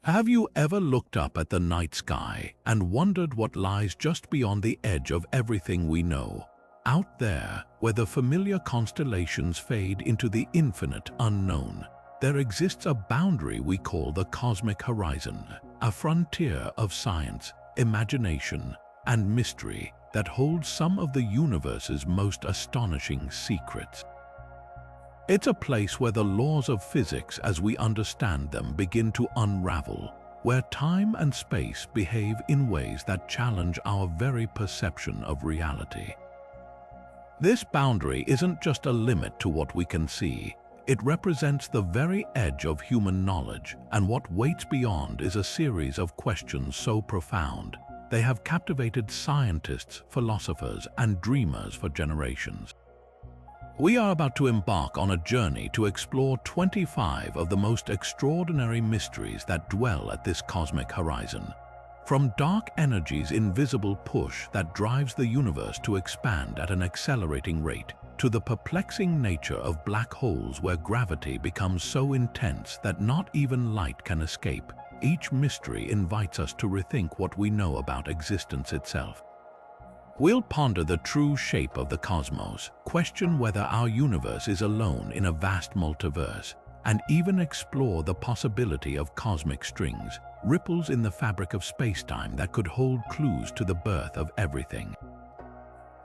Have you ever looked up at the night sky and wondered what lies just beyond the edge of everything we know? Out there, where the familiar constellations fade into the infinite unknown, there exists a boundary we call the cosmic horizon, a frontier of science, imagination, and mystery that holds some of the universe's most astonishing secrets. It's a place where the laws of physics as we understand them begin to unravel, where time and space behave in ways that challenge our very perception of reality. This boundary isn't just a limit to what we can see. It represents the very edge of human knowledge, and what waits beyond is a series of questions so profound they have captivated scientists, philosophers, and dreamers for generations. We are about to embark on a journey to explore 25 of the most extraordinary mysteries that dwell at this cosmic horizon. From dark energy's invisible push that drives the universe to expand at an accelerating rate, to the perplexing nature of black holes where gravity becomes so intense that not even light can escape, each mystery invites us to rethink what we know about existence itself. We'll ponder the true shape of the cosmos, question whether our universe is alone in a vast multiverse, and even explore the possibility of cosmic strings, ripples in the fabric of spacetime that could hold clues to the birth of everything.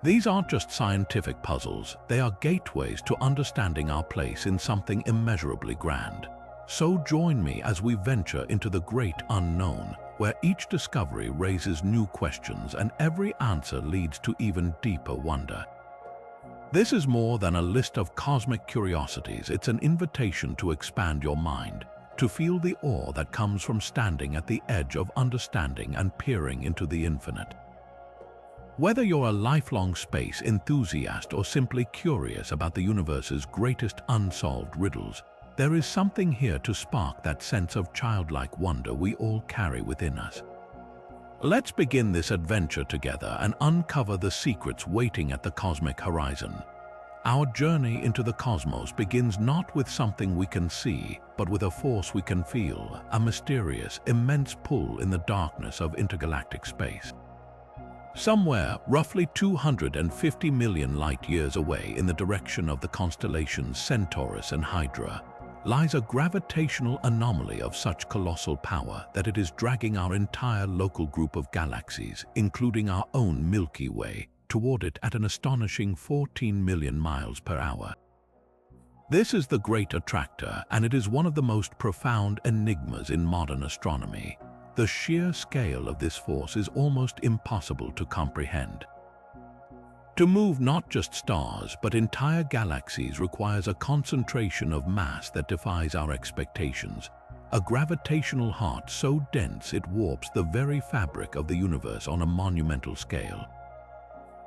These aren't just scientific puzzles, they are gateways to understanding our place in something immeasurably grand. So join me as we venture into the great unknown, where each discovery raises new questions and every answer leads to even deeper wonder. This is more than a list of cosmic curiosities, it's an invitation to expand your mind, to feel the awe that comes from standing at the edge of understanding and peering into the infinite. Whether you're a lifelong space enthusiast or simply curious about the universe's greatest unsolved riddles, there is something here to spark that sense of childlike wonder we all carry within us. Let's begin this adventure together and uncover the secrets waiting at the cosmic horizon. Our journey into the cosmos begins not with something we can see, but with a force we can feel, a mysterious, immense pull in the darkness of intergalactic space. Somewhere, roughly 250 million light-years away in the direction of the constellations Centaurus and Hydra, lies a gravitational anomaly of such colossal power that it is dragging our entire local group of galaxies, including our own Milky Way, toward it at an astonishing 14 million miles per hour. This is the Great Attractor, and it is one of the most profound enigmas in modern astronomy. The sheer scale of this force is almost impossible to comprehend. To move not just stars, but entire galaxies requires a concentration of mass that defies our expectations, a gravitational heart so dense it warps the very fabric of the universe on a monumental scale.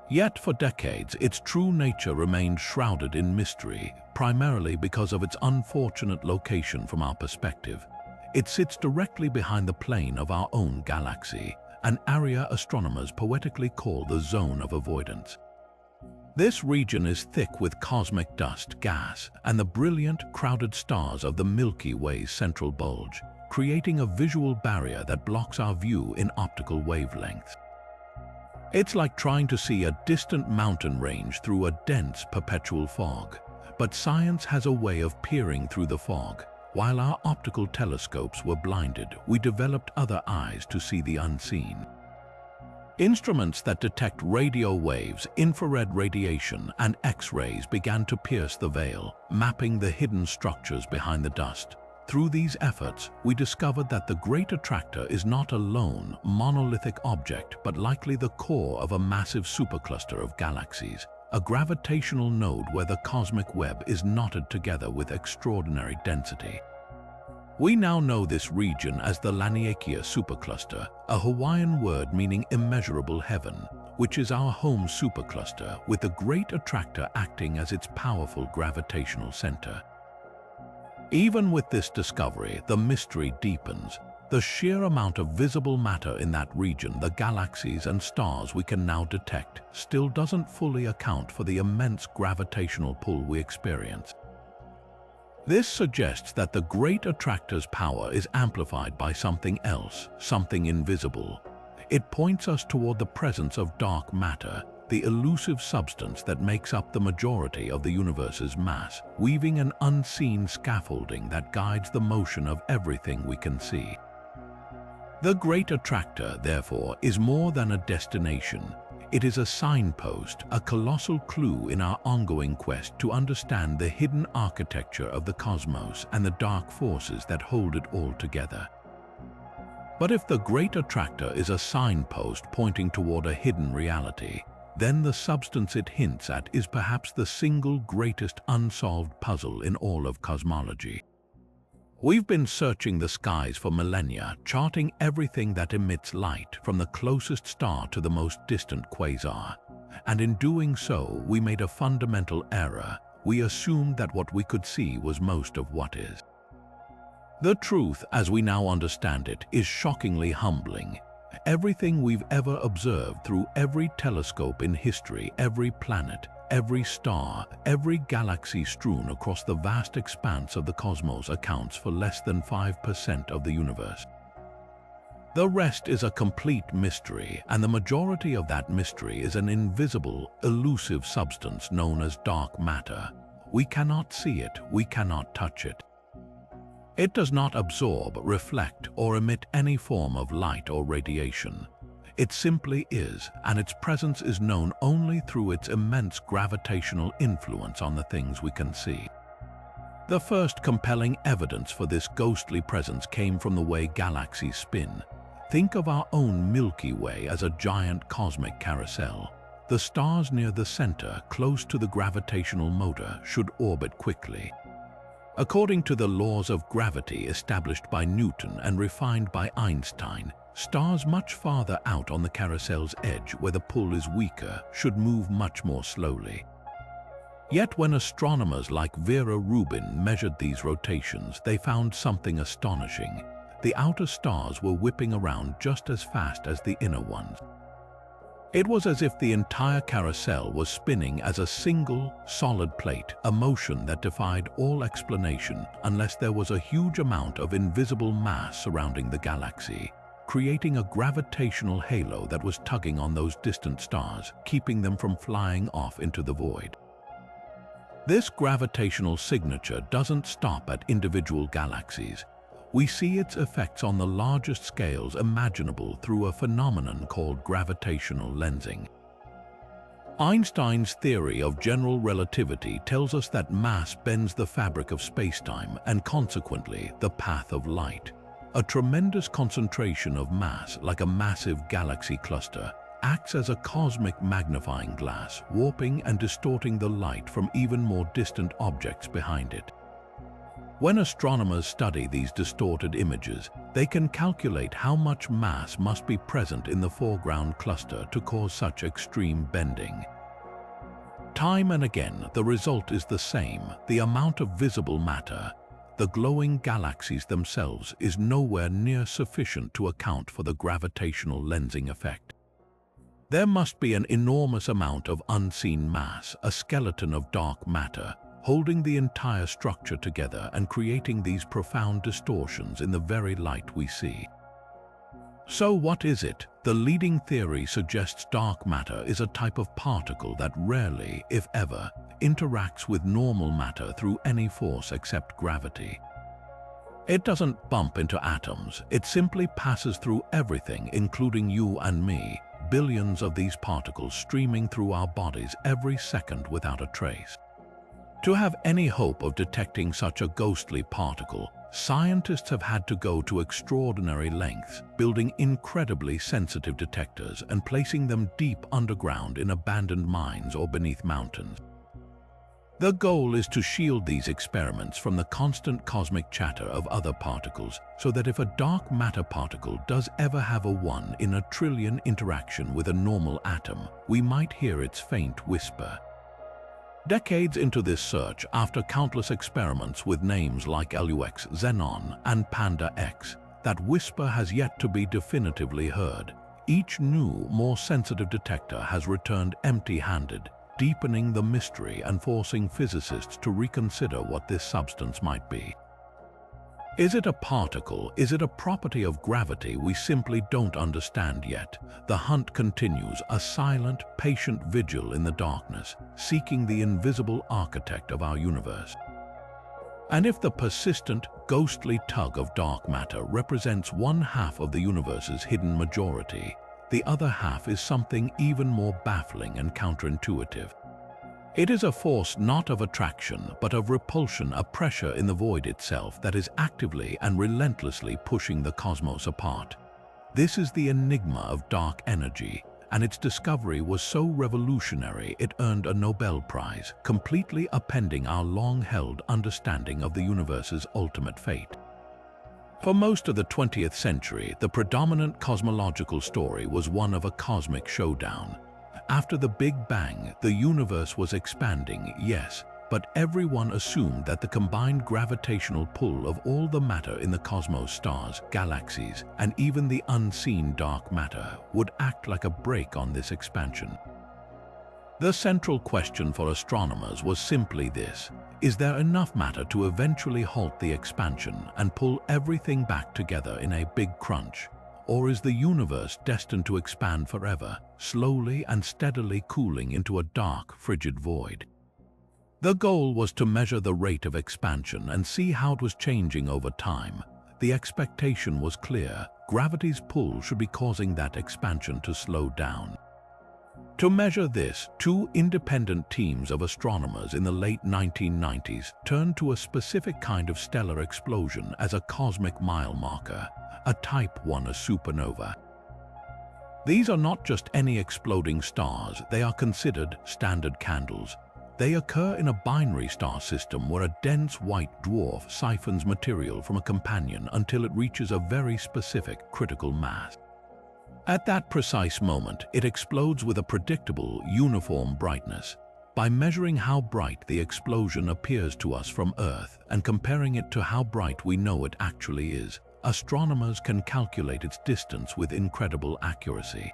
Yet for decades, its true nature remained shrouded in mystery, primarily because of its unfortunate location from our perspective. It sits directly behind the plane of our own galaxy, an area astronomers poetically call the zone of avoidance. This region is thick with cosmic dust, gas, and the brilliant, crowded stars of the Milky Way's central bulge, creating a visual barrier that blocks our view in optical wavelengths. It's like trying to see a distant mountain range through a dense, perpetual fog. But science has a way of peering through the fog. While our optical telescopes were blinded, we developed other eyes to see the unseen. Instruments that detect radio waves, infrared radiation, and X-rays began to pierce the veil, mapping the hidden structures behind the dust. Through these efforts, we discovered that the Great Attractor is not a lone, monolithic object, but likely the core of a massive supercluster of galaxies, a gravitational node where the cosmic web is knotted together with extraordinary density. We now know this region as the Laniakea supercluster, a Hawaiian word meaning immeasurable heaven, which is our home supercluster with the Great Attractor acting as its powerful gravitational center. Even with this discovery, the mystery deepens. The sheer amount of visible matter in that region, the galaxies and stars we can now detect, still doesn't fully account for the immense gravitational pull we experience. This suggests that the Great Attractor's power is amplified by something else, something invisible. It points us toward the presence of dark matter, the elusive substance that makes up the majority of the universe's mass, weaving an unseen scaffolding that guides the motion of everything we can see. The Great Attractor, therefore, is more than a destination. It is a signpost, a colossal clue in our ongoing quest to understand the hidden architecture of the cosmos and the dark forces that hold it all together. But if the Great Attractor is a signpost pointing toward a hidden reality, then the substance it hints at is perhaps the single greatest unsolved puzzle in all of cosmology. We've been searching the skies for millennia, charting everything that emits light, from the closest star to the most distant quasar. And in doing so, we made a fundamental error. We assumed that what we could see was most of what is. The truth, as we now understand it, is shockingly humbling. Everything we've ever observed through every telescope in history, every planet, every star, every galaxy strewn across the vast expanse of the cosmos accounts for less than 5% of the universe. The rest is a complete mystery, and the majority of that mystery is an invisible, elusive substance known as dark matter. We cannot see it, we cannot touch it. It does not absorb, reflect, or emit any form of light or radiation. It simply is, and its presence is known only through its immense gravitational influence on the things we can see. The first compelling evidence for this ghostly presence came from the way galaxies spin. Think of our own Milky Way as a giant cosmic carousel. The stars near the center, close to the gravitational motor, should orbit quickly. According to the laws of gravity established by Newton and refined by Einstein, stars much farther out on the carousel's edge, where the pull is weaker, should move much more slowly. Yet when astronomers like Vera Rubin measured these rotations, they found something astonishing. The outer stars were whipping around just as fast as the inner ones. It was as if the entire carousel was spinning as a single, solid plate, a motion that defied all explanation unless there was a huge amount of invisible mass surrounding the galaxy, creating a gravitational halo that was tugging on those distant stars, keeping them from flying off into the void. This gravitational signature doesn't stop at individual galaxies. We see its effects on the largest scales imaginable through a phenomenon called gravitational lensing. Einstein's theory of general relativity tells us that mass bends the fabric of spacetime and consequently the path of light. A tremendous concentration of mass, like a massive galaxy cluster, acts as a cosmic magnifying glass, warping and distorting the light from even more distant objects behind it. When astronomers study these distorted images, they can calculate how much mass must be present in the foreground cluster to cause such extreme bending. Time and again, the result is the same. The amount of visible matter, the glowing galaxies themselves, is nowhere near sufficient to account for the gravitational lensing effect. There must be an enormous amount of unseen mass, a skeleton of dark matter, holding the entire structure together and creating these profound distortions in the very light we see. So what is it? The leading theory suggests dark matter is a type of particle that rarely, if ever, interacts with normal matter through any force except gravity. It doesn't bump into atoms, it simply passes through everything, including you and me, billions of these particles streaming through our bodies every second without a trace. To have any hope of detecting such a ghostly particle, scientists have had to go to extraordinary lengths, building incredibly sensitive detectors and placing them deep underground in abandoned mines or beneath mountains. The goal is to shield these experiments from the constant cosmic chatter of other particles, so that if a dark matter particle does ever have a 1 in a trillion interaction with a normal atom, we might hear its faint whisper. Decades into this search, after countless experiments with names like LUX, Xenon, and Panda X, that whisper has yet to be definitively heard. Each new, more sensitive detector has returned empty-handed, deepening the mystery and forcing physicists to reconsider what this substance might be. Is it a particle? Is it a property of gravity we simply don't understand yet? The hunt continues, a silent, patient vigil in the darkness, seeking the invisible architect of our universe. And if the persistent, ghostly tug of dark matter represents one half of the universe's hidden majority, the other half is something even more baffling and counterintuitive. It is a force not of attraction, but of repulsion, a pressure in the void itself that is actively and relentlessly pushing the cosmos apart. This is the enigma of dark energy, and its discovery was so revolutionary it earned a Nobel Prize, completely upending our long-held understanding of the universe's ultimate fate. For most of the 20th century, the predominant cosmological story was one of a cosmic showdown. After the Big Bang, the universe was expanding, yes, but everyone assumed that the combined gravitational pull of all the matter in the cosmos, stars, galaxies, and even the unseen dark matter would act like a brake on this expansion. The central question for astronomers was simply this: is there enough matter to eventually halt the expansion and pull everything back together in a big crunch? Or is the universe destined to expand forever, slowly and steadily cooling into a dark, frigid void? The goal was to measure the rate of expansion and see how it was changing over time. The expectation was clear: gravity's pull should be causing that expansion to slow down. To measure this, two independent teams of astronomers in the late 1990s turned to a specific kind of stellar explosion as a cosmic mile marker, a Type 1 supernova. These are not just any exploding stars, they are considered standard candles. They occur in a binary star system where a dense white dwarf siphons material from a companion until it reaches a very specific critical mass. At that precise moment, it explodes with a predictable, uniform brightness. By measuring how bright the explosion appears to us from Earth and comparing it to how bright we know it actually is, astronomers can calculate its distance with incredible accuracy.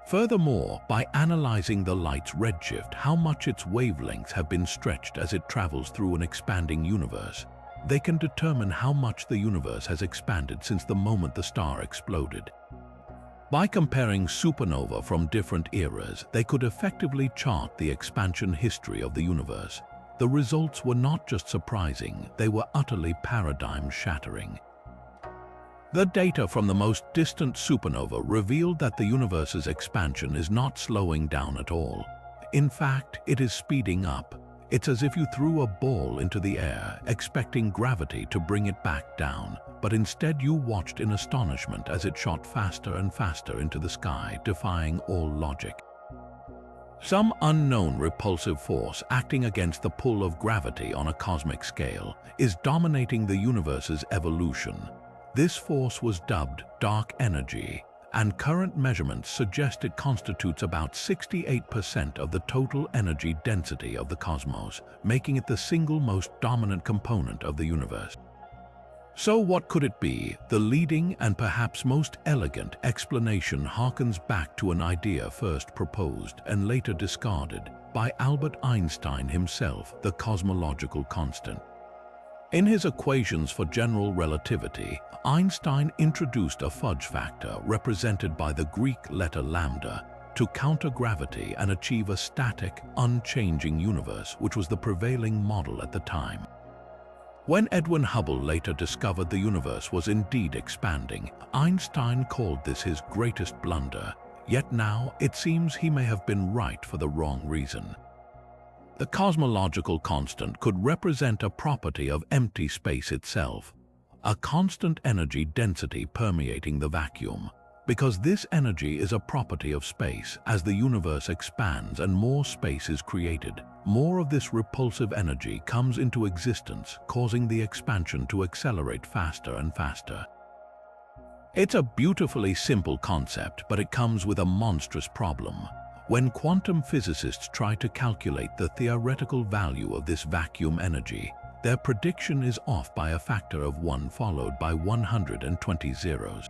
Furthermore, by analyzing the light's redshift, how much its wavelengths have been stretched as it travels through an expanding universe, they can determine how much the universe has expanded since the moment the star exploded. By comparing supernovae from different eras, they could effectively chart the expansion history of the universe. The results were not just surprising, they were utterly paradigm-shattering. The data from the most distant supernova revealed that the universe's expansion is not slowing down at all. In fact, it is speeding up. It's as if you threw a ball into the air, expecting gravity to bring it back down, but instead you watched in astonishment as it shot faster and faster into the sky, defying all logic. Some unknown repulsive force acting against the pull of gravity on a cosmic scale is dominating the universe's evolution. This force was dubbed dark energy, and current measurements suggest it constitutes about 68% of the total energy density of the cosmos, making it the single most dominant component of the universe. So what could it be? The leading and perhaps most elegant explanation harkens back to an idea first proposed and later discarded by Albert Einstein himself: the cosmological constant. In his equations for general relativity, Einstein introduced a fudge factor represented by the Greek letter lambda to counter gravity and achieve a static, unchanging universe, which was the prevailing model at the time. When Edwin Hubble later discovered the universe was indeed expanding, Einstein called this his greatest blunder, yet now it seems he may have been right for the wrong reason. The cosmological constant could represent a property of empty space itself, a constant energy density permeating the vacuum. Because this energy is a property of space, as the universe expands and more space is created, more of this repulsive energy comes into existence, causing the expansion to accelerate faster and faster. It's a beautifully simple concept, but it comes with a monstrous problem. When quantum physicists try to calculate the theoretical value of this vacuum energy, their prediction is off by a factor of 1 followed by 120 zeros.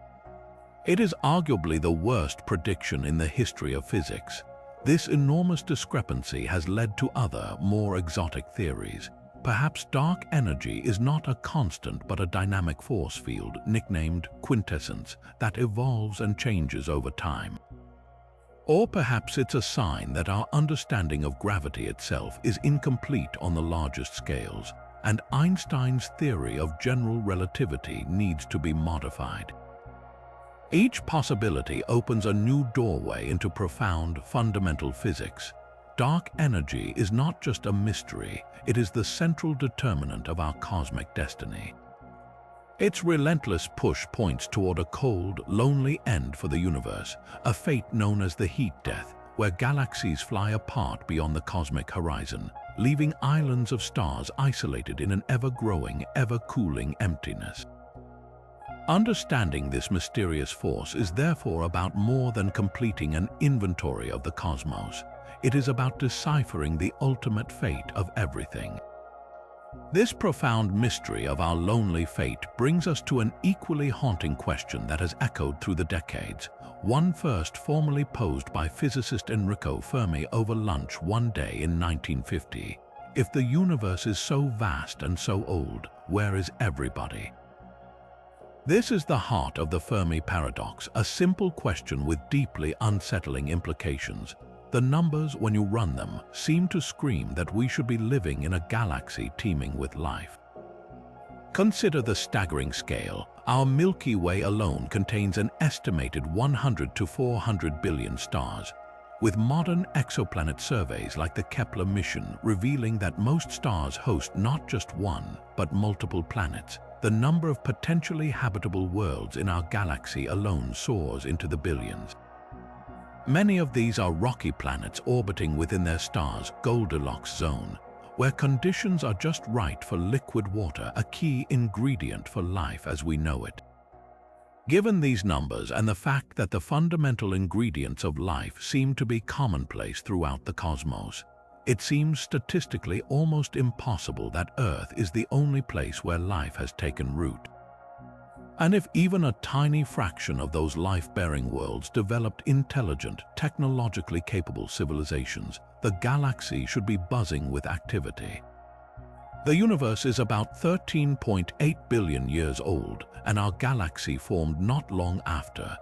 It is arguably the worst prediction in the history of physics. This enormous discrepancy has led to other, more exotic theories. Perhaps dark energy is not a constant but a dynamic force field, nicknamed quintessence, that evolves and changes over time. Or perhaps it's a sign that our understanding of gravity itself is incomplete on the largest scales, and Einstein's theory of general relativity needs to be modified. Each possibility opens a new doorway into profound, fundamental physics. Dark energy is not just a mystery, it is the central determinant of our cosmic destiny. Its relentless push points toward a cold, lonely end for the universe, a fate known as the heat death, where galaxies fly apart beyond the cosmic horizon, leaving islands of stars isolated in an ever-growing, ever-cooling emptiness. Understanding this mysterious force is therefore about more than completing an inventory of the cosmos. It is about deciphering the ultimate fate of everything. This profound mystery of our lonely fate brings us to an equally haunting question that has echoed through the decades, one first formally posed by physicist Enrico Fermi over lunch one day in 1950. If the universe is so vast and so old, where is everybody? This is the heart of the Fermi Paradox, a simple question with deeply unsettling implications. The numbers, when you run them, seem to scream that we should be living in a galaxy teeming with life. Consider the staggering scale. Our Milky Way alone contains an estimated 100 to 400 billion stars, with modern exoplanet surveys like the Kepler mission revealing that most stars host not just one, but multiple planets. The number of potentially habitable worlds in our galaxy alone soars into the billions. Many of these are rocky planets orbiting within their star's Goldilocks zone, where conditions are just right for liquid water, a key ingredient for life as we know it. Given these numbers and the fact that the fundamental ingredients of life seem to be commonplace throughout the cosmos, it seems statistically almost impossible that Earth is the only place where life has taken root. And if even a tiny fraction of those life-bearing worlds developed intelligent, technologically capable civilizations, the galaxy should be buzzing with activity. The universe is about 13.8 billion years old, and our galaxy formed not long after.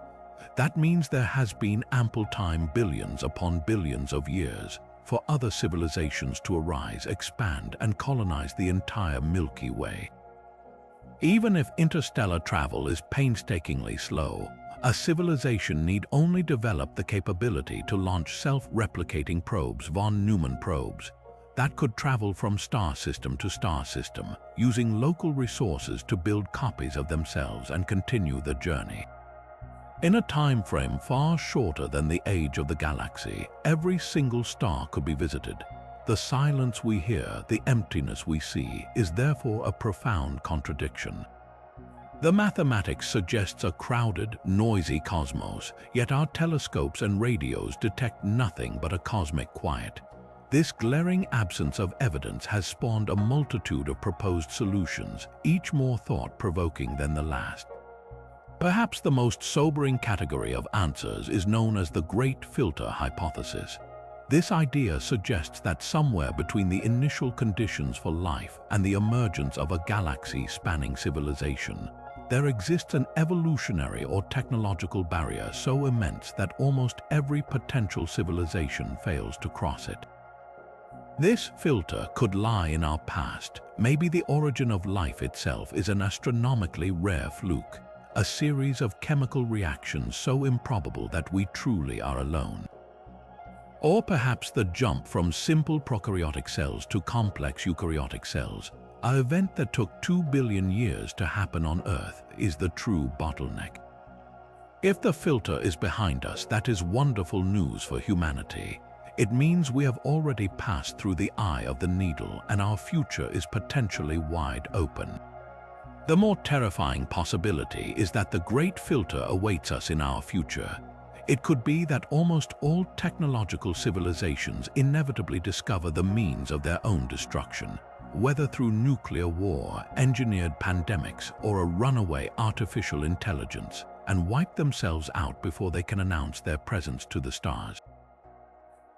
That means there has been ample time, billions upon billions of years, for other civilizations to arise, expand, and colonize the entire Milky Way. Even if interstellar travel is painstakingly slow, a civilization need only develop the capability to launch self-replicating probes, von Neumann probes, that could travel from star system to star system, using local resources to build copies of themselves and continue the journey. In a time frame far shorter than the age of the galaxy, every single star could be visited. The silence we hear, the emptiness we see, is therefore a profound contradiction. The mathematics suggests a crowded, noisy cosmos, yet our telescopes and radios detect nothing but a cosmic quiet. This glaring absence of evidence has spawned a multitude of proposed solutions, each more thought-provoking than the last. Perhaps the most sobering category of answers is known as the Great Filter hypothesis. This idea suggests that somewhere between the initial conditions for life and the emergence of a galaxy-spanning civilization, there exists an evolutionary or technological barrier so immense that almost every potential civilization fails to cross it. This filter could lie in our past. Maybe the origin of life itself is an astronomically rare fluke, a series of chemical reactions so improbable that we truly are alone. Or perhaps the jump from simple prokaryotic cells to complex eukaryotic cells, an event that took 2 billion years to happen on Earth, is the true bottleneck. If the filter is behind us, that is wonderful news for humanity. It means we have already passed through the eye of the needle and our future is potentially wide open. The more terrifying possibility is that the great filter awaits us in our future. It could be that almost all technological civilizations inevitably discover the means of their own destruction, whether through nuclear war, engineered pandemics, or a runaway artificial intelligence, and wipe themselves out before they can announce their presence to the stars.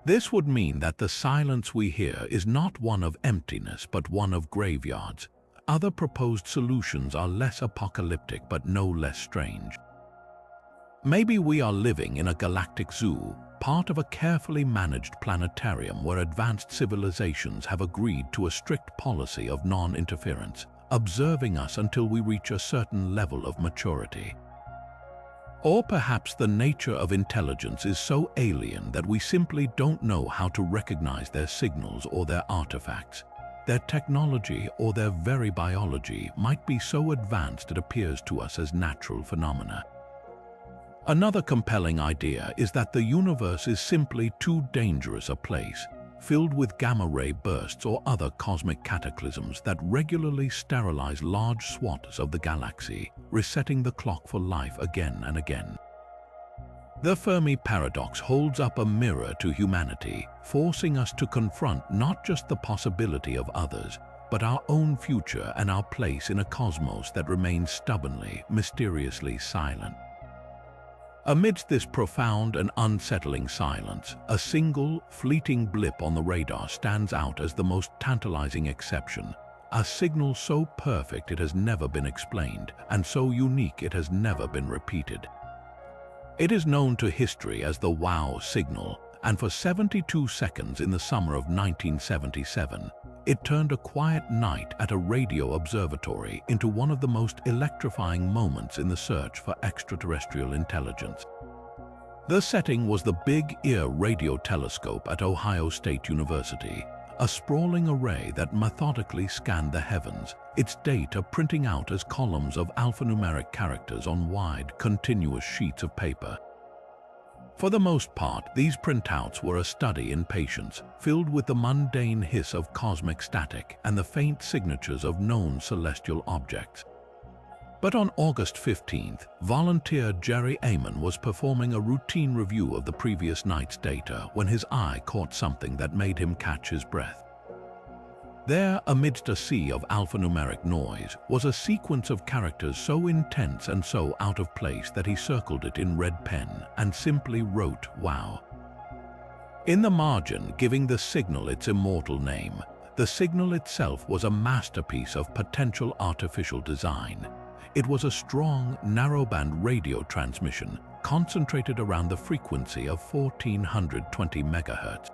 This would mean that the silence we hear is not one of emptiness but one of graveyards. Other proposed solutions are less apocalyptic but no less strange. Maybe we are living in a galactic zoo, part of a carefully managed planetarium where advanced civilizations have agreed to a strict policy of non-interference, observing us until we reach a certain level of maturity. Or perhaps the nature of intelligence is so alien that we simply don't know how to recognize their signals or their artifacts. Their technology or their very biology might be so advanced it appears to us as natural phenomena. Another compelling idea is that the universe is simply too dangerous a place, filled with gamma-ray bursts or other cosmic cataclysms that regularly sterilize large swaths of the galaxy, resetting the clock for life again and again. The Fermi Paradox holds up a mirror to humanity, forcing us to confront not just the possibility of others, but our own future and our place in a cosmos that remains stubbornly, mysteriously silent. Amidst this profound and unsettling silence, a single, fleeting blip on the radar stands out as the most tantalizing exception, a signal so perfect it has never been explained, and so unique it has never been repeated. It is known to history as the WOW signal, and for 72 seconds in the summer of 1977, it turned a quiet night at a radio observatory into one of the most electrifying moments in the search for extraterrestrial intelligence. The setting was the Big Ear radio telescope at Ohio State University, a sprawling array that methodically scanned the heavens, its data printing out as columns of alphanumeric characters on wide, continuous sheets of paper. For the most part, these printouts were a study in patience, filled with the mundane hiss of cosmic static and the faint signatures of known celestial objects. But on August 15th, volunteer Jerry Amon was performing a routine review of the previous night's data when his eye caught something that made him catch his breath. There, amidst a sea of alphanumeric noise, was a sequence of characters so intense and so out of place that he circled it in red pen and simply wrote "WOW" in the margin, giving the signal its immortal name. The signal itself was a masterpiece of potential artificial design. It was a strong, narrowband radio transmission concentrated around the frequency of 1420 MHz.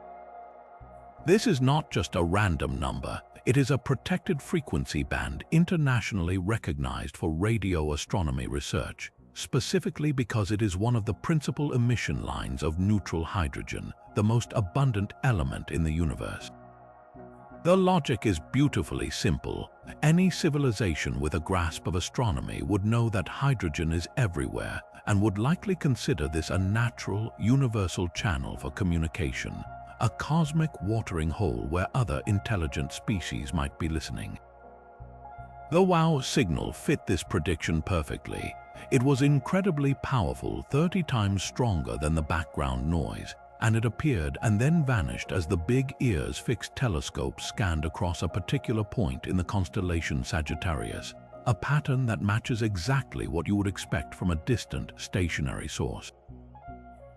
This is not just a random number, it is a protected frequency band internationally recognized for radio astronomy research, specifically because it is one of the principal emission lines of neutral hydrogen, the most abundant element in the universe. The logic is beautifully simple. Any civilization with a grasp of astronomy would know that hydrogen is everywhere and would likely consider this a natural, universal channel for communication, a cosmic watering hole where other intelligent species might be listening. The WOW signal fit this prediction perfectly. It was incredibly powerful, 30 times stronger than the background noise, and it appeared and then vanished as the Big Ear's fixed telescope scanned across a particular point in the constellation Sagittarius, a pattern that matches exactly what you would expect from a distant, stationary source.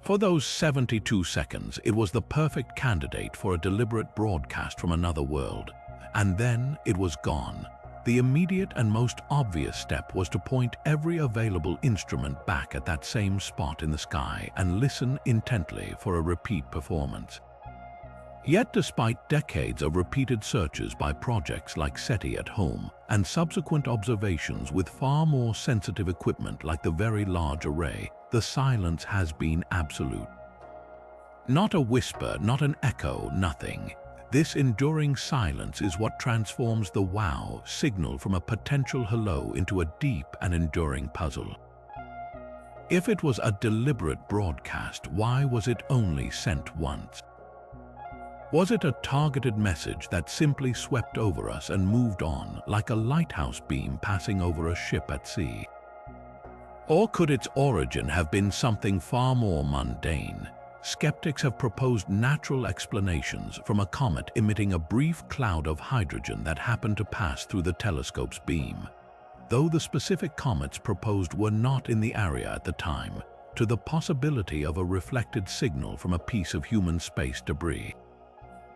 For those 72 seconds, it was the perfect candidate for a deliberate broadcast from another world. And then it was gone. The immediate and most obvious step was to point every available instrument back at that same spot in the sky and listen intently for a repeat performance. Yet despite decades of repeated searches by projects like SETI at home and subsequent observations with far more sensitive equipment like the Very Large Array, the silence has been absolute. Not a whisper, not an echo, nothing. This enduring silence is what transforms the WOW signal from a potential hello into a deep and enduring puzzle. If it was a deliberate broadcast, why was it only sent once? Was it a targeted message that simply swept over us and moved on, like a lighthouse beam passing over a ship at sea? Or could its origin have been something far more mundane? Skeptics have proposed natural explanations, from a comet emitting a brief cloud of hydrogen that happened to pass through the telescope's beam, though the specific comets proposed were not in the area at the time, to the possibility of a reflected signal from a piece of human space debris.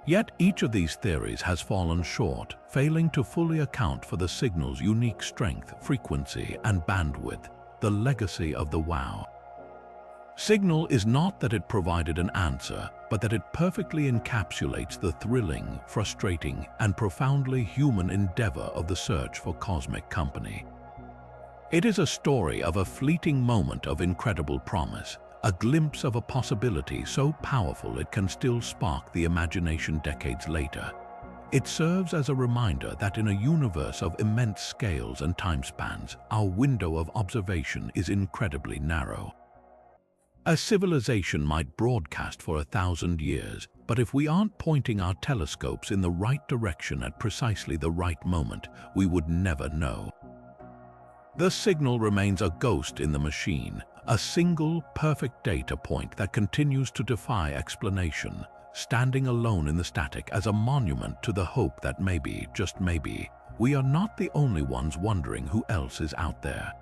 Yet each of these theories has fallen short, failing to fully account for the signal's unique strength, frequency, and bandwidth, the legacy of the WOW signal is not that it provided an answer, but that it perfectly encapsulates the thrilling, frustrating, and profoundly human endeavor of the search for cosmic company. It is a story of a fleeting moment of incredible promise, a glimpse of a possibility so powerful it can still spark the imagination decades later. It serves as a reminder that in a universe of immense scales and timespans, our window of observation is incredibly narrow. A civilization might broadcast for 1,000 years, but if we aren't pointing our telescopes in the right direction at precisely the right moment, we would never know. The signal remains a ghost in the machine, a single, perfect data point that continues to defy explanation, standing alone in the static as a monument to the hope that maybe, just maybe, we are not the only ones wondering who else is out there.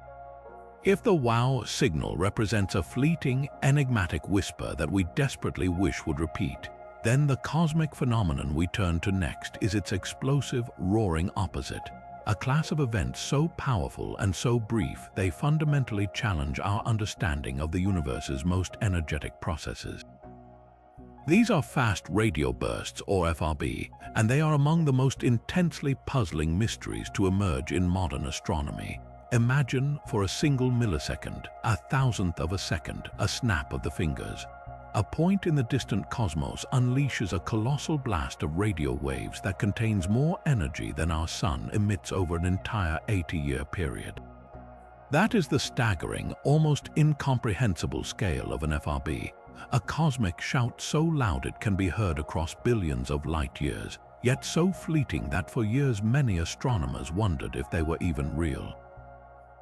If the WOW signal represents a fleeting, enigmatic whisper that we desperately wish would repeat, then the cosmic phenomenon we turn to next is its explosive, roaring opposite, a class of events so powerful and so brief they fundamentally challenge our understanding of the universe's most energetic processes. These are fast radio bursts, or FRB, and they are among the most intensely puzzling mysteries to emerge in modern astronomy. Imagine, for a single millisecond, a thousandth of a second, a snap of the fingers. A point in the distant cosmos unleashes a colossal blast of radio waves that contains more energy than our sun emits over an entire 80-year period. That is the staggering, almost incomprehensible scale of an FRB, a cosmic shout so loud it can be heard across billions of light years, yet so fleeting that for years many astronomers wondered if they were even real.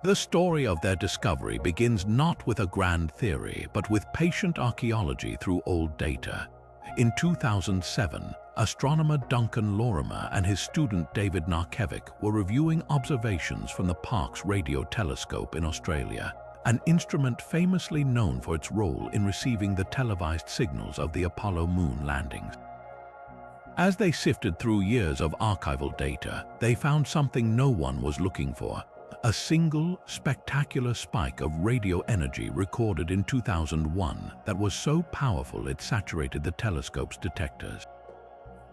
The story of their discovery begins not with a grand theory, but with patient archaeology through old data. In 2007, astronomer Duncan Lorimer and his student David Narkevic were reviewing observations from the Parkes Radio Telescope in Australia, an instrument famously known for its role in receiving the televised signals of the Apollo moon landings. As they sifted through years of archival data, they found something no one was looking for: a single, spectacular spike of radio energy recorded in 2001 that was so powerful it saturated the telescope's detectors.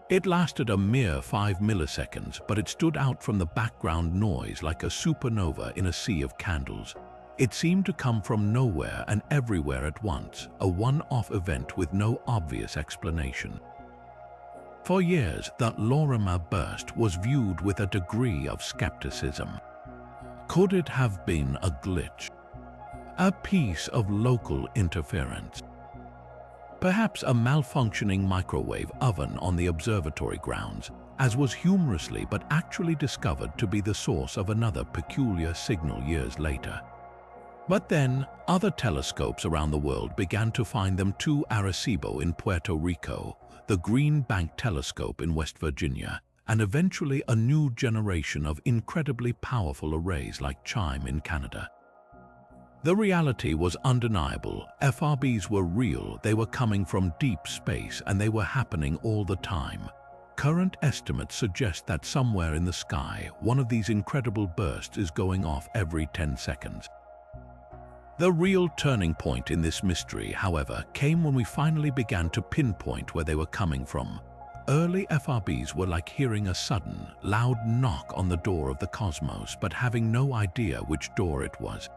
It lasted a mere 5 milliseconds, but it stood out from the background noise like a supernova in a sea of candles. It seemed to come from nowhere and everywhere at once, a one-off event with no obvious explanation. For years, that Lorimer burst was viewed with a degree of skepticism. Could it have been a glitch? A piece of local interference? Perhaps a malfunctioning microwave oven on the observatory grounds, as was humorously but actually discovered to be the source of another peculiar signal years later. But then, other telescopes around the world began to find them too. Arecibo in Puerto Rico, the Green Bank Telescope in West Virginia, and eventually a new generation of incredibly powerful arrays like CHIME in Canada. The reality was undeniable. FRBs were real, they were coming from deep space, and they were happening all the time. Current estimates suggest that somewhere in the sky, one of these incredible bursts is going off every 10 seconds. The real turning point in this mystery, however, came when we finally began to pinpoint where they were coming from. Early FRBs were like hearing a sudden, loud knock on the door of the cosmos, but having no idea which door it was.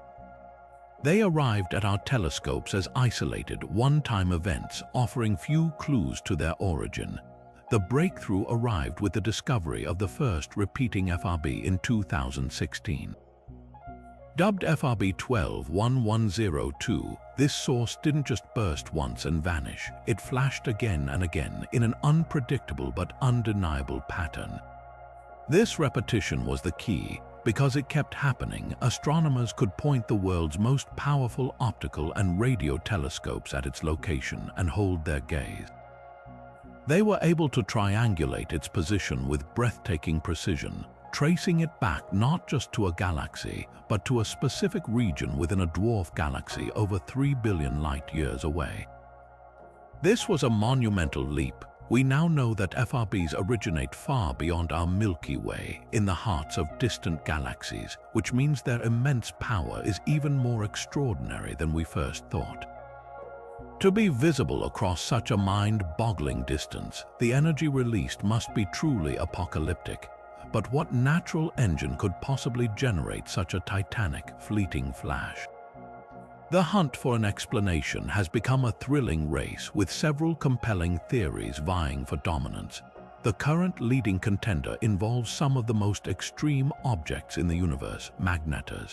They arrived at our telescopes as isolated, one-time events, offering few clues to their origin. The breakthrough arrived with the discovery of the first repeating FRB in 2016. Dubbed FRB 121102, this source didn't just burst once and vanish. It flashed again and again in an unpredictable but undeniable pattern. This repetition was the key. Because it kept happening, astronomers could point the world's most powerful optical and radio telescopes at its location and hold their gaze. They were able to triangulate its position with breathtaking precision, tracing it back not just to a galaxy, but to a specific region within a dwarf galaxy over 3 billion light-years away. This was a monumental leap. We now know that FRBs originate far beyond our Milky Way, in the hearts of distant galaxies, which means their immense power is even more extraordinary than we first thought. To be visible across such a mind-boggling distance, the energy released must be truly apocalyptic. But what natural engine could possibly generate such a titanic, fleeting flash? The hunt for an explanation has become a thrilling race, with several compelling theories vying for dominance. The current leading contender involves some of the most extreme objects in the universe, magnetas.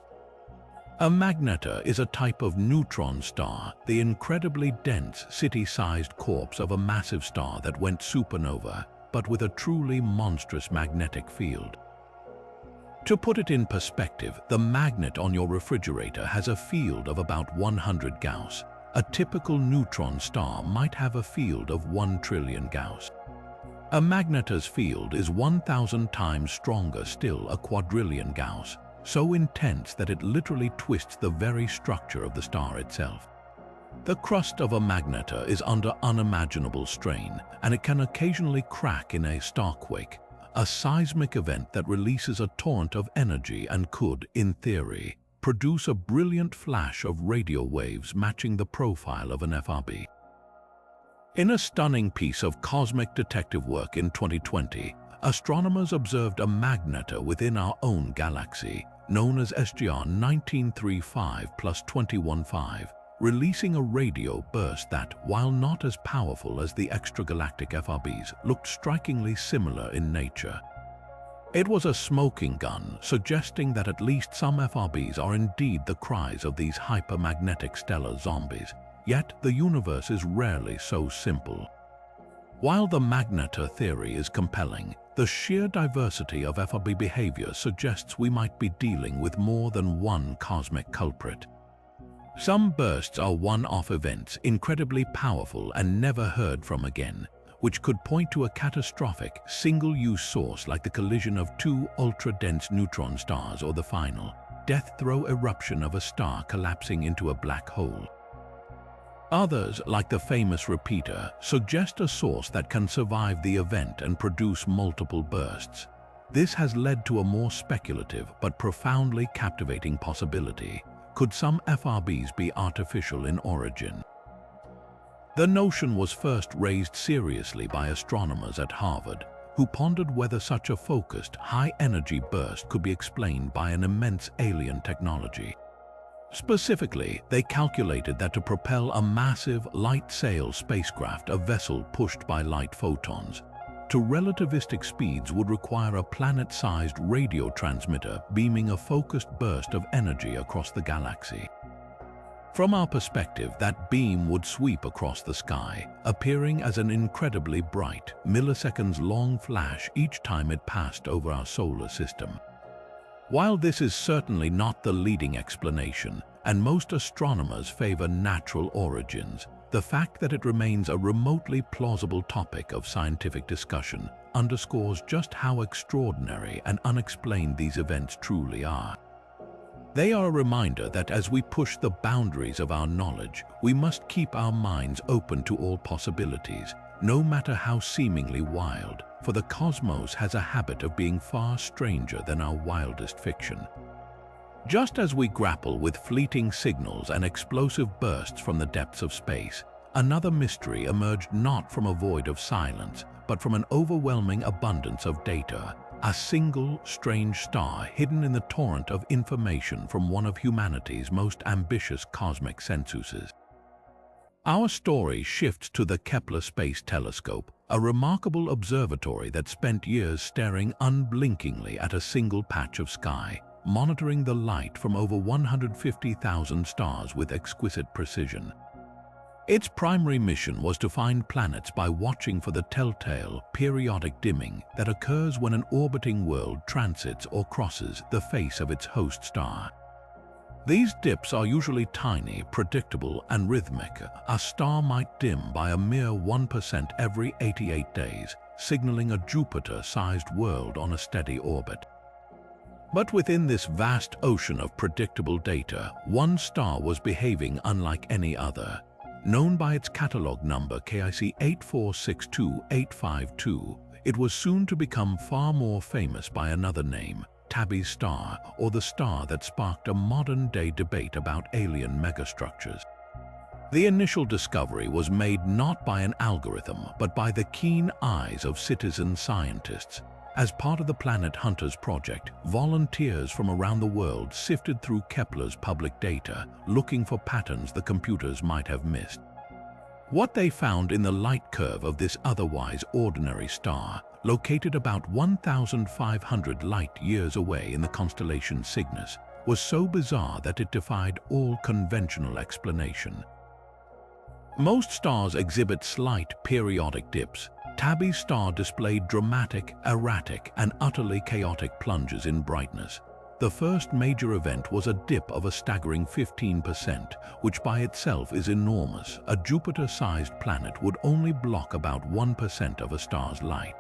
A magneta is a type of neutron star, the incredibly dense, city-sized corpse of a massive star that went supernova, but with a truly monstrous magnetic field. To put it in perspective, the magnet on your refrigerator has a field of about 100 Gauss. A typical neutron star might have a field of 1 trillion Gauss. A magneta's field is 1,000 times stronger, still a quadrillion Gauss, so intense that it literally twists the very structure of the star itself. The crust of a magneta is under unimaginable strain, and it can occasionally crack in a starquake, a seismic event that releases a torrent of energy and could, in theory, produce a brilliant flash of radio waves matching the profile of an FRB. In a stunning piece of cosmic detective work in 2020, astronomers observed a magneta within our own galaxy, known as SGR 1935+215, releasing a radio burst that, while not as powerful as the extragalactic FRBs, looked strikingly similar in nature. It was a smoking gun, suggesting that at least some FRBs are indeed the cries of these hypermagnetic stellar zombies. Yet the universe is rarely so simple. While the magneta theory is compelling, the sheer diversity of FRB behavior suggests we might be dealing with more than one cosmic culprit. Some bursts are one-off events, incredibly powerful and never heard from again, which could point to a catastrophic, single-use source like the collision of two ultra-dense neutron stars or the final, death-throw eruption of a star collapsing into a black hole. Others, like the famous repeater, suggest a source that can survive the event and produce multiple bursts. This has led to a more speculative but profoundly captivating possibility. Could some FRBs be artificial in origin? The notion was first raised seriously by astronomers at Harvard, who pondered whether such a focused, high-energy burst could be explained by an immense alien technology. Specifically, they calculated that to propel a massive, light-sail spacecraft, a vessel pushed by light photons, to relativistic speeds would require a planet-sized radio transmitter beaming a focused burst of energy across the galaxy. From our perspective, that beam would sweep across the sky, appearing as an incredibly bright, milliseconds-long flash each time it passed over our solar system. While this is certainly not the leading explanation, and most astronomers favor natural origins, the fact that it remains a remotely plausible topic of scientific discussion underscores just how extraordinary and unexplained these events truly are. They are a reminder that as we push the boundaries of our knowledge, we must keep our minds open to all possibilities, no matter how seemingly wild, for the cosmos has a habit of being far stranger than our wildest fiction. Just as we grapple with fleeting signals and explosive bursts from the depths of space, another mystery emerged not from a void of silence, but from an overwhelming abundance of data, a single, strange star hidden in the torrent of information from one of humanity's most ambitious cosmic censuses. Our story shifts to the Kepler Space Telescope, a remarkable observatory that spent years staring unblinkingly at a single patch of sky, monitoring the light from over 150,000 stars with exquisite precision. Its primary mission was to find planets by watching for the telltale, periodic dimming that occurs when an orbiting world transits or crosses the face of its host star. These dips are usually tiny, predictable, and rhythmic. A star might dim by a mere 1% every 88 days, signaling a Jupiter-sized world on a steady orbit. But within this vast ocean of predictable data, one star was behaving unlike any other. Known by its catalog number KIC 8462852, it was soon to become far more famous by another name, Tabby's star, or the star that sparked a modern-day debate about alien megastructures. The initial discovery was made not by an algorithm, but by the keen eyes of citizen scientists. As part of the Planet Hunters project, volunteers from around the world sifted through Kepler's public data, looking for patterns the computers might have missed. What they found in the light curve of this otherwise ordinary star, located about 1,500 light-years away in the constellation Cygnus, was so bizarre that it defied all conventional explanation. Most stars exhibit slight periodic dips. Tabby's star displayed dramatic, erratic, and utterly chaotic plunges in brightness. The first major event was a dip of a staggering 15%, which by itself is enormous. A Jupiter-sized planet would only block about 1% of a star's light.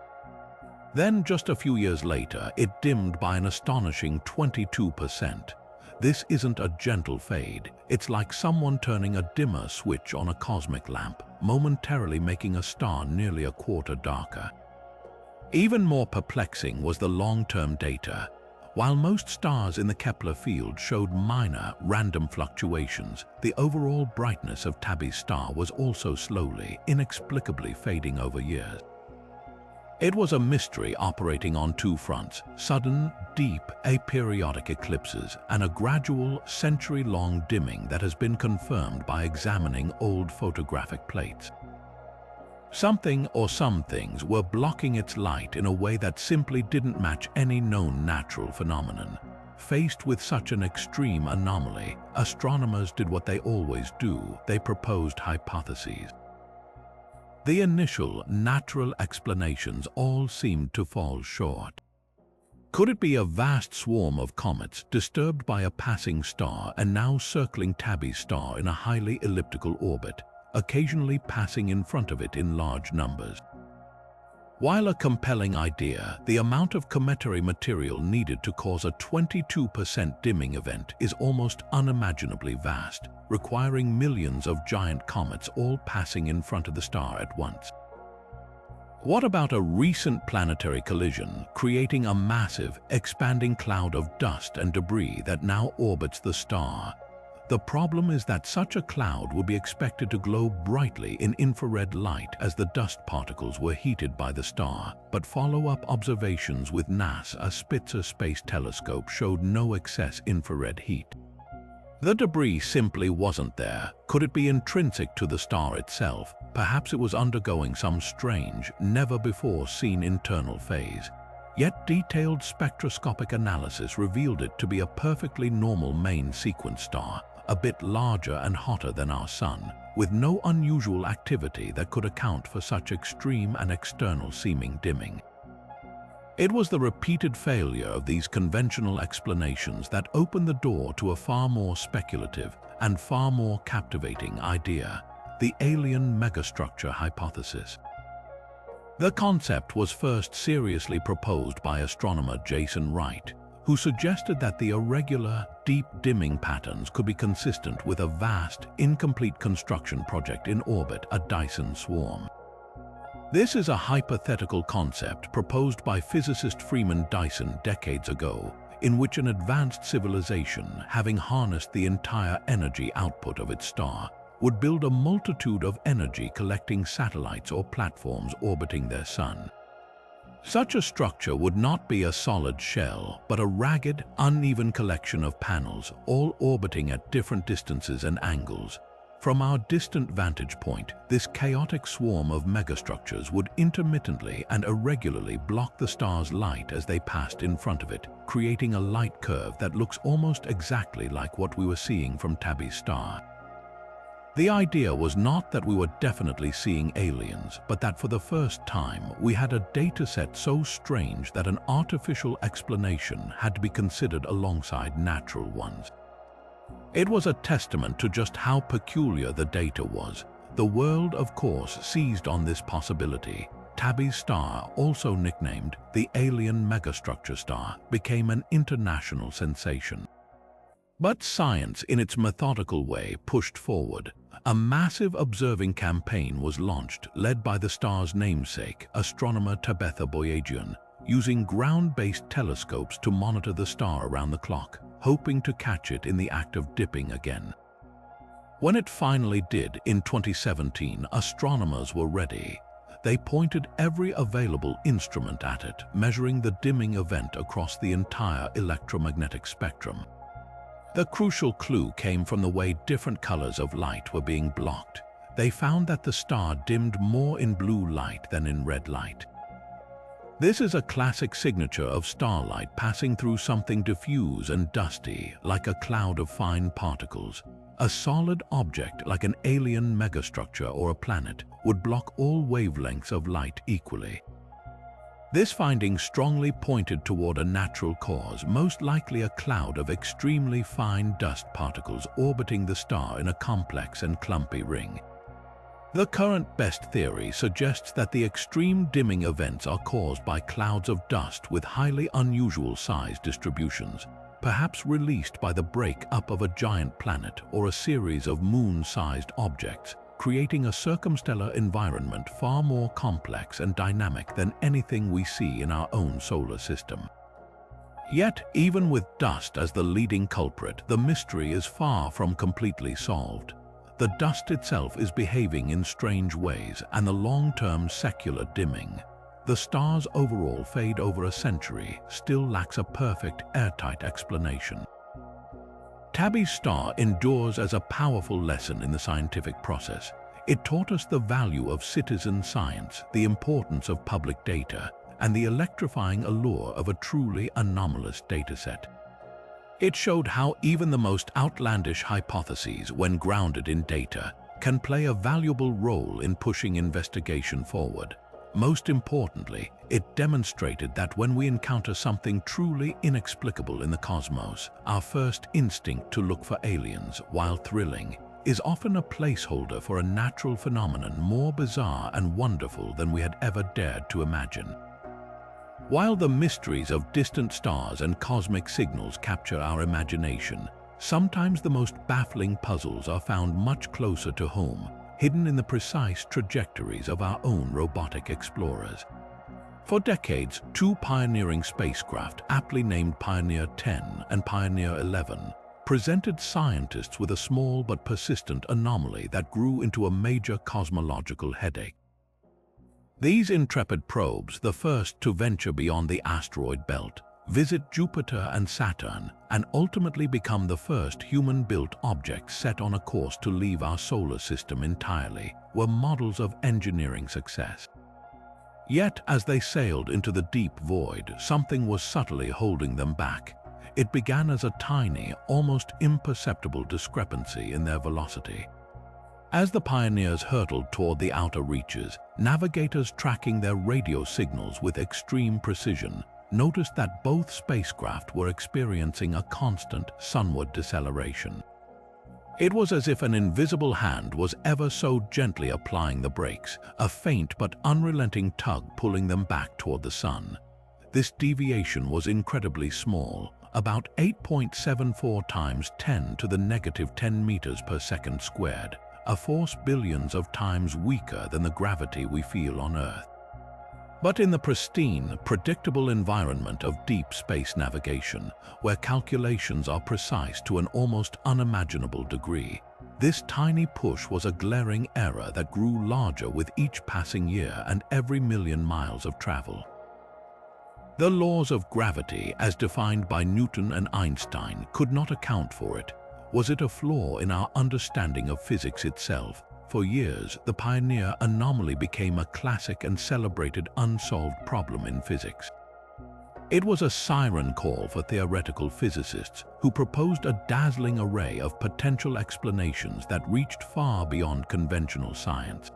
Then, just a few years later, it dimmed by an astonishing 22%. This isn't a gentle fade. It's like someone turning a dimmer switch on a cosmic lamp, momentarily making a star nearly a quarter darker. Even more perplexing was the long-term data. While most stars in the Kepler field showed minor, random fluctuations, the overall brightness of Tabby's star was also slowly, inexplicably fading over years. It was a mystery operating on two fronts: sudden, deep, aperiodic eclipses and a gradual, century-long dimming that has been confirmed by examining old photographic plates. Something or some things were blocking its light in a way that simply didn't match any known natural phenomenon. Faced with such an extreme anomaly, astronomers did what they always do: they proposed hypotheses. The initial, natural explanations all seemed to fall short. Could it be a vast swarm of comets disturbed by a passing star and now circling Tabby's star in a highly elliptical orbit, occasionally passing in front of it in large numbers? While a compelling idea, the amount of cometary material needed to cause a 22% dimming event is almost unimaginably vast, requiring millions of giant comets all passing in front of the star at once. What about a recent planetary collision, creating a massive, expanding cloud of dust and debris that now orbits the star? The problem is that such a cloud would be expected to glow brightly in infrared light as the dust particles were heated by the star, but follow-up observations with NASA's Spitzer Space Telescope showed no excess infrared heat. The debris simply wasn't there. Could it be intrinsic to the star itself? Perhaps it was undergoing some strange, never-before-seen internal phase. Yet detailed spectroscopic analysis revealed it to be a perfectly normal main sequence star, a bit larger and hotter than our Sun, with no unusual activity that could account for such extreme and external-seeming dimming. It was the repeated failure of these conventional explanations that opened the door to a far more speculative and far more captivating idea: the alien megastructure hypothesis. The concept was first seriously proposed by astronomer Jason Wright, who suggested that the irregular, deep dimming patterns could be consistent with a vast, incomplete construction project in orbit, a Dyson swarm. This is a hypothetical concept proposed by physicist Freeman Dyson decades ago, in which an advanced civilization, having harnessed the entire energy output of its star, would build a multitude of energy-collecting satellites or platforms orbiting their sun. Such a structure would not be a solid shell, but a ragged, uneven collection of panels, all orbiting at different distances and angles. From our distant vantage point, this chaotic swarm of megastructures would intermittently and irregularly block the star's light as they passed in front of it, creating a light curve that looks almost exactly like what we were seeing from Tabby's star. The idea was not that we were definitely seeing aliens, but that for the first time we had a dataset so strange that an artificial explanation had to be considered alongside natural ones. It was a testament to just how peculiar the data was. The world, of course, seized on this possibility. Tabby's star, also nicknamed the alien megastructure star, became an international sensation. But science, in its methodical way, pushed forward. A massive observing campaign was launched, led by the star's namesake, astronomer Tabby, using ground-based telescopes to monitor the star around the clock, hoping to catch it in the act of dipping again. When it finally did in 2017, astronomers were ready. They pointed every available instrument at it, measuring the dimming event across the entire electromagnetic spectrum. The crucial clue came from the way different colors of light were being blocked. They found that the star dimmed more in blue light than in red light. This is a classic signature of starlight passing through something diffuse and dusty, like a cloud of fine particles. A solid object, like an alien megastructure or a planet, would block all wavelengths of light equally. This finding strongly pointed toward a natural cause, most likely a cloud of extremely fine dust particles orbiting the star in a complex and clumpy ring. The current best theory suggests that the extreme dimming events are caused by clouds of dust with highly unusual size distributions, perhaps released by the break-up of a giant planet or a series of moon-sized objects, creating a circumstellar environment far more complex and dynamic than anything we see in our own solar system. Yet, even with dust as the leading culprit, the mystery is far from completely solved. The dust itself is behaving in strange ways, and the long-term secular dimming, the star's overall fade over a century, still lacks a perfect, airtight explanation. Tabby's star endures as a powerful lesson in the scientific process. It taught us the value of citizen science, the importance of public data, and the electrifying allure of a truly anomalous dataset. It showed how even the most outlandish hypotheses, when grounded in data, can play a valuable role in pushing investigation forward. Most importantly, it demonstrated that when we encounter something truly inexplicable in the cosmos, our first instinct to look for aliens, while thrilling, is often a placeholder for a natural phenomenon more bizarre and wonderful than we had ever dared to imagine. While the mysteries of distant stars and cosmic signals capture our imagination, sometimes the most baffling puzzles are found much closer to home, hidden in the precise trajectories of our own robotic explorers. For decades, two pioneering spacecraft, aptly named Pioneer 10 and Pioneer 11, presented scientists with a small but persistent anomaly that grew into a major cosmological headache. These intrepid probes, the first to venture beyond the asteroid belt, visit Jupiter and Saturn, and ultimately become the first human-built objects set on a course to leave our solar system entirely, were models of engineering success. Yet, as they sailed into the deep void, something was subtly holding them back. It began as a tiny, almost imperceptible discrepancy in their velocity. As the pioneers hurtled toward the outer reaches, navigators tracking their radio signals with extreme precision noticed that both spacecraft were experiencing a constant sunward deceleration. It was as if an invisible hand was ever so gently applying the brakes, a faint but unrelenting tug pulling them back toward the sun. This deviation was incredibly small, about 8.74 times 10 to the negative 10 meters per second squared, a force billions of times weaker than the gravity we feel on Earth. But in the pristine, predictable environment of deep space navigation, where calculations are precise to an almost unimaginable degree, this tiny push was a glaring error that grew larger with each passing year and every million miles of travel. The laws of gravity, as defined by Newton and Einstein, could not account for it. Was it a flaw in our understanding of physics itself? For years, the Pioneer anomaly became a classic and celebrated unsolved problem in physics. It was a siren call for theoretical physicists who proposed a dazzling array of potential explanations that reached far beyond conventional science.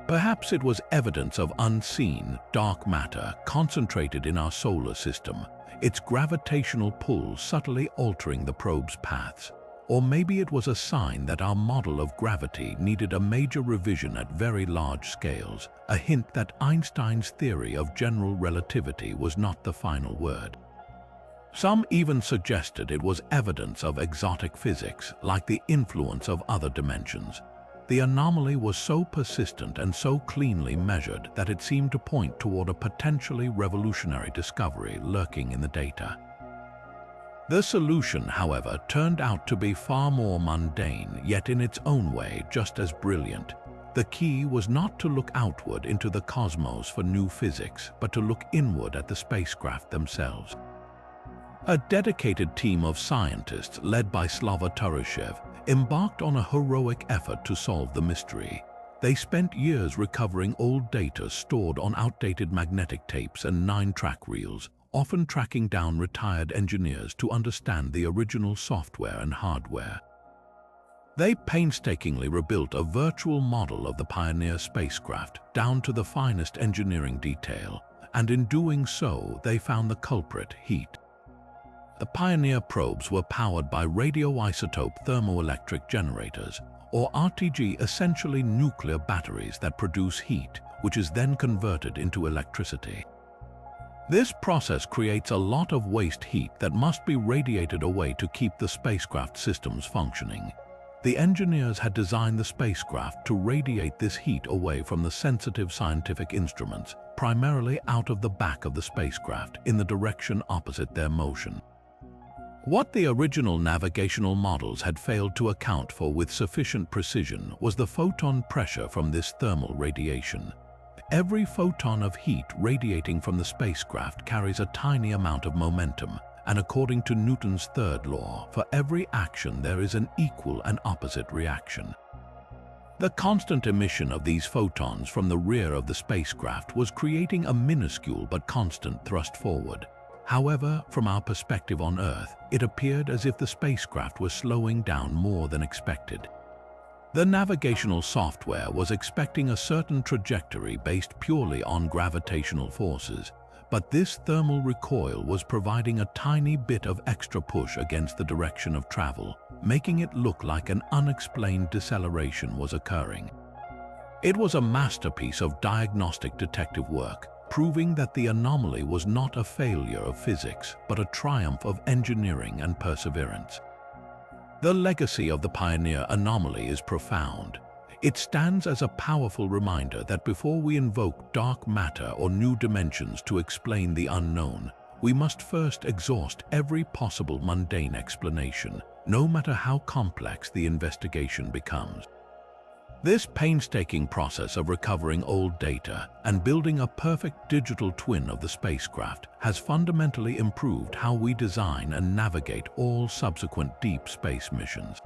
Perhaps it was evidence of unseen, dark matter concentrated in our solar system, its gravitational pull subtly altering the probe's paths. Or maybe it was a sign that our model of gravity needed a major revision at very large scales, a hint that Einstein's theory of general relativity was not the final word. Some even suggested it was evidence of exotic physics, like the influence of other dimensions. The anomaly was so persistent and so cleanly measured that it seemed to point toward a potentially revolutionary discovery lurking in the data. The solution, however, turned out to be far more mundane, yet in its own way just as brilliant. The key was not to look outward into the cosmos for new physics, but to look inward at the spacecraft themselves. A dedicated team of scientists led by Slava Turyshev embarked on a heroic effort to solve the mystery. They spent years recovering old data stored on outdated magnetic tapes and 9-track reels, often tracking down retired engineers to understand the original software and hardware. They painstakingly rebuilt a virtual model of the Pioneer spacecraft down to the finest engineering detail, and in doing so, they found the culprit: heat. The Pioneer probes were powered by radioisotope thermoelectric generators, or RTG, essentially nuclear batteries that produce heat, which is then converted into electricity. This process creates a lot of waste heat that must be radiated away to keep the spacecraft systems functioning. The engineers had designed the spacecraft to radiate this heat away from the sensitive scientific instruments, primarily out of the back of the spacecraft in the direction opposite their motion. What the original navigational models had failed to account for with sufficient precision was the photon pressure from this thermal radiation. Every photon of heat radiating from the spacecraft carries a tiny amount of momentum, and according to Newton's third law, for every action there is an equal and opposite reaction. The constant emission of these photons from the rear of the spacecraft was creating a minuscule but constant thrust forward. However, from our perspective on Earth, it appeared as if the spacecraft was slowing down more than expected. The navigational software was expecting a certain trajectory based purely on gravitational forces, but this thermal recoil was providing a tiny bit of extra push against the direction of travel, making it look like an unexplained deceleration was occurring. It was a masterpiece of diagnostic detective work, proving that the anomaly was not a failure of physics, but a triumph of engineering and perseverance. The legacy of the Pioneer anomaly is profound. It stands as a powerful reminder that before we invoke dark matter or new dimensions to explain the unknown, we must first exhaust every possible mundane explanation, no matter how complex the investigation becomes. This painstaking process of recovering old data and building a perfect digital twin of the spacecraft has fundamentally improved how we design and navigate all subsequent deep space missions.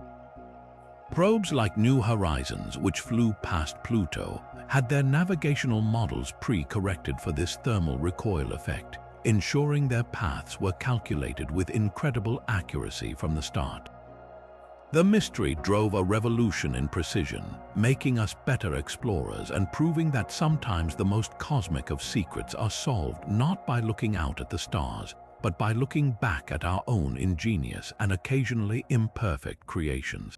Probes like New Horizons, which flew past Pluto, had their navigational models pre-corrected for this thermal recoil effect, ensuring their paths were calculated with incredible accuracy from the start. The mystery drove a revolution in precision, making us better explorers and proving that sometimes the most cosmic of secrets are solved not by looking out at the stars, but by looking back at our own ingenious and occasionally imperfect creations.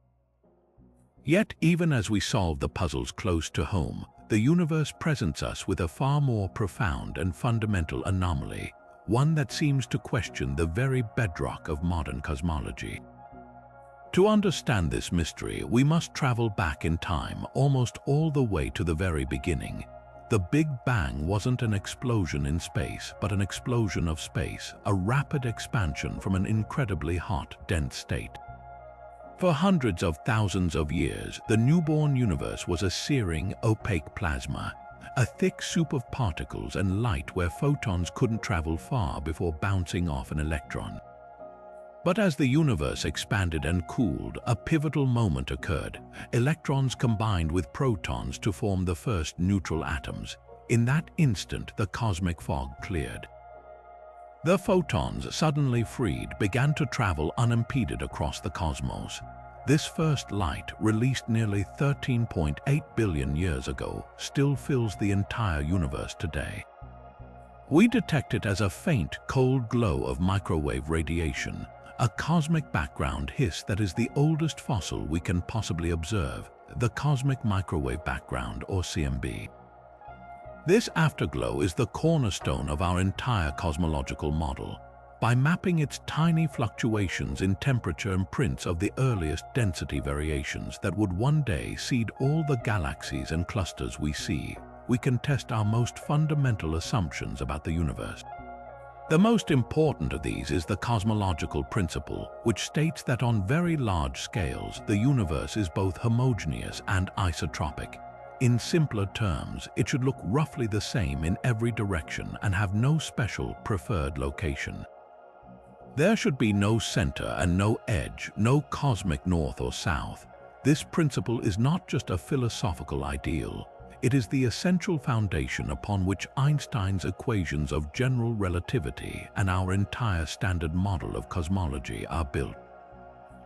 Yet, even as we solve the puzzles close to home, the universe presents us with a far more profound and fundamental anomaly, one that seems to question the very bedrock of modern cosmology. To understand this mystery, we must travel back in time, almost all the way to the very beginning. The Big Bang wasn't an explosion in space, but an explosion of space, a rapid expansion from an incredibly hot, dense state. For hundreds of thousands of years, the newborn universe was a searing, opaque plasma, a thick soup of particles and light where photons couldn't travel far before bouncing off an electron. But as the universe expanded and cooled, a pivotal moment occurred. Electrons combined with protons to form the first neutral atoms. In that instant, the cosmic fog cleared. The photons, suddenly freed, began to travel unimpeded across the cosmos. This first light, released nearly 13.8 billion years ago, still fills the entire universe today. We detect it as a faint, cold glow of microwave radiation, a cosmic background hiss that is the oldest fossil we can possibly observe, the cosmic microwave background, or CMB. This afterglow is the cornerstone of our entire cosmological model. By mapping its tiny fluctuations in temperature and prints of the earliest density variations that would one day seed all the galaxies and clusters we see, we can test our most fundamental assumptions about the universe. The most important of these is the cosmological principle, which states that on very large scales, the universe is both homogeneous and isotropic. In simpler terms, it should look roughly the same in every direction and have no special preferred location. There should be no center and no edge, no cosmic north or south. This principle is not just a philosophical ideal. It is the essential foundation upon which Einstein's equations of general relativity and our entire standard model of cosmology are built.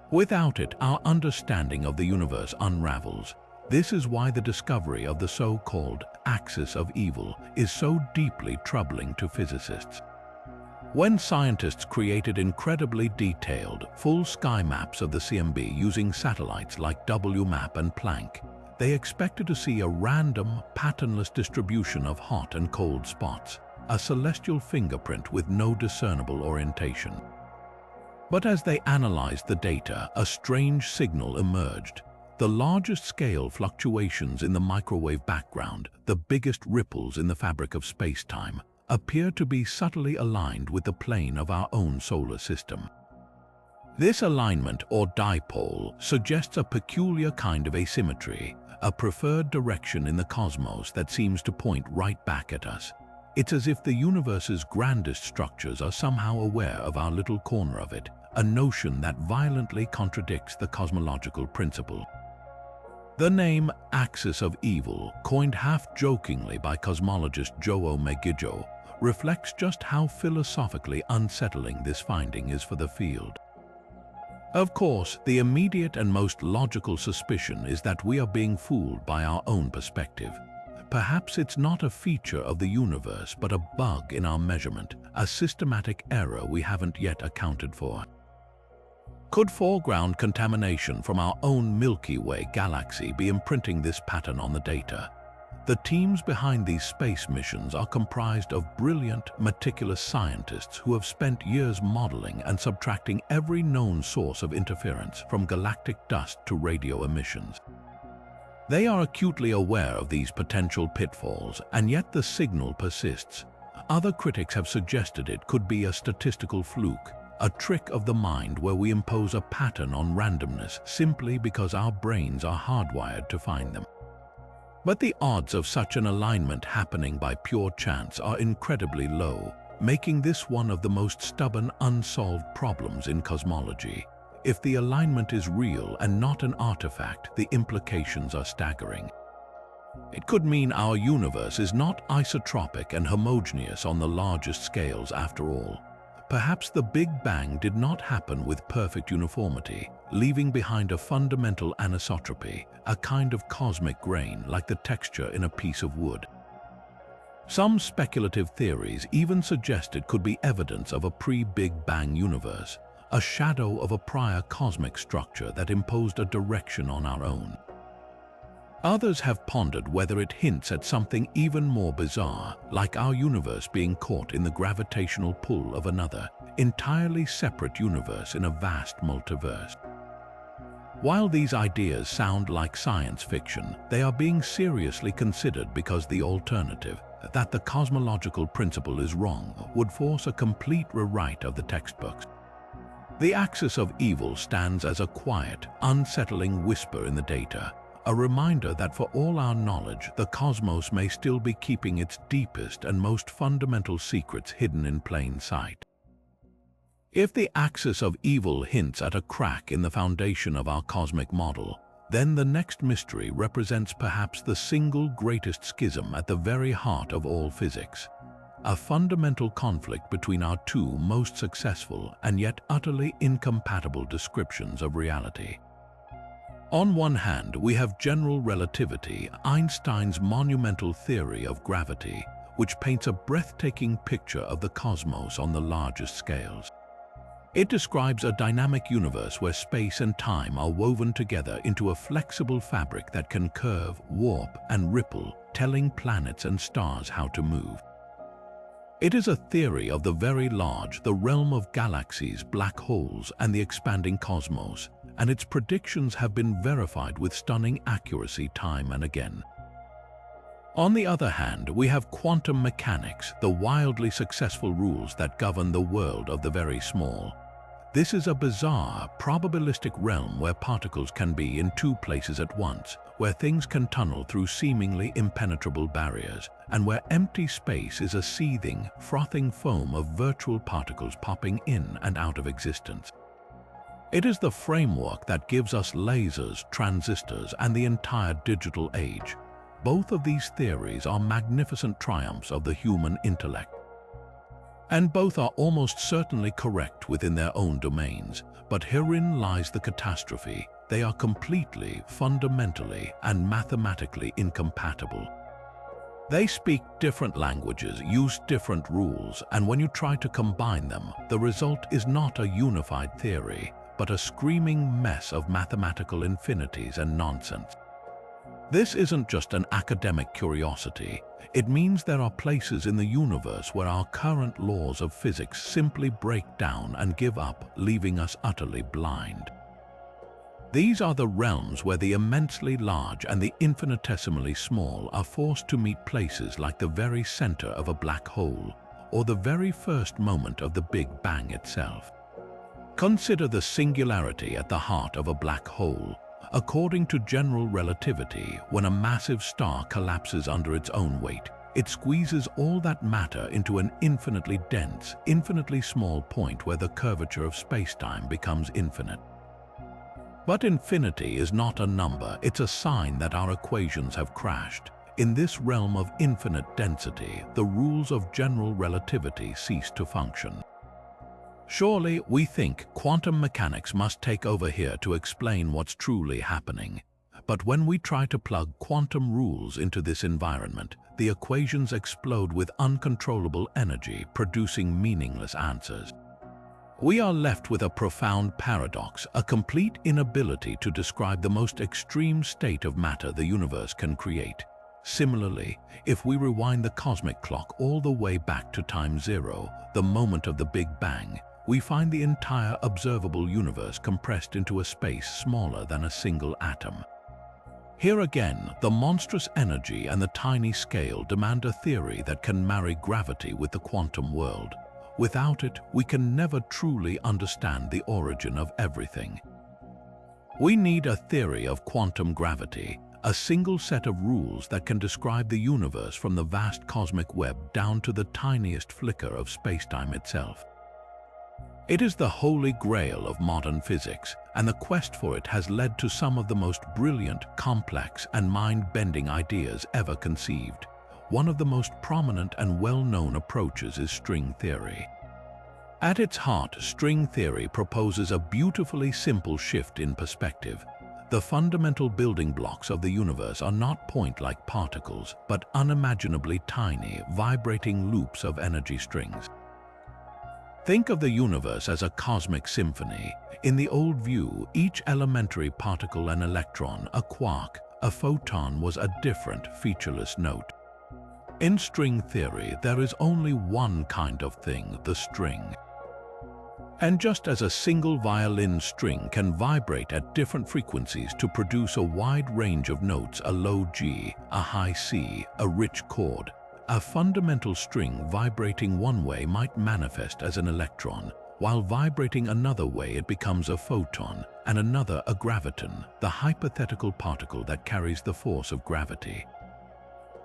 Without it, our understanding of the universe unravels. This is why the discovery of the so-called axis of evil is so deeply troubling to physicists. When scientists created incredibly detailed, full sky maps of the CMB using satellites like WMAP and Planck, they expected to see a random, patternless distribution of hot and cold spots, a celestial fingerprint with no discernible orientation. But as they analyzed the data, a strange signal emerged. The largest scale fluctuations in the microwave background, the biggest ripples in the fabric of space-time, appear to be subtly aligned with the plane of our own solar system. This alignment, or dipole, suggests a peculiar kind of asymmetry, a preferred direction in the cosmos that seems to point right back at us. It's as if the universe's grandest structures are somehow aware of our little corner of it, a notion that violently contradicts the cosmological principle. The name Axis of Evil, coined half-jokingly by cosmologist Joe Megiddo, reflects just how philosophically unsettling this finding is for the field. Of course, the immediate and most logical suspicion is that we are being fooled by our own perspective. Perhaps it's not a feature of the universe, but a bug in our measurement, a systematic error we haven't yet accounted for. Could foreground contamination from our own Milky Way galaxy be imprinting this pattern on the data? The teams behind these space missions are comprised of brilliant, meticulous scientists who have spent years modeling and subtracting every known source of interference, from galactic dust to radio emissions. They are acutely aware of these potential pitfalls, and yet the signal persists. Other critics have suggested it could be a statistical fluke, a trick of the mind where we impose a pattern on randomness simply because our brains are hardwired to find them. But the odds of such an alignment happening by pure chance are incredibly low, making this one of the most stubborn unsolved problems in cosmology. If the alignment is real and not an artifact, the implications are staggering. It could mean our universe is not isotropic and homogeneous on the largest scales after all. Perhaps the Big Bang did not happen with perfect uniformity, leaving behind a fundamental anisotropy, a kind of cosmic grain like the texture in a piece of wood. Some speculative theories even suggest it could be evidence of a pre-Big Bang universe, a shadow of a prior cosmic structure that imposed a direction on our own. Others have pondered whether it hints at something even more bizarre, like our universe being caught in the gravitational pull of another, entirely separate universe in a vast multiverse. While these ideas sound like science fiction, they are being seriously considered because the alternative, that the cosmological principle is wrong, would force a complete rewrite of the textbooks. The axis of evil stands as a quiet, unsettling whisper in the data, a reminder that for all our knowledge, the cosmos may still be keeping its deepest and most fundamental secrets hidden in plain sight. If the axis of evil hints at a crack in the foundation of our cosmic model, then the next mystery represents perhaps the single greatest schism at the very heart of all physics, a fundamental conflict between our two most successful and yet utterly incompatible descriptions of reality. On one hand, we have general relativity, Einstein's monumental theory of gravity, which paints a breathtaking picture of the cosmos on the largest scales. It describes a dynamic universe where space and time are woven together into a flexible fabric that can curve, warp, and ripple, telling planets and stars how to move. It is a theory of the very large, the realm of galaxies, black holes, and the expanding cosmos, and its predictions have been verified with stunning accuracy time and again. On the other hand, we have quantum mechanics, the wildly successful rules that govern the world of the very small. This is a bizarre, probabilistic realm where particles can be in two places at once, where things can tunnel through seemingly impenetrable barriers, and where empty space is a seething, frothing foam of virtual particles popping in and out of existence. It is the framework that gives us lasers, transistors, and the entire digital age. Both of these theories are magnificent triumphs of the human intellect. And both are almost certainly correct within their own domains, but herein lies the catastrophe. They are completely, fundamentally, and mathematically incompatible. They speak different languages, use different rules, and when you try to combine them, the result is not a unified theory, but a screaming mess of mathematical infinities and nonsense. This isn't just an academic curiosity. It means there are places in the universe where our current laws of physics simply break down and give up, leaving us utterly blind. These are the realms where the immensely large and the infinitesimally small are forced to meet, places like the very center of a black hole, or the very first moment of the Big Bang itself. Consider the singularity at the heart of a black hole. According to general relativity, when a massive star collapses under its own weight, it squeezes all that matter into an infinitely dense, infinitely small point where the curvature of spacetime becomes infinite. But infinity is not a number, it's a sign that our equations have crashed. In this realm of infinite density, the rules of general relativity cease to function. Surely, we think quantum mechanics must take over here to explain what's truly happening. But when we try to plug quantum rules into this environment, the equations explode with uncontrollable energy, producing meaningless answers. We are left with a profound paradox, a complete inability to describe the most extreme state of matter the universe can create. Similarly, if we rewind the cosmic clock all the way back to time zero, the moment of the Big Bang, we find the entire observable universe compressed into a space smaller than a single atom. Here again, the monstrous energy and the tiny scale demand a theory that can marry gravity with the quantum world. Without it, we can never truly understand the origin of everything. We need a theory of quantum gravity, a single set of rules that can describe the universe from the vast cosmic web down to the tiniest flicker of spacetime itself. It is the holy grail of modern physics, and the quest for it has led to some of the most brilliant, complex, and mind-bending ideas ever conceived. One of the most prominent and well-known approaches is string theory. At its heart, string theory proposes a beautifully simple shift in perspective. The fundamental building blocks of the universe are not point-like particles, but unimaginably tiny, vibrating loops of energy strings. Think of the universe as a cosmic symphony. In the old view, each elementary particle, an electron, a quark, a photon, was a different, featureless note. In string theory, there is only one kind of thing, the string. And just as a single violin string can vibrate at different frequencies to produce a wide range of notes, a low G, a high C, a rich chord, a fundamental string vibrating one way might manifest as an electron, while vibrating another way it becomes a photon, and another a graviton, the hypothetical particle that carries the force of gravity.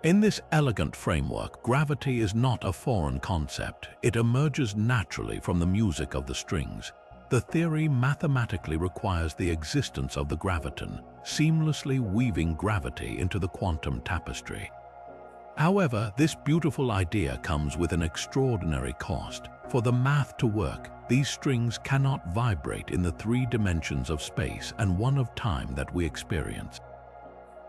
In this elegant framework, gravity is not a foreign concept. It emerges naturally from the music of the strings. The theory mathematically requires the existence of the graviton, seamlessly weaving gravity into the quantum tapestry. However, this beautiful idea comes with an extraordinary cost. For the math to work, these strings cannot vibrate in the 3 dimensions of space and 1 of time that we experience.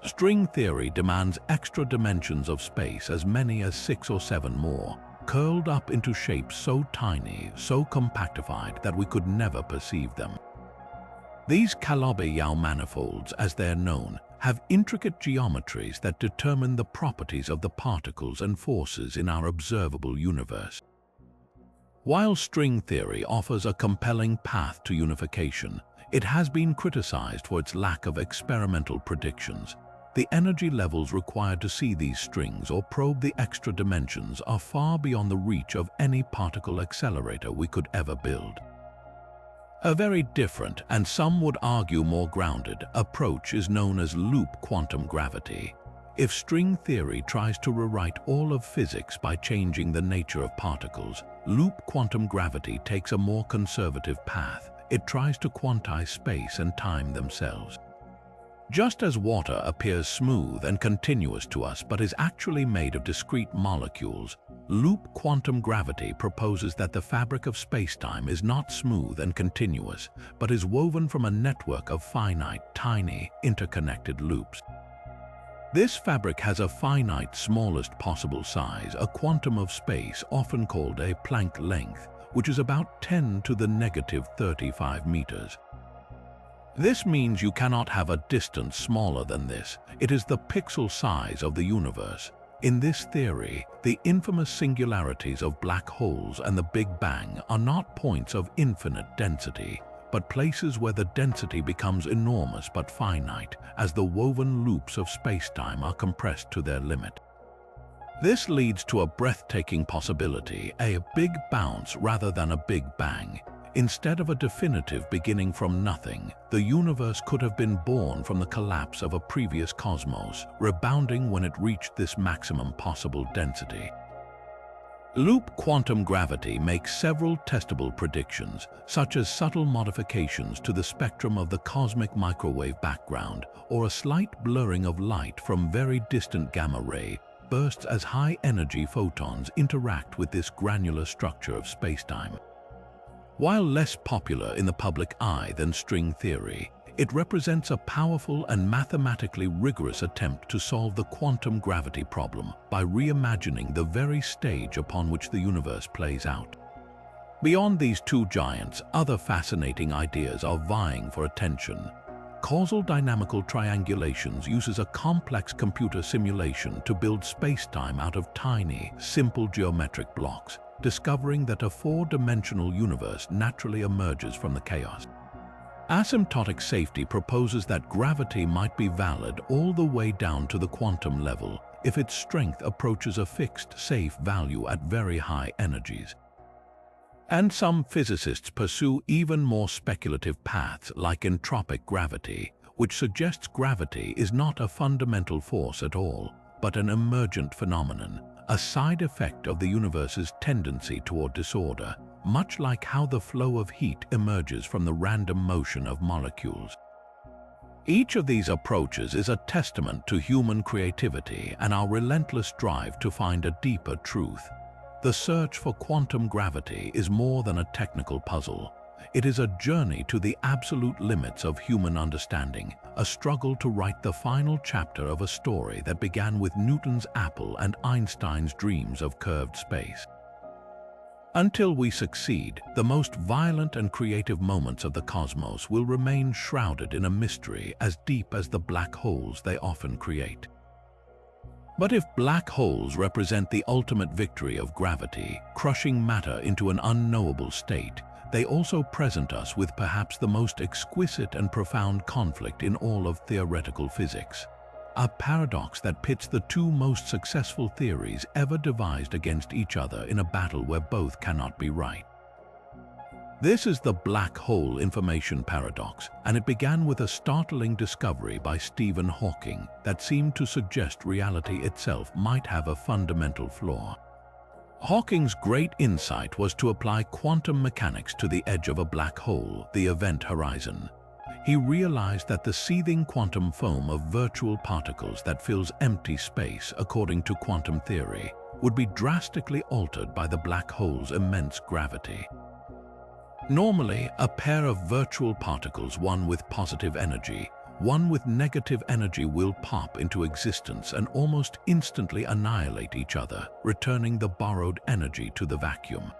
String theory demands extra dimensions of space, as many as 6 or 7 more. curled up into shapes so tiny, so compactified that we could never perceive them. These Calabi-Yau manifolds, as they're known, have intricate geometries that determine the properties of the particles and forces in our observable universe. While string theory offers a compelling path to unification, it has been criticized for its lack of experimental predictions. The energy levels required to see these strings or probe the extra dimensions are far beyond the reach of any particle accelerator we could ever build. A very different, and some would argue more grounded, approach is known as loop quantum gravity. If string theory tries to rewrite all of physics by changing the nature of particles, loop quantum gravity takes a more conservative path. It tries to quantize space and time themselves. Just as water appears smooth and continuous to us but is actually made of discrete molecules, loop quantum gravity proposes that the fabric of spacetime is not smooth and continuous, but is woven from a network of finite, tiny, interconnected loops. This fabric has a finite, smallest possible size, a quantum of space often called a Planck length, which is about 10 to the negative 35 meters. This means you cannot have a distance smaller than this. It is the pixel size of the universe. In this theory, the infamous singularities of black holes and the Big Bang are not points of infinite density, but places where the density becomes enormous but finite, as the woven loops of spacetime are compressed to their limit. This leads to a breathtaking possibility, a big bounce rather than a big bang. Instead of a definitive beginning from nothing, the universe could have been born from the collapse of a previous cosmos, rebounding when it reached this maximum possible density. Loop quantum gravity makes several testable predictions, such as subtle modifications to the spectrum of the cosmic microwave background, or a slight blurring of light from very distant gamma ray bursts as high-energy photons interact with this granular structure of spacetime. While less popular in the public eye than string theory, it represents a powerful and mathematically rigorous attempt to solve the quantum gravity problem by reimagining the very stage upon which the universe plays out. Beyond these two giants, other fascinating ideas are vying for attention. Causal dynamical triangulations uses a complex computer simulation to build spacetime out of tiny, simple geometric blocks, discovering that a four-dimensional universe naturally emerges from the chaos. Asymptotic safety proposes that gravity might be valid all the way down to the quantum level if its strength approaches a fixed, safe value at very high energies. And some physicists pursue even more speculative paths like entropic gravity, which suggests gravity is not a fundamental force at all, but an emergent phenomenon, a side effect of the universe's tendency toward disorder, much like how the flow of heat emerges from the random motion of molecules. Each of these approaches is a testament to human creativity and our relentless drive to find a deeper truth. The search for quantum gravity is more than a technical puzzle. It is a journey to the absolute limits of human understanding, a struggle to write the final chapter of a story that began with Newton's apple and Einstein's dreams of curved space. Until we succeed, the most violent and creative moments of the cosmos will remain shrouded in a mystery as deep as the black holes they often create. But if black holes represent the ultimate victory of gravity, crushing matter into an unknowable state, they also present us with perhaps the most exquisite and profound conflict in all of theoretical physics. A paradox that pits the two most successful theories ever devised against each other in a battle where both cannot be right. This is the black hole information paradox, and it began with a startling discovery by Stephen Hawking that seemed to suggest reality itself might have a fundamental flaw. Hawking's great insight was to apply quantum mechanics to the edge of a black hole, the event horizon. He realized that the seething quantum foam of virtual particles that fills empty space, according to quantum theory, would be drastically altered by the black hole's immense gravity. Normally, a pair of virtual particles, one with positive energy, one with negative energy will pop into existence and almost instantly annihilate each other, returning the borrowed energy to the vacuum.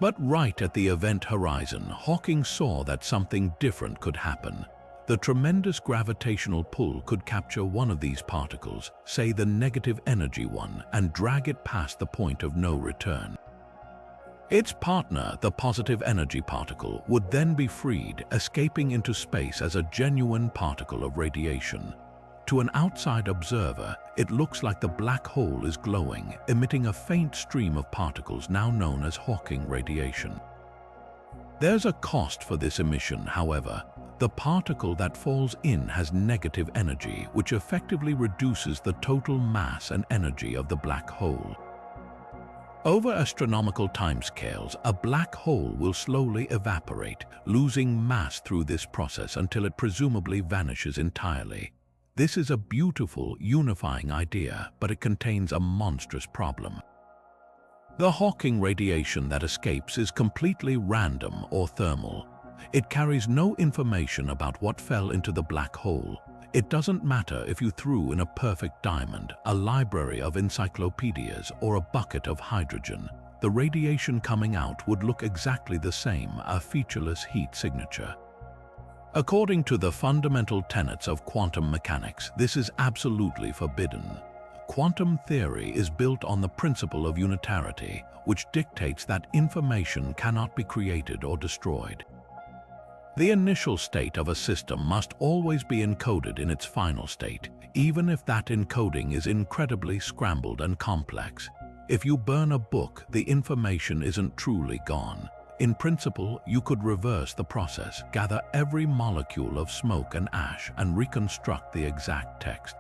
But right at the event horizon, Hawking saw that something different could happen. The tremendous gravitational pull could capture one of these particles, say the negative energy one, and drag it past the point of no return. Its partner, the positive energy particle, would then be freed, escaping into space as a genuine particle of radiation. To an outside observer, it looks like the black hole is glowing, emitting a faint stream of particles now known as Hawking radiation. There's a cost for this emission, however. The particle that falls in has negative energy, which effectively reduces the total mass and energy of the black hole. Over astronomical timescales, a black hole will slowly evaporate, losing mass through this process until it presumably vanishes entirely. This is a beautiful, unifying idea, but it contains a monstrous problem. The Hawking radiation that escapes is completely random or thermal. It carries no information about what fell into the black hole. It doesn't matter if you threw in a perfect diamond, a library of encyclopedias, or a bucket of hydrogen. The radiation coming out would look exactly the same, a featureless heat signature. According to the fundamental tenets of quantum mechanics, this is absolutely forbidden. Quantum theory is built on the principle of unitarity, which dictates that information cannot be created or destroyed. The initial state of a system must always be encoded in its final state, even if that encoding is incredibly scrambled and complex. If you burn a book, the information isn't truly gone. In principle, you could reverse the process, gather every molecule of smoke and ash, and reconstruct the exact text.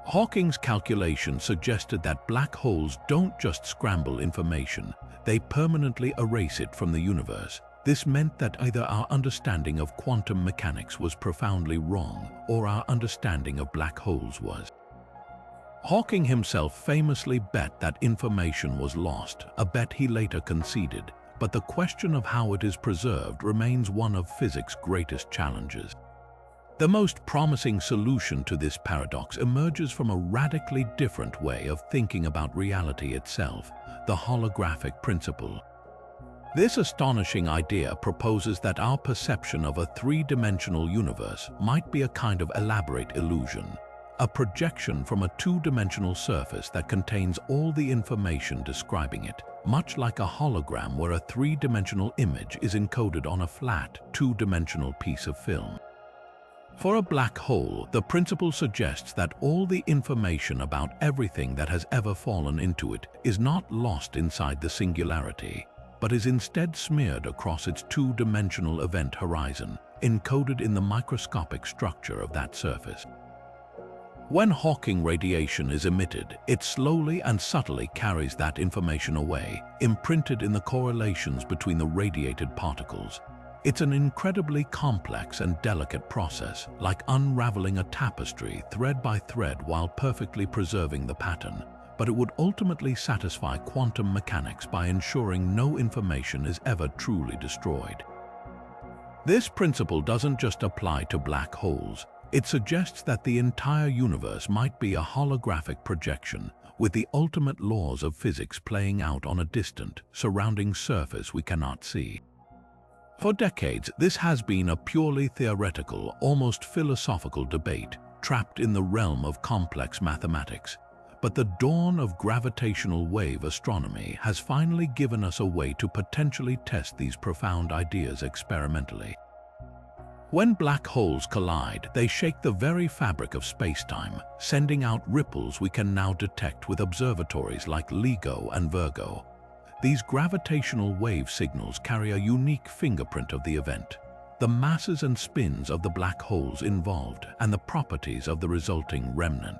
Hawking's calculation suggested that black holes don't just scramble information, they permanently erase it from the universe. This meant that either our understanding of quantum mechanics was profoundly wrong, or our understanding of black holes was. Hawking himself famously bet that information was lost, a bet he later conceded, but the question of how it is preserved remains one of physics' greatest challenges. The most promising solution to this paradox emerges from a radically different way of thinking about reality itself, the holographic principle. This astonishing idea proposes that our perception of a three-dimensional universe might be a kind of elaborate illusion, a projection from a two-dimensional surface that contains all the information describing it, much like a hologram where a three-dimensional image is encoded on a flat, two-dimensional piece of film. For a black hole, the principle suggests that all the information about everything that has ever fallen into it is not lost inside the singularity, but is instead smeared across its two-dimensional event horizon, encoded in the microscopic structure of that surface. When Hawking radiation is emitted, it slowly and subtly carries that information away, imprinted in the correlations between the radiated particles. It's an incredibly complex and delicate process, like unraveling a tapestry thread by thread while perfectly preserving the pattern, but it would ultimately satisfy quantum mechanics by ensuring no information is ever truly destroyed. This principle doesn't just apply to black holes. It suggests that the entire universe might be a holographic projection, with the ultimate laws of physics playing out on a distant, surrounding surface we cannot see. For decades, this has been a purely theoretical, almost philosophical debate, trapped in the realm of complex mathematics. But the dawn of gravitational wave astronomy has finally given us a way to potentially test these profound ideas experimentally. When black holes collide, they shake the very fabric of spacetime, sending out ripples we can now detect with observatories like LIGO and Virgo. These gravitational wave signals carry a unique fingerprint of the event, the masses and spins of the black holes involved, and the properties of the resulting remnant.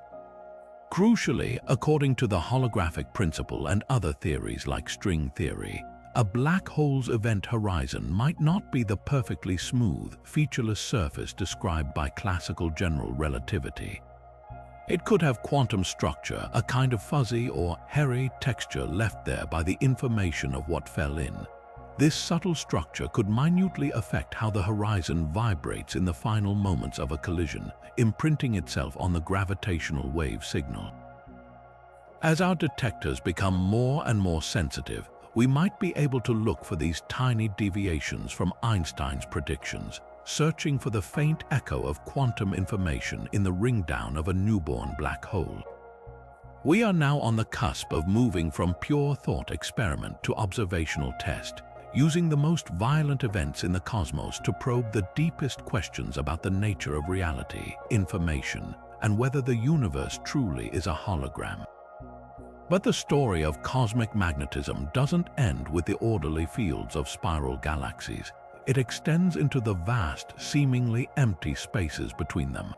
Crucially, according to the holographic principle and other theories like string theory, a black hole's event horizon might not be the perfectly smooth, featureless surface described by classical general relativity. It could have quantum structure, a kind of fuzzy or hairy texture left there by the information of what fell in. This subtle structure could minutely affect how the horizon vibrates in the final moments of a collision, imprinting itself on the gravitational wave signal. As our detectors become more and more sensitive, we might be able to look for these tiny deviations from Einstein's predictions, searching for the faint echo of quantum information in the ringdown of a newborn black hole. We are now on the cusp of moving from pure thought experiment to observational test, using the most violent events in the cosmos to probe the deepest questions about the nature of reality, information, and whether the universe truly is a hologram. But the story of cosmic magnetism doesn't end with the orderly fields of spiral galaxies. It extends into the vast, seemingly empty spaces between them.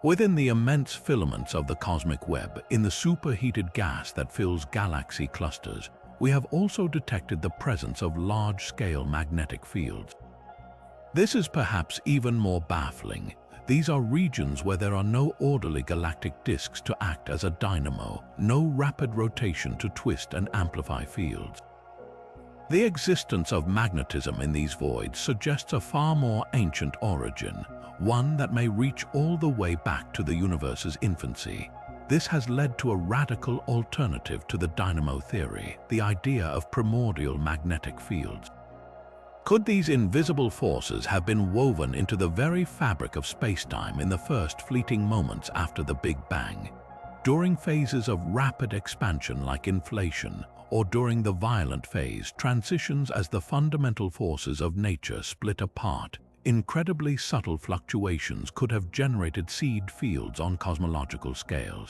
Within the immense filaments of the cosmic web, in the superheated gas that fills galaxy clusters, we have also detected the presence of large-scale magnetic fields. This is perhaps even more baffling. These are regions where there are no orderly galactic disks to act as a dynamo, no rapid rotation to twist and amplify fields. The existence of magnetism in these voids suggests a far more ancient origin, one that may reach all the way back to the universe's infancy. This has led to a radical alternative to the dynamo theory, the idea of primordial magnetic fields. Could these invisible forces have been woven into the very fabric of spacetime in the first fleeting moments after the Big Bang, during phases of rapid expansion like inflation, or during the violent phase transitions as the fundamental forces of nature split apart? Incredibly subtle fluctuations could have generated seed fields on cosmological scales.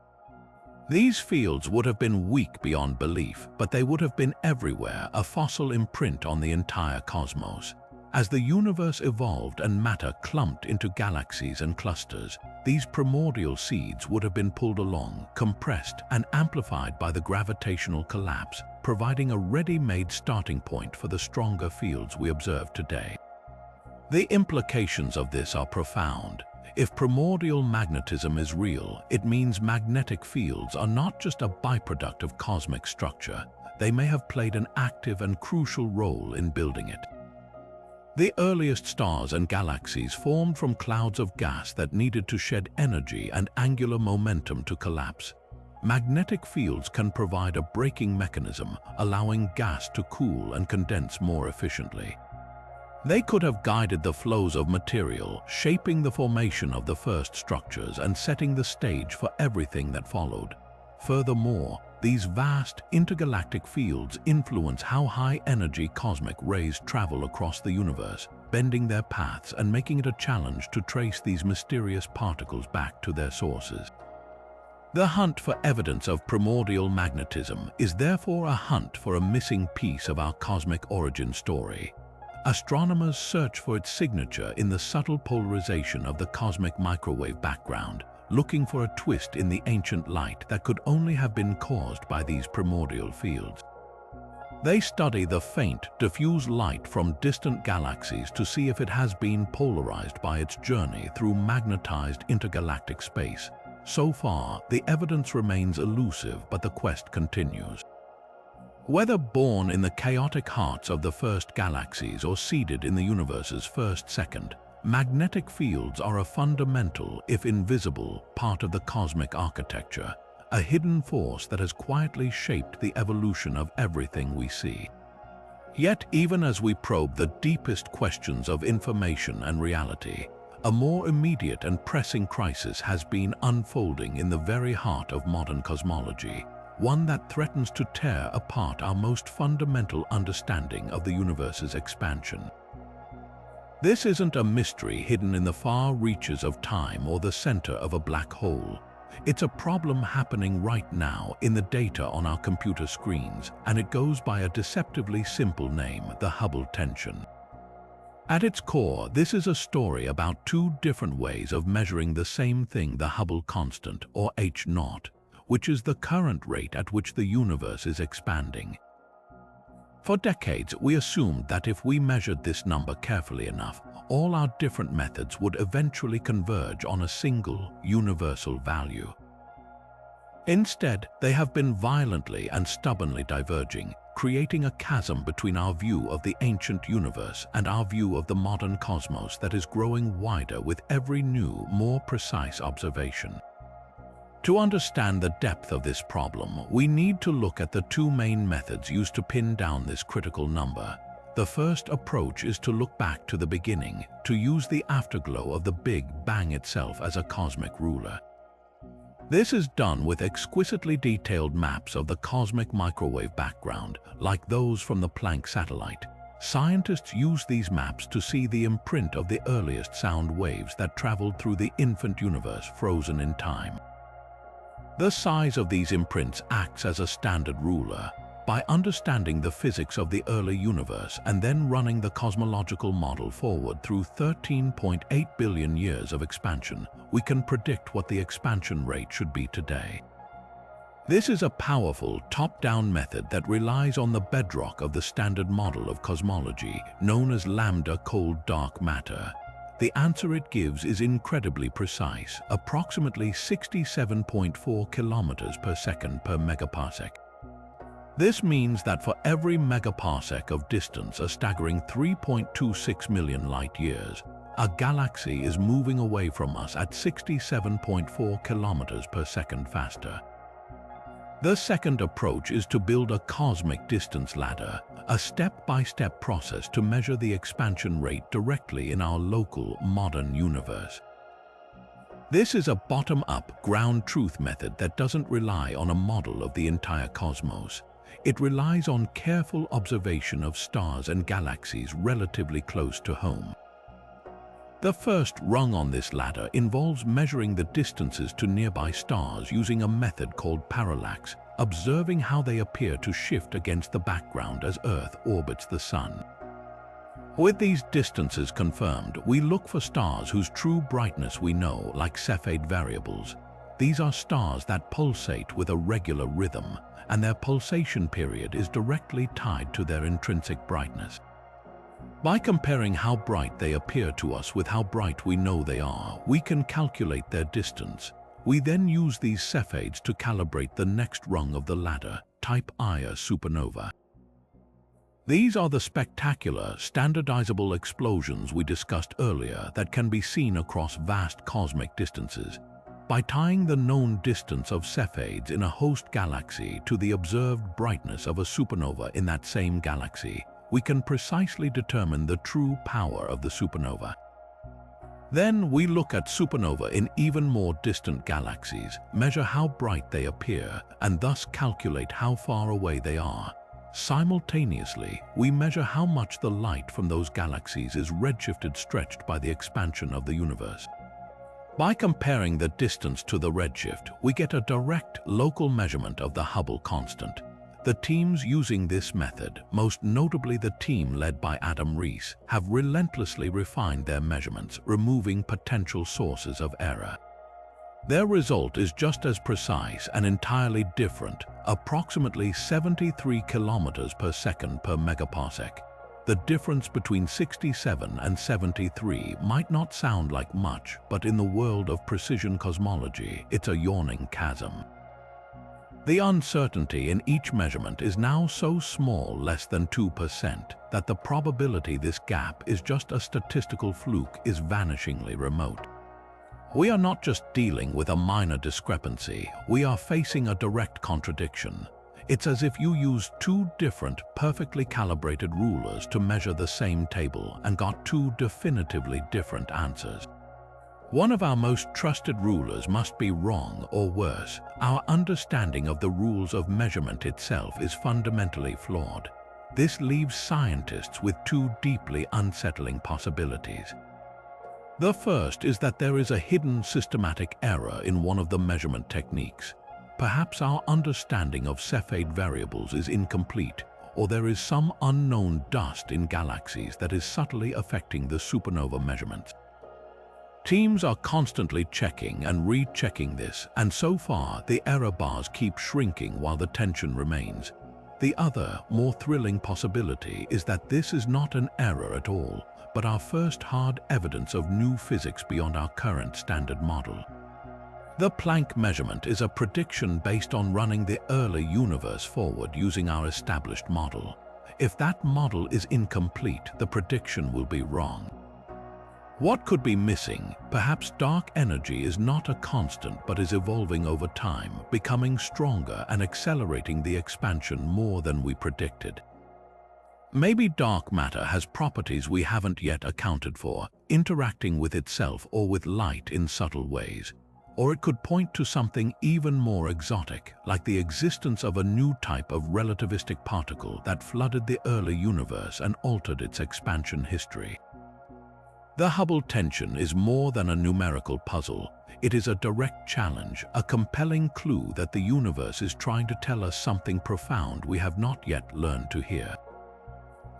These fields would have been weak beyond belief, but they would have been everywhere, a fossil imprint on the entire cosmos. As the universe evolved and matter clumped into galaxies and clusters, these primordial seeds would have been pulled along, compressed, and amplified by the gravitational collapse, providing a ready-made starting point for the stronger fields we observe today. The implications of this are profound. If primordial magnetism is real, it means magnetic fields are not just a byproduct of cosmic structure. They may have played an active and crucial role in building it. The earliest stars and galaxies formed from clouds of gas that needed to shed energy and angular momentum to collapse. Magnetic fields can provide a braking mechanism, allowing gas to cool and condense more efficiently. They could have guided the flows of material, shaping the formation of the first structures and setting the stage for everything that followed. Furthermore, these vast intergalactic fields influence how high-energy cosmic rays travel across the universe, bending their paths and making it a challenge to trace these mysterious particles back to their sources. The hunt for evidence of primordial magnetism is therefore a hunt for a missing piece of our cosmic origin story. Astronomers search for its signature in the subtle polarization of the cosmic microwave background, looking for a twist in the ancient light that could only have been caused by these primordial fields. They study the faint, diffuse light from distant galaxies to see if it has been polarized by its journey through magnetized intergalactic space. So far, the evidence remains elusive, but the quest continues. Whether born in the chaotic hearts of the first galaxies or seeded in the universe's first second, magnetic fields are a fundamental, if invisible, part of the cosmic architecture, a hidden force that has quietly shaped the evolution of everything we see. Yet, even as we probe the deepest questions of information and reality, a more immediate and pressing crisis has been unfolding in the very heart of modern cosmology, one that threatens to tear apart our most fundamental understanding of the universe's expansion. This isn't a mystery hidden in the far reaches of time or the center of a black hole. It's a problem happening right now in the data on our computer screens, and it goes by a deceptively simple name, the Hubble tension. At its core, this is a story about two different ways of measuring the same thing, the Hubble constant, or H0, which is the current rate at which the universe is expanding. For decades, we assumed that if we measured this number carefully enough, all our different methods would eventually converge on a single, universal value. Instead, they have been violently and stubbornly diverging, creating a chasm between our view of the ancient universe and our view of the modern cosmos that is growing wider with every new, more precise observation. To understand the depth of this problem, we need to look at the two main methods used to pin down this critical number. The first approach is to look back to the beginning, to use the afterglow of the Big Bang itself as a cosmic ruler. This is done with exquisitely detailed maps of the cosmic microwave background, like those from the Planck satellite. Scientists use these maps to see the imprint of the earliest sound waves that traveled through the infant universe frozen in time. The size of these imprints acts as a standard ruler. By understanding the physics of the early universe and then running the cosmological model forward through 13.8 billion years of expansion, we can predict what the expansion rate should be today. This is a powerful top-down method that relies on the bedrock of the standard model of cosmology, known as lambda cold dark matter. The answer it gives is incredibly precise, approximately 67.4 kilometers per second per megaparsec. This means that for every megaparsec of distance, a staggering 3.26 million light-years, a galaxy is moving away from us at 67.4 kilometers per second faster. The second approach is to build a cosmic distance ladder, a step-by-step process to measure the expansion rate directly in our local, modern universe. This is a bottom-up, ground truth method that doesn't rely on a model of the entire cosmos. It relies on careful observation of stars and galaxies relatively close to home. The first rung on this ladder involves measuring the distances to nearby stars using a method called parallax, observing how they appear to shift against the background as Earth orbits the Sun. With these distances confirmed, we look for stars whose true brightness we know, like Cepheid variables. These are stars that pulsate with a regular rhythm, and their pulsation period is directly tied to their intrinsic brightness. By comparing how bright they appear to us with how bright we know they are, we can calculate their distance. We then use these Cepheids to calibrate the next rung of the ladder, type Ia supernova. These are the spectacular, standardizable explosions we discussed earlier that can be seen across vast cosmic distances. By tying the known distance of Cepheids in a host galaxy to the observed brightness of a supernova in that same galaxy, we can precisely determine the true power of the supernova. Then we look at supernova in even more distant galaxies, measure how bright they appear, and thus calculate how far away they are. Simultaneously, we measure how much the light from those galaxies is redshifted stretched by the expansion of the universe. By comparing the distance to the redshift, we get a direct local measurement of the Hubble constant. The teams using this method, most notably the team led by Adam Rees, have relentlessly refined their measurements, removing potential sources of error. Their result is just as precise and entirely different, approximately 73 kilometers per second per megaparsec. The difference between 67 and 73 might not sound like much, but in the world of precision cosmology, it's a yawning chasm. The uncertainty in each measurement is now so small, less than 2%, that the probability this gap is just a statistical fluke is vanishingly remote. We are not just dealing with a minor discrepancy, we are facing a direct contradiction. It's as if you used two different, perfectly calibrated rulers to measure the same table and got two definitively different answers. One of our most trusted rulers must be wrong, or worse, our understanding of the rules of measurement itself is fundamentally flawed. This leaves scientists with two deeply unsettling possibilities. The first is that there is a hidden systematic error in one of the measurement techniques. Perhaps our understanding of Cepheid variables is incomplete, or there is some unknown dust in galaxies that is subtly affecting the supernova measurements. Teams are constantly checking and rechecking this, and so far the error bars keep shrinking while the tension remains. The other, more thrilling possibility is that this is not an error at all, but our first hard evidence of new physics beyond our current standard model. The Planck measurement is a prediction based on running the early universe forward using our established model. If that model is incomplete, the prediction will be wrong. What could be missing? Perhaps dark energy is not a constant but is evolving over time, becoming stronger and accelerating the expansion more than we predicted. Maybe dark matter has properties we haven't yet accounted for, interacting with itself or with light in subtle ways. Or it could point to something even more exotic, like the existence of a new type of relativistic particle that flooded the early universe and altered its expansion history. The Hubble tension is more than a numerical puzzle. It is a direct challenge, a compelling clue that the universe is trying to tell us something profound we have not yet learned to hear.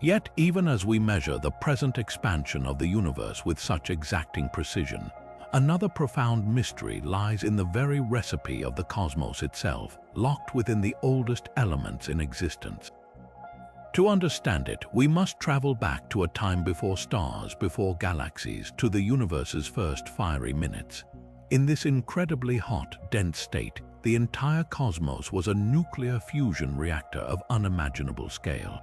Yet, even as we measure the present expansion of the universe with such exacting precision, another profound mystery lies in the very recipe of the cosmos itself, locked within the oldest elements in existence. To understand it, we must travel back to a time before stars, before galaxies, to the universe's first fiery minutes. In this incredibly hot, dense state, the entire cosmos was a nuclear fusion reactor of unimaginable scale.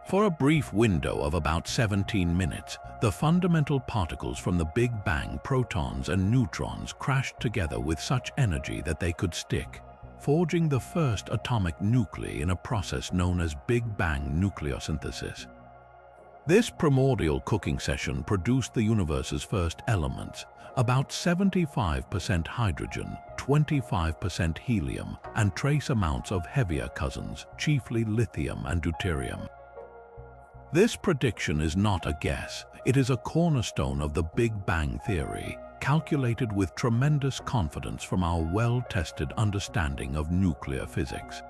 For a brief window of about 17 minutes, the fundamental particles from the Big Bang, protons and neutrons, crashed together with such energy that they could stick, forging the first atomic nuclei in a process known as Big Bang nucleosynthesis. This primordial cooking session produced the universe's first elements, about 75% hydrogen, 25% helium, and trace amounts of heavier cousins, chiefly lithium and deuterium. This prediction is not a guess. It is a cornerstone of the Big Bang theory, calculated with tremendous confidence from our well-tested understanding of nuclear physics.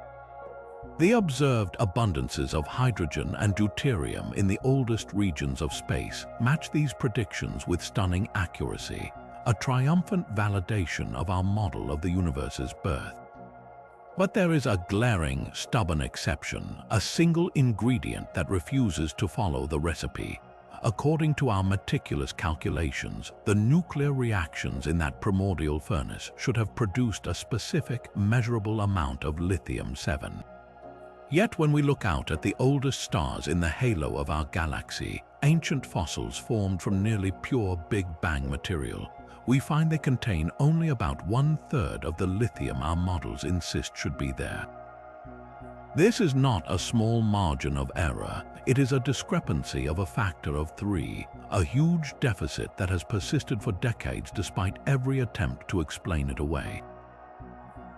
The observed abundances of hydrogen and deuterium in the oldest regions of space match these predictions with stunning accuracy, a triumphant validation of our model of the universe's birth. But there is a glaring, stubborn exception, a single ingredient that refuses to follow the recipe. According to our meticulous calculations, the nuclear reactions in that primordial furnace should have produced a specific, measurable amount of lithium-7. Yet when we look out at the oldest stars in the halo of our galaxy, ancient fossils formed from nearly pure Big Bang material, we find they contain only about 1/3 of the lithium our models insist should be there. This is not a small margin of error. It is a discrepancy of a factor of 3, a huge deficit that has persisted for decades despite every attempt to explain it away.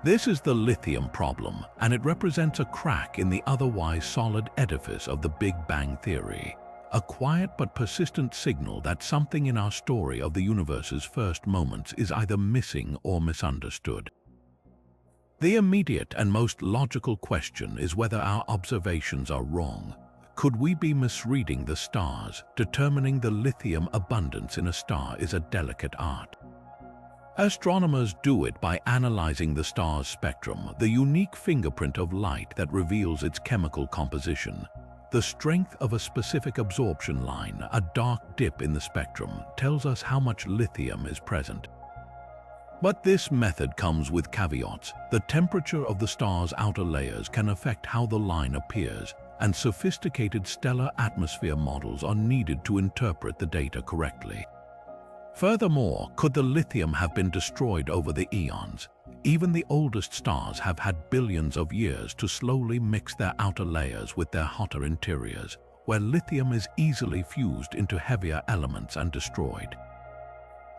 This is the lithium problem, and it represents a crack in the otherwise solid edifice of the Big Bang theory. A quiet but persistent signal that something in our story of the universe's first moments is either missing or misunderstood. The immediate and most logical question is whether our observations are wrong. Could we be misreading the stars? Determining the lithium abundance in a star is a delicate art. Astronomers do it by analyzing the star's spectrum, the unique fingerprint of light that reveals its chemical composition. The strength of a specific absorption line, a dark dip in the spectrum, tells us how much lithium is present. But this method comes with caveats. The temperature of the star's outer layers can affect how the line appears, and sophisticated stellar atmosphere models are needed to interpret the data correctly. Furthermore, could the lithium have been destroyed over the eons? Even the oldest stars have had billions of years to slowly mix their outer layers with their hotter interiors, where lithium is easily fused into heavier elements and destroyed.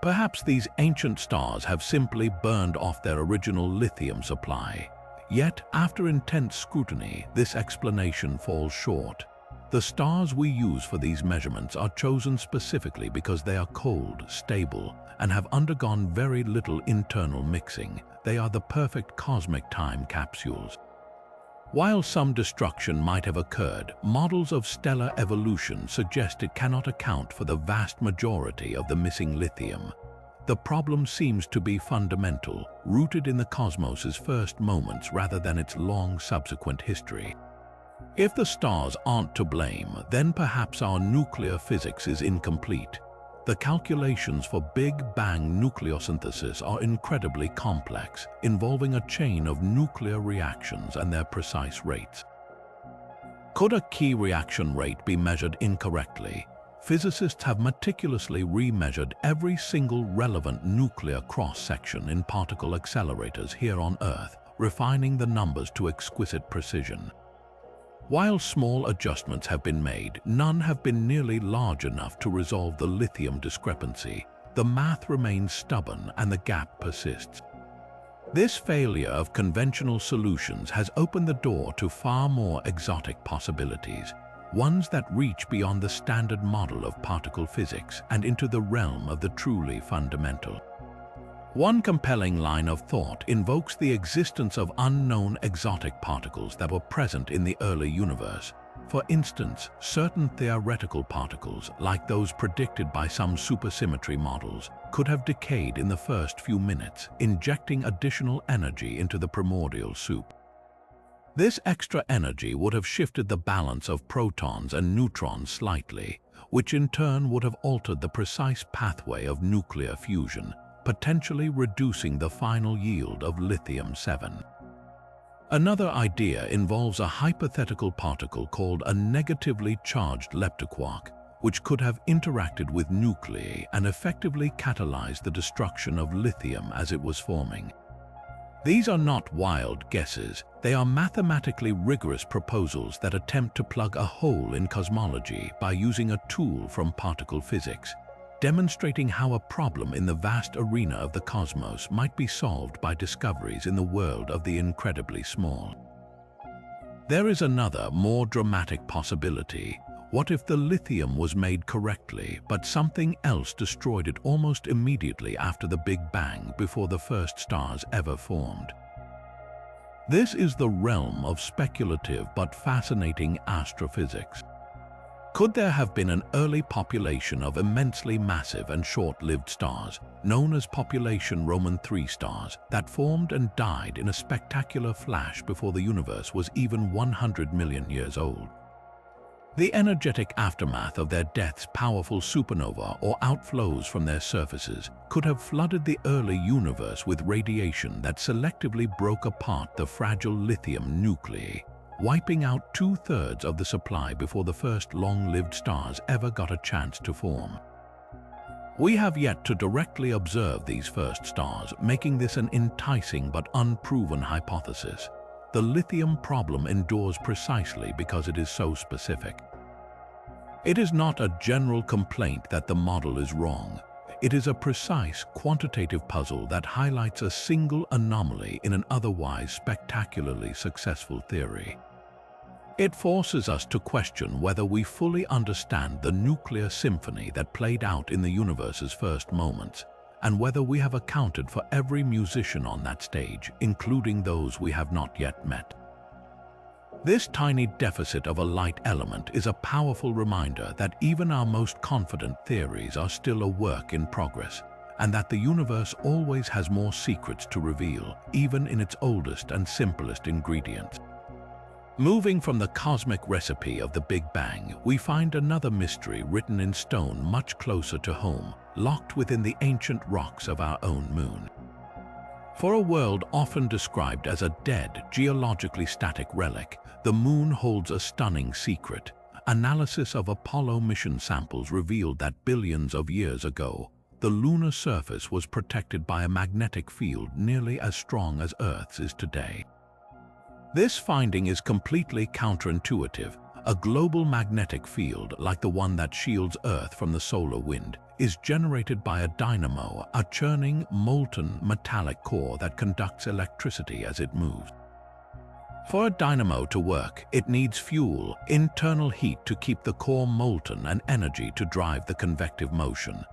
Perhaps these ancient stars have simply burned off their original lithium supply. Yet, after intense scrutiny, this explanation falls short. The stars we use for these measurements are chosen specifically because they are cold, stable, and have undergone very little internal mixing. They are the perfect cosmic time capsules. While some destruction might have occurred, models of stellar evolution suggest it cannot account for the vast majority of the missing lithium. The problem seems to be fundamental, rooted in the cosmos's first moments rather than its long subsequent history. If the stars aren't to blame, then perhaps our nuclear physics is incomplete. The calculations for Big Bang nucleosynthesis are incredibly complex, involving a chain of nuclear reactions and their precise rates. Could a key reaction rate be measured incorrectly? Physicists have meticulously remeasured every single relevant nuclear cross-section in particle accelerators here on Earth, refining the numbers to exquisite precision. While small adjustments have been made, none have been nearly large enough to resolve the lithium discrepancy. The math remains stubborn and the gap persists. This failure of conventional solutions has opened the door to far more exotic possibilities, ones that reach beyond the standard model of particle physics and into the realm of the truly fundamental. One compelling line of thought invokes the existence of unknown exotic particles that were present in the early universe. For instance, certain theoretical particles, like those predicted by some supersymmetry models, could have decayed in the first few minutes, injecting additional energy into the primordial soup. This extra energy would have shifted the balance of protons and neutrons slightly, which in turn would have altered the precise pathway of nuclear fusion, potentially reducing the final yield of lithium-7. Another idea involves a hypothetical particle called a negatively charged leptoquark, which could have interacted with nuclei and effectively catalyzed the destruction of lithium as it was forming. These are not wild guesses, they are mathematically rigorous proposals that attempt to plug a hole in cosmology by using a tool from particle physics, demonstrating how a problem in the vast arena of the cosmos might be solved by discoveries in the world of the incredibly small. There is another, more dramatic possibility. What if the lithium was made correctly, but something else destroyed it almost immediately after the Big Bang, before the first stars ever formed? This is the realm of speculative but fascinating astrophysics. Could there have been an early population of immensely massive and short-lived stars, known as population Roman 3 stars, that formed and died in a spectacular flash before the universe was even 100 million years old? The energetic aftermath of their deaths, powerful supernova or outflows from their surfaces, could have flooded the early universe with radiation that selectively broke apart the fragile lithium nuclei, wiping out 2/3 of the supply before the first long-lived stars ever got a chance to form. We have yet to directly observe these first stars, making this an enticing but unproven hypothesis. The lithium problem endures precisely because it is so specific. It is not a general complaint that the model is wrong. It is a precise, quantitative puzzle that highlights a single anomaly in an otherwise spectacularly successful theory. It forces us to question whether we fully understand the nuclear symphony that played out in the universe's first moments, and whether we have accounted for every musician on that stage, including those we have not yet met. This tiny deficit of a light element is a powerful reminder that even our most confident theories are still a work in progress, and that the universe always has more secrets to reveal, even in its oldest and simplest ingredients. Moving from the cosmic recipe of the Big Bang, we find another mystery written in stone much closer to home, locked within the ancient rocks of our own moon. For a world often described as a dead, geologically static relic, the moon holds a stunning secret. Analysis of Apollo mission samples revealed that billions of years ago, the lunar surface was protected by a magnetic field nearly as strong as Earth's is today. This finding is completely counterintuitive. A global magnetic field, like the one that shields Earth from the solar wind, is generated by a dynamo, a churning, molten, metallic core that conducts electricity as it moves. For a dynamo to work, it needs fuel, internal heat to keep the core molten, and energy to drive the convective motion.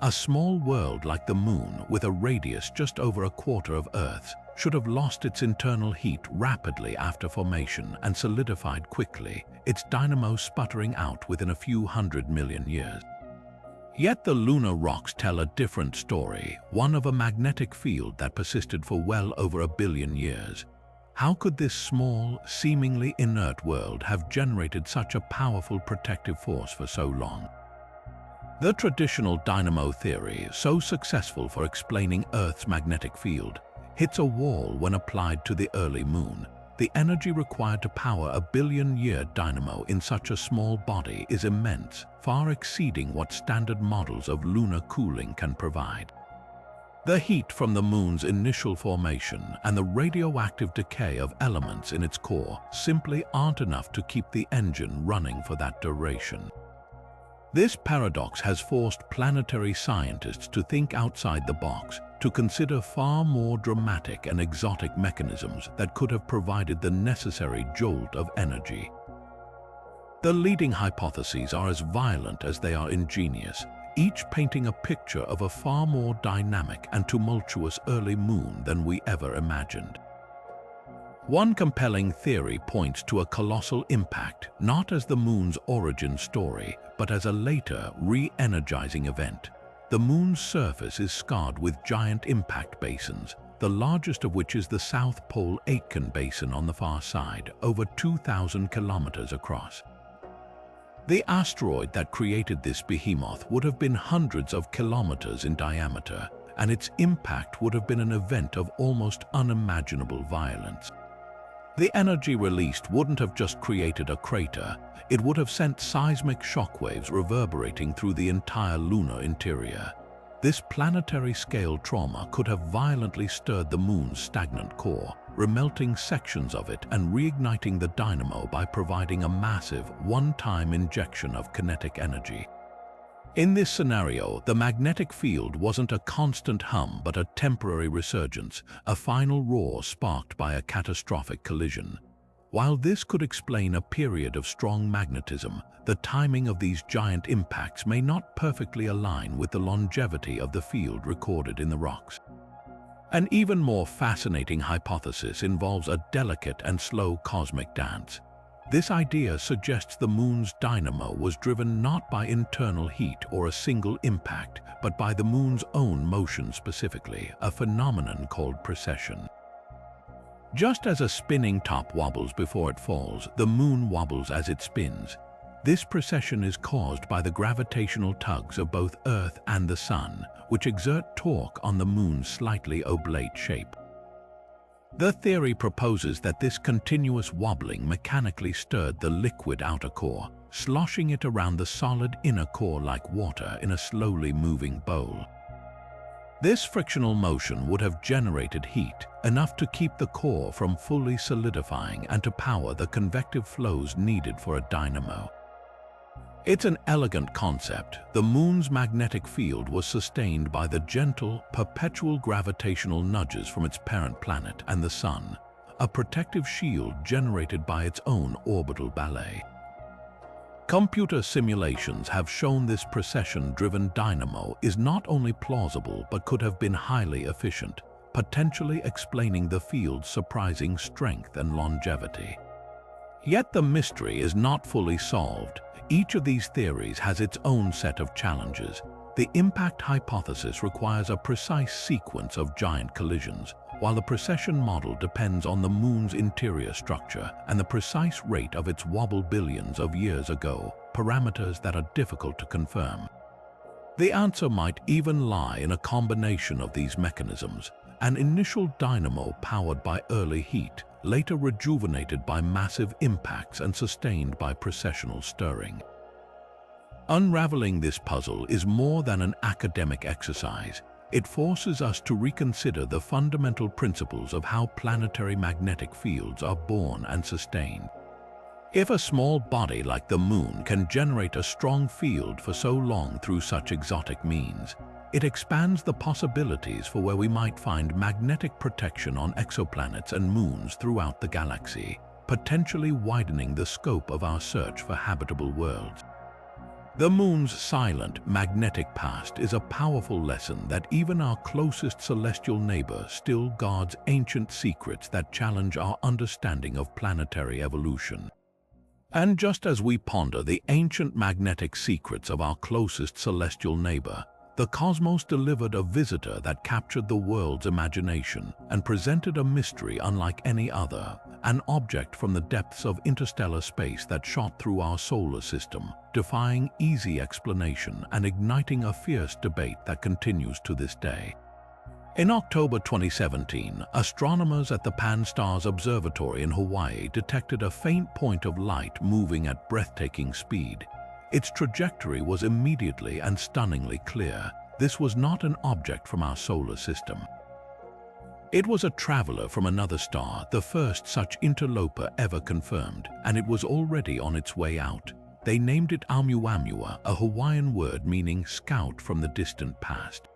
A small world like the moon, with a radius just over a quarter of Earth's, should have lost its internal heat rapidly after formation and solidified quickly, its dynamo sputtering out within a few 100 million years. Yet the lunar rocks tell a different story, one of a magnetic field that persisted for well over 1 billion years. How could this small, seemingly inert world have generated such a powerful protective force for so long? The traditional dynamo theory, so successful for explaining Earth's magnetic field, hits a wall when applied to the early moon. The energy required to power a billion-year dynamo in such a small body is immense, far exceeding what standard models of lunar cooling can provide. The heat from the moon's initial formation and the radioactive decay of elements in its core simply aren't enough to keep the engine running for that duration. This paradox has forced planetary scientists to think outside the box, to consider far more dramatic and exotic mechanisms that could have provided the necessary jolt of energy. The leading hypotheses are as violent as they are ingenious, each painting a picture of a far more dynamic and tumultuous early moon than we ever imagined. One compelling theory points to a colossal impact, not as the moon's origin story, but as a later, re-energizing event. The moon's surface is scarred with giant impact basins, the largest of which is the South Pole Aitken Basin on the far side, over 2,000 kilometers across. The asteroid that created this behemoth would have been hundreds of kilometers in diameter, and its impact would have been an event of almost unimaginable violence. The energy released wouldn't have just created a crater, it would have sent seismic shockwaves reverberating through the entire lunar interior. This planetary-scale trauma could have violently stirred the moon's stagnant core, remelting sections of it and reigniting the dynamo by providing a massive, one-time injection of kinetic energy. In this scenario, the magnetic field wasn't a constant hum but a temporary resurgence, a final roar sparked by a catastrophic collision. While this could explain a period of strong magnetism, the timing of these giant impacts may not perfectly align with the longevity of the field recorded in the rocks. An even more fascinating hypothesis involves a delicate and slow cosmic dance. This idea suggests the moon's dynamo was driven not by internal heat or a single impact, but by the moon's own motion specifically, a phenomenon called precession. Just as a spinning top wobbles before it falls, the moon wobbles as it spins. This precession is caused by the gravitational tugs of both Earth and the Sun, which exert torque on the moon's slightly oblate shape. The theory proposes that this continuous wobbling mechanically stirred the liquid outer core, sloshing it around the solid inner core like water in a slowly moving bowl. This frictional motion would have generated heat, enough to keep the core from fully solidifying and to power the convective flows needed for a dynamo. It's an elegant concept. The moon's magnetic field was sustained by the gentle, perpetual gravitational nudges from its parent planet and the Sun, a protective shield generated by its own orbital ballet. Computer simulations have shown this precession-driven dynamo is not only plausible but could have been highly efficient, potentially explaining the field's surprising strength and longevity. Yet the mystery is not fully solved. Each of these theories has its own set of challenges. The impact hypothesis requires a precise sequence of giant collisions, while the precession model depends on the moon's interior structure and the precise rate of its wobble billions of years ago, parameters that are difficult to confirm. The answer might even lie in a combination of these mechanisms, an initial dynamo powered by early heat, later rejuvenated by massive impacts and sustained by precessional stirring. Unraveling this puzzle is more than an academic exercise. It forces us to reconsider the fundamental principles of how planetary magnetic fields are born and sustained. If a small body like the moon can generate a strong field for so long through such exotic means, it expands the possibilities for where we might find magnetic protection on exoplanets and moons throughout the galaxy, potentially widening the scope of our search for habitable worlds. The moon's silent, magnetic past is a powerful lesson that even our closest celestial neighbor still guards ancient secrets that challenge our understanding of planetary evolution. And just as we ponder the ancient magnetic secrets of our closest celestial neighbor, the cosmos delivered a visitor that captured the world's imagination and presented a mystery unlike any other, an object from the depths of interstellar space that shot through our solar system, defying easy explanation and igniting a fierce debate that continues to this day. In October 2017, astronomers at the Pan-STARRS Observatory in Hawaii detected a faint point of light moving at breathtaking speed. Its trajectory was immediately and stunningly clear. This was not an object from our solar system. It was a traveler from another star, the first such interloper ever confirmed, and it was already on its way out. They named it Oumuamua, a Hawaiian word meaning scout from the distant past.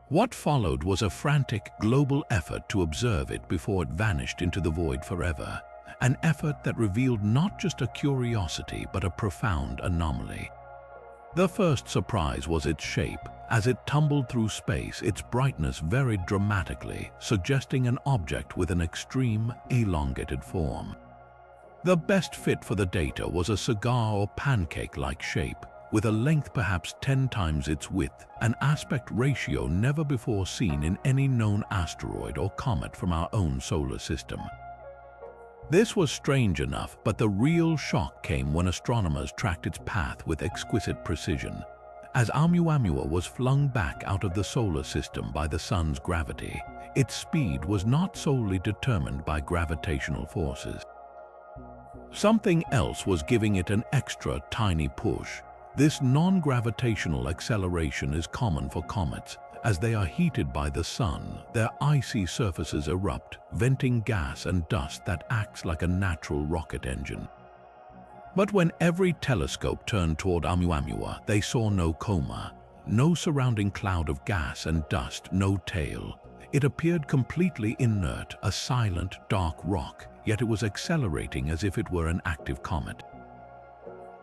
What followed was a frantic global effort to observe it before it vanished into the void forever, an effort that revealed not just a curiosity but a profound anomaly. The first surprise was its shape. As it tumbled through space, its brightness varied dramatically, suggesting an object with an extreme, elongated form. The best fit for the data was a cigar or pancake-like shape, with a length perhaps 10 times its width, an aspect ratio never before seen in any known asteroid or comet from our own solar system. This was strange enough, but the real shock came when astronomers tracked its path with exquisite precision. As Oumuamua was flung back out of the solar system by the sun's gravity, its speed was not solely determined by gravitational forces. Something else was giving it an extra tiny push. This non-gravitational acceleration is common for comets. As they are heated by the sun, their icy surfaces erupt, venting gas and dust that acts like a natural rocket engine. But when every telescope turned toward Oumuamua, they saw no coma, no surrounding cloud of gas and dust, no tail. It appeared completely inert, a silent, dark rock, yet it was accelerating as if it were an active comet.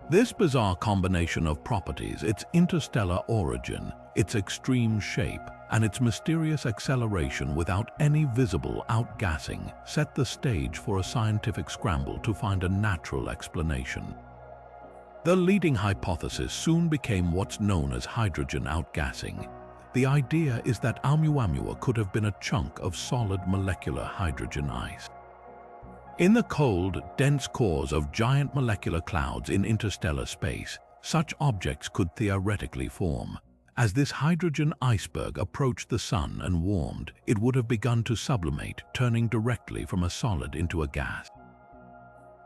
This bizarre combination of properties, its interstellar origin, its extreme shape, and its mysterious acceleration without any visible outgassing, set the stage for a scientific scramble to find a natural explanation. The leading hypothesis soon became what's known as hydrogen outgassing. The idea is that Oumuamua could have been a chunk of solid molecular hydrogen ice. In the cold, dense cores of giant molecular clouds in interstellar space, such objects could theoretically form. As this hydrogen iceberg approached the sun and warmed, it would have begun to sublimate, turning directly from a solid into a gas.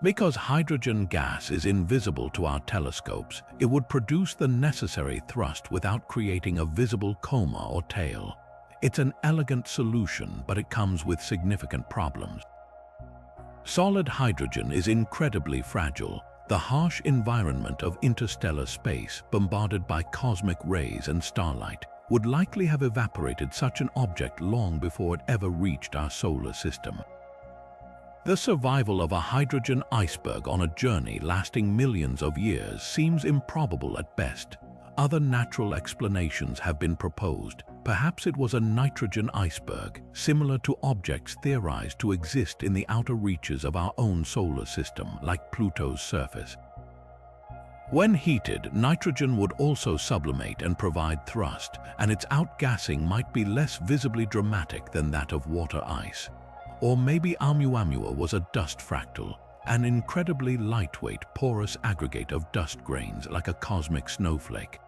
Because hydrogen gas is invisible to our telescopes, it would produce the necessary thrust without creating a visible coma or tail. It's an elegant solution, but it comes with significant problems. Solid hydrogen is incredibly fragile. The harsh environment of interstellar space, bombarded by cosmic rays and starlight, would likely have evaporated such an object long before it ever reached our solar system. The survival of a hydrogen iceberg on a journey lasting millions of years seems improbable at best. Other natural explanations have been proposed. Perhaps it was a nitrogen iceberg, similar to objects theorized to exist in the outer reaches of our own solar system, like Pluto's surface. When heated, nitrogen would also sublimate and provide thrust, and its outgassing might be less visibly dramatic than that of water ice. Or maybe Oumuamua was a dust fractal, an incredibly lightweight, porous aggregate of dust grains like a cosmic snowflake.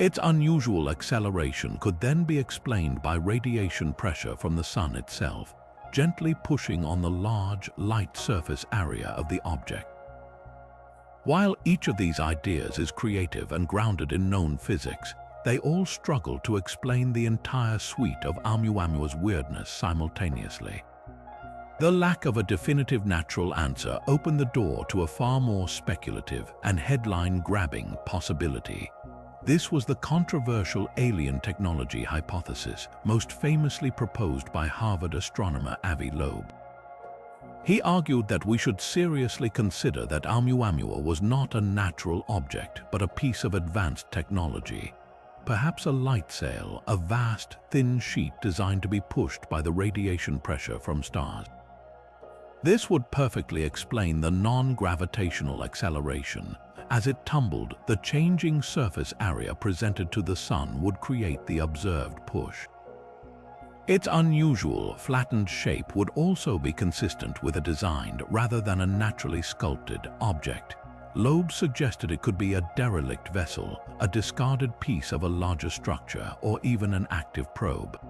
Its unusual acceleration could then be explained by radiation pressure from the sun itself, gently pushing on the large, light surface area of the object. While each of these ideas is creative and grounded in known physics, they all struggle to explain the entire suite of Oumuamua's weirdness simultaneously. The lack of a definitive natural answer opened the door to a far more speculative and headline-grabbing possibility. This was the controversial alien technology hypothesis, most famously proposed by Harvard astronomer Avi Loeb. He argued that we should seriously consider that Oumuamua was not a natural object, but a piece of advanced technology. Perhaps a light sail, a vast, thin sheet designed to be pushed by the radiation pressure from stars. This would perfectly explain the non-gravitational acceleration. As it tumbled, the changing surface area presented to the sun would create the observed push. Its unusual, flattened shape would also be consistent with a designed rather than a naturally sculpted object. Lobes suggested it could be a derelict vessel, a discarded piece of a larger structure, or even an active probe.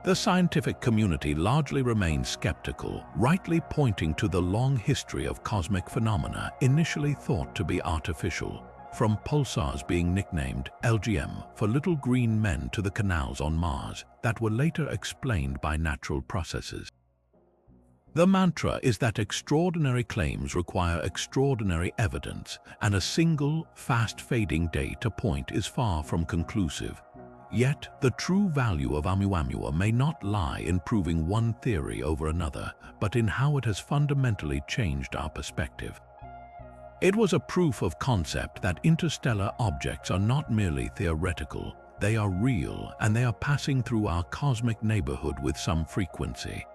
The scientific community largely remained skeptical, rightly pointing to the long history of cosmic phenomena initially thought to be artificial, from pulsars being nicknamed LGM for little green men to the canals on Mars that were later explained by natural processes. The mantra is that extraordinary claims require extraordinary evidence, and a single, fast-fading data point is far from conclusive. Yet, the true value of Oumuamua may not lie in proving one theory over another, but in how it has fundamentally changed our perspective. It was a proof of concept that interstellar objects are not merely theoretical, they are real, and they are passing through our cosmic neighborhood with some frequency.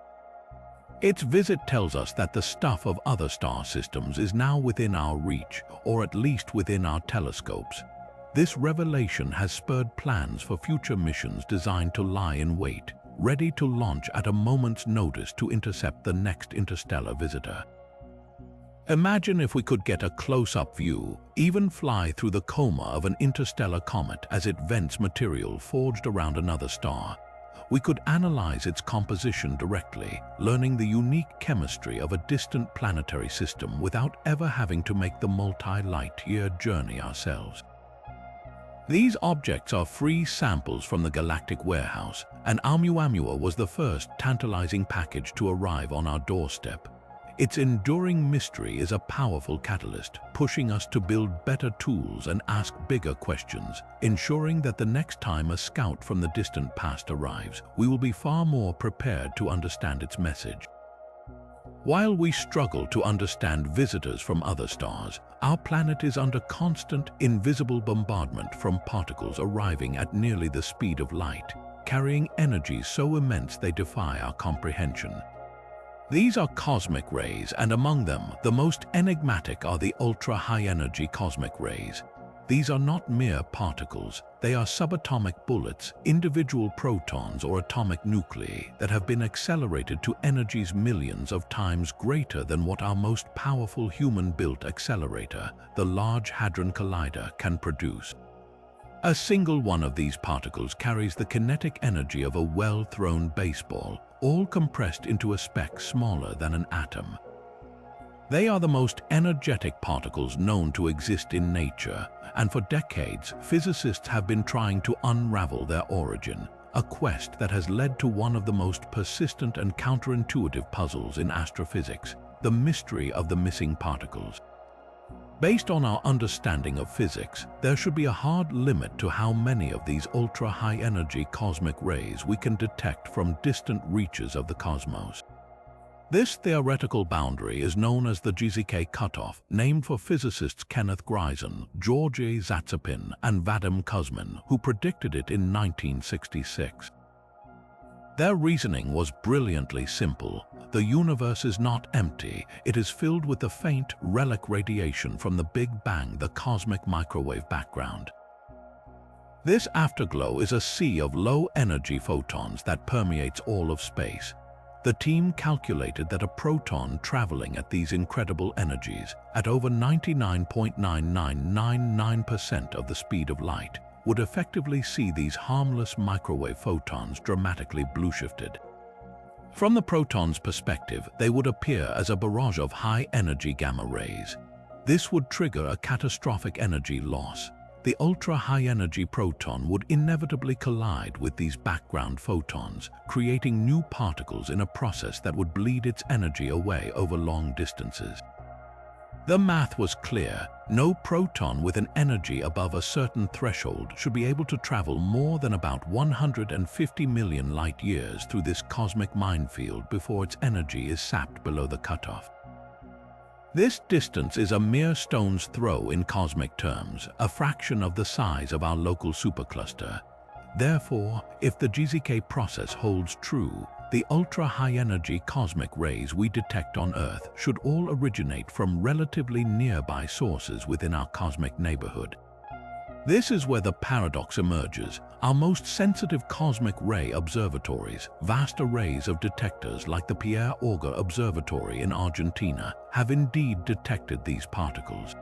Its visit tells us that the stuff of other star systems is now within our reach, or at least within our telescopes. This revelation has spurred plans for future missions designed to lie in wait, ready to launch at a moment's notice to intercept the next interstellar visitor. Imagine if we could get a close-up view, even fly through the coma of an interstellar comet as it vents material forged around another star. We could analyze its composition directly, learning the unique chemistry of a distant planetary system without ever having to make the multi-light-year journey ourselves. These objects are free samples from the galactic warehouse, and Oumuamua was the first tantalizing package to arrive on our doorstep. Its enduring mystery is a powerful catalyst, pushing us to build better tools and ask bigger questions, ensuring that the next time a scout from the distant past arrives, we will be far more prepared to understand its message. While we struggle to understand visitors from other stars, our planet is under constant, invisible bombardment from particles arriving at nearly the speed of light, carrying energies so immense they defy our comprehension. These are cosmic rays, and among them, the most enigmatic are the ultra-high-energy cosmic rays. These are not mere particles, they are subatomic bullets, individual protons or atomic nuclei that have been accelerated to energies millions of times greater than what our most powerful human-built accelerator, the Large Hadron Collider, can produce. A single one of these particles carries the kinetic energy of a well-thrown baseball, all compressed into a speck smaller than an atom. They are the most energetic particles known to exist in nature, and for decades, physicists have been trying to unravel their origin, a quest that has led to one of the most persistent and counterintuitive puzzles in astrophysics, the mystery of the missing particles. Based on our understanding of physics, there should be a hard limit to how many of these ultra-high-energy cosmic rays we can detect from distant reaches of the cosmos. This theoretical boundary is known as the GZK cutoff, named for physicists Kenneth Greisen, Georgy Zatsepin, and Vadim Kuzmin, who predicted it in 1966. Their reasoning was brilliantly simple. The universe is not empty, it is filled with the faint, relic radiation from the Big Bang, the cosmic microwave background. This afterglow is a sea of low-energy photons that permeates all of space. The team calculated that a proton traveling at these incredible energies, at over 99.9999% of the speed of light, would effectively see these harmless microwave photons dramatically blue-shifted. From the proton's perspective, they would appear as a barrage of high-energy gamma rays. This would trigger a catastrophic energy loss. The ultra-high-energy proton would inevitably collide with these background photons, creating new particles in a process that would bleed its energy away over long distances. The math was clear. No proton with an energy above a certain threshold should be able to travel more than about 150 million light-years through this cosmic minefield before its energy is sapped below the cutoff. This distance is a mere stone's throw in cosmic terms, a fraction of the size of our local supercluster. Therefore, if the GZK process holds true, the ultra-high-energy cosmic rays we detect on Earth should all originate from relatively nearby sources within our cosmic neighborhood. This is where the paradox emerges. Our most sensitive cosmic ray observatories, vast arrays of detectors like the Pierre Auger Observatory in Argentina, have indeed detected these particles.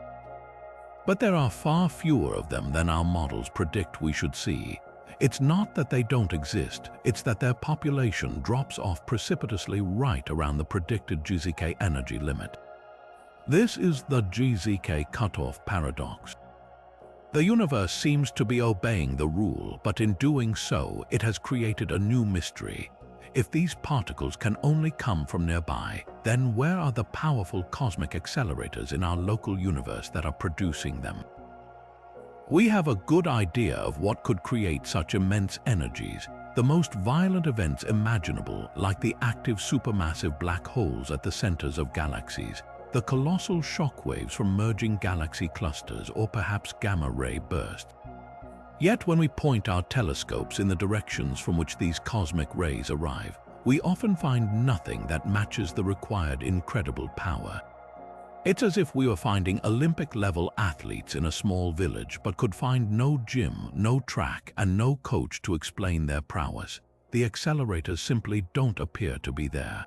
But there are far fewer of them than our models predict we should see. It's not that they don't exist, it's that their population drops off precipitously right around the predicted GZK energy limit. This is the GZK cutoff paradox. The universe seems to be obeying the rule, but in doing so, it has created a new mystery. If these particles can only come from nearby, then where are the powerful cosmic accelerators in our local universe that are producing them? We have a good idea of what could create such immense energies, the most violent events imaginable, like the active supermassive black holes at the centers of galaxies, the colossal shockwaves from merging galaxy clusters, or perhaps gamma-ray bursts. Yet when we point our telescopes in the directions from which these cosmic rays arrive, we often find nothing that matches the required incredible power. It's as if we were finding Olympic-level athletes in a small village but could find no gym, no track, and no coach to explain their prowess. The accelerators simply don't appear to be there.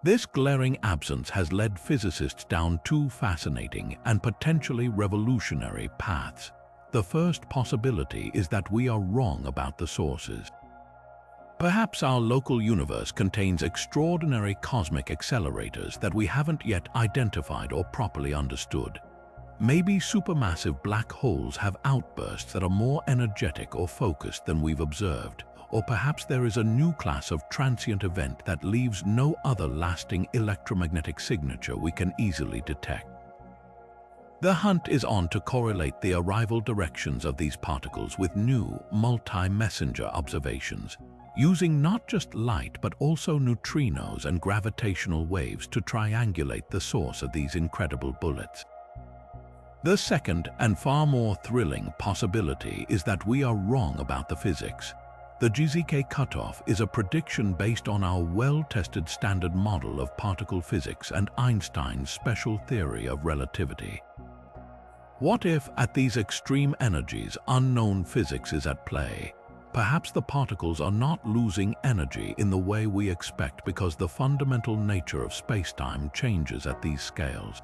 This glaring absence has led physicists down two fascinating and potentially revolutionary paths. The first possibility is that we are wrong about the sources. Perhaps our local universe contains extraordinary cosmic accelerators that we haven't yet identified or properly understood. Maybe supermassive black holes have outbursts that are more energetic or focused than we've observed. Or perhaps there is a new class of transient event that leaves no other lasting electromagnetic signature we can easily detect. The hunt is on to correlate the arrival directions of these particles with new, multi-messenger observations, using not just light but also neutrinos and gravitational waves to triangulate the source of these incredible bullets. The second and far more thrilling possibility is that we are wrong about the physics. The GZK cutoff is a prediction based on our well-tested standard model of particle physics and Einstein's special theory of relativity. What if, at these extreme energies, unknown physics is at play? Perhaps the particles are not losing energy in the way we expect because the fundamental nature of spacetime changes at these scales.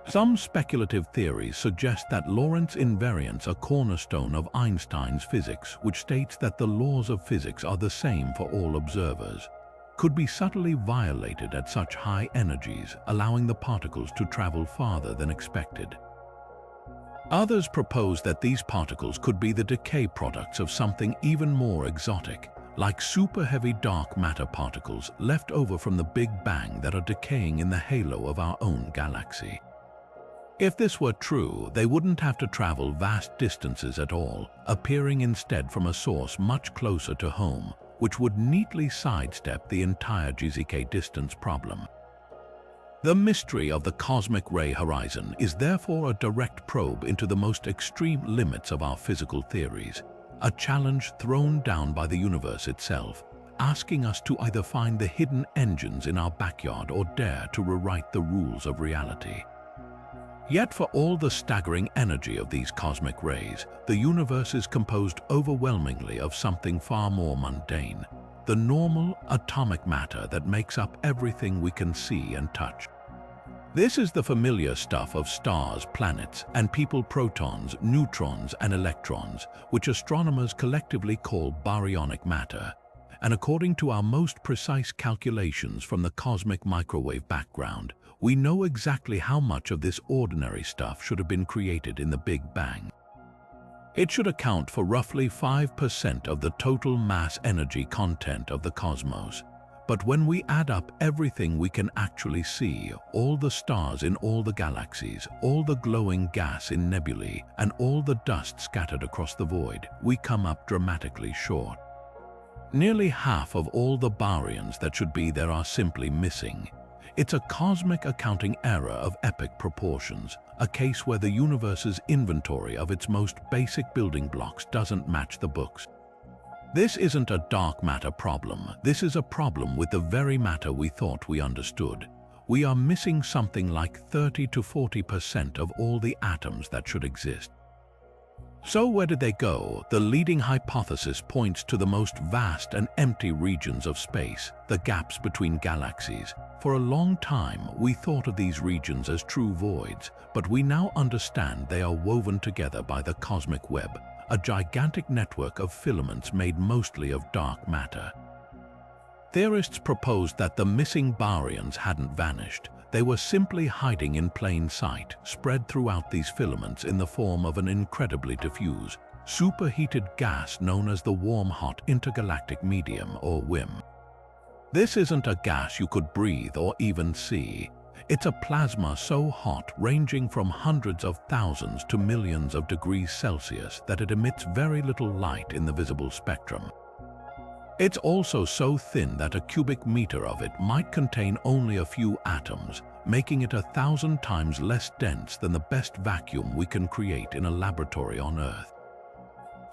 Some speculative theories suggest that Lorentz invariants are cornerstone of Einstein's physics, which states that the laws of physics are the same for all observers, could be subtly violated at such high energies, allowing the particles to travel farther than expected. Others propose that these particles could be the decay products of something even more exotic, like super-heavy dark matter particles left over from the Big Bang that are decaying in the halo of our own galaxy. If this were true, they wouldn't have to travel vast distances at all, appearing instead from a source much closer to home, which would neatly sidestep the entire GZK distance problem. The mystery of the cosmic ray horizon is therefore a direct probe into the most extreme limits of our physical theories, a challenge thrown down by the universe itself, asking us to either find the hidden engines in our backyard or dare to rewrite the rules of reality. Yet for all the staggering energy of these cosmic rays, the universe is composed overwhelmingly of something far more mundane, the normal atomic matter that makes up everything we can see and touch. This is the familiar stuff of stars, planets, and people protons, neutrons, and electrons, which astronomers collectively call baryonic matter. And according to our most precise calculations from the cosmic microwave background, we know exactly how much of this ordinary stuff should have been created in the Big Bang. It should account for roughly 5% of the total mass energy content of the cosmos. But when we add up everything we can actually see, all the stars in all the galaxies, all the glowing gas in nebulae, and all the dust scattered across the void, we come up dramatically short. Nearly half of all the baryons that should be there are simply missing. It's a cosmic accounting error of epic proportions, a case where the universe's inventory of its most basic building blocks doesn't match the books. This isn't a dark matter problem. This is a problem with the very matter we thought we understood. We are missing something like 30 to 40% of all the atoms that should exist. So where did they go? The leading hypothesis points to the most vast and empty regions of space, the gaps between galaxies. For a long time, we thought of these regions as true voids, but we now understand they are woven together by the cosmic web, a gigantic network of filaments made mostly of dark matter. Theorists proposed that the missing baryons hadn't vanished. They were simply hiding in plain sight, spread throughout these filaments in the form of an incredibly diffuse, superheated gas known as the warm-hot intergalactic medium, or WIM. This isn't a gas you could breathe or even see. It's a plasma so hot, ranging from hundreds of thousands to millions of degrees Celsius, that it emits very little light in the visible spectrum. It's also so thin that a cubic meter of it might contain only a few atoms, making it 1,000 times less dense than the best vacuum we can create in a laboratory on Earth.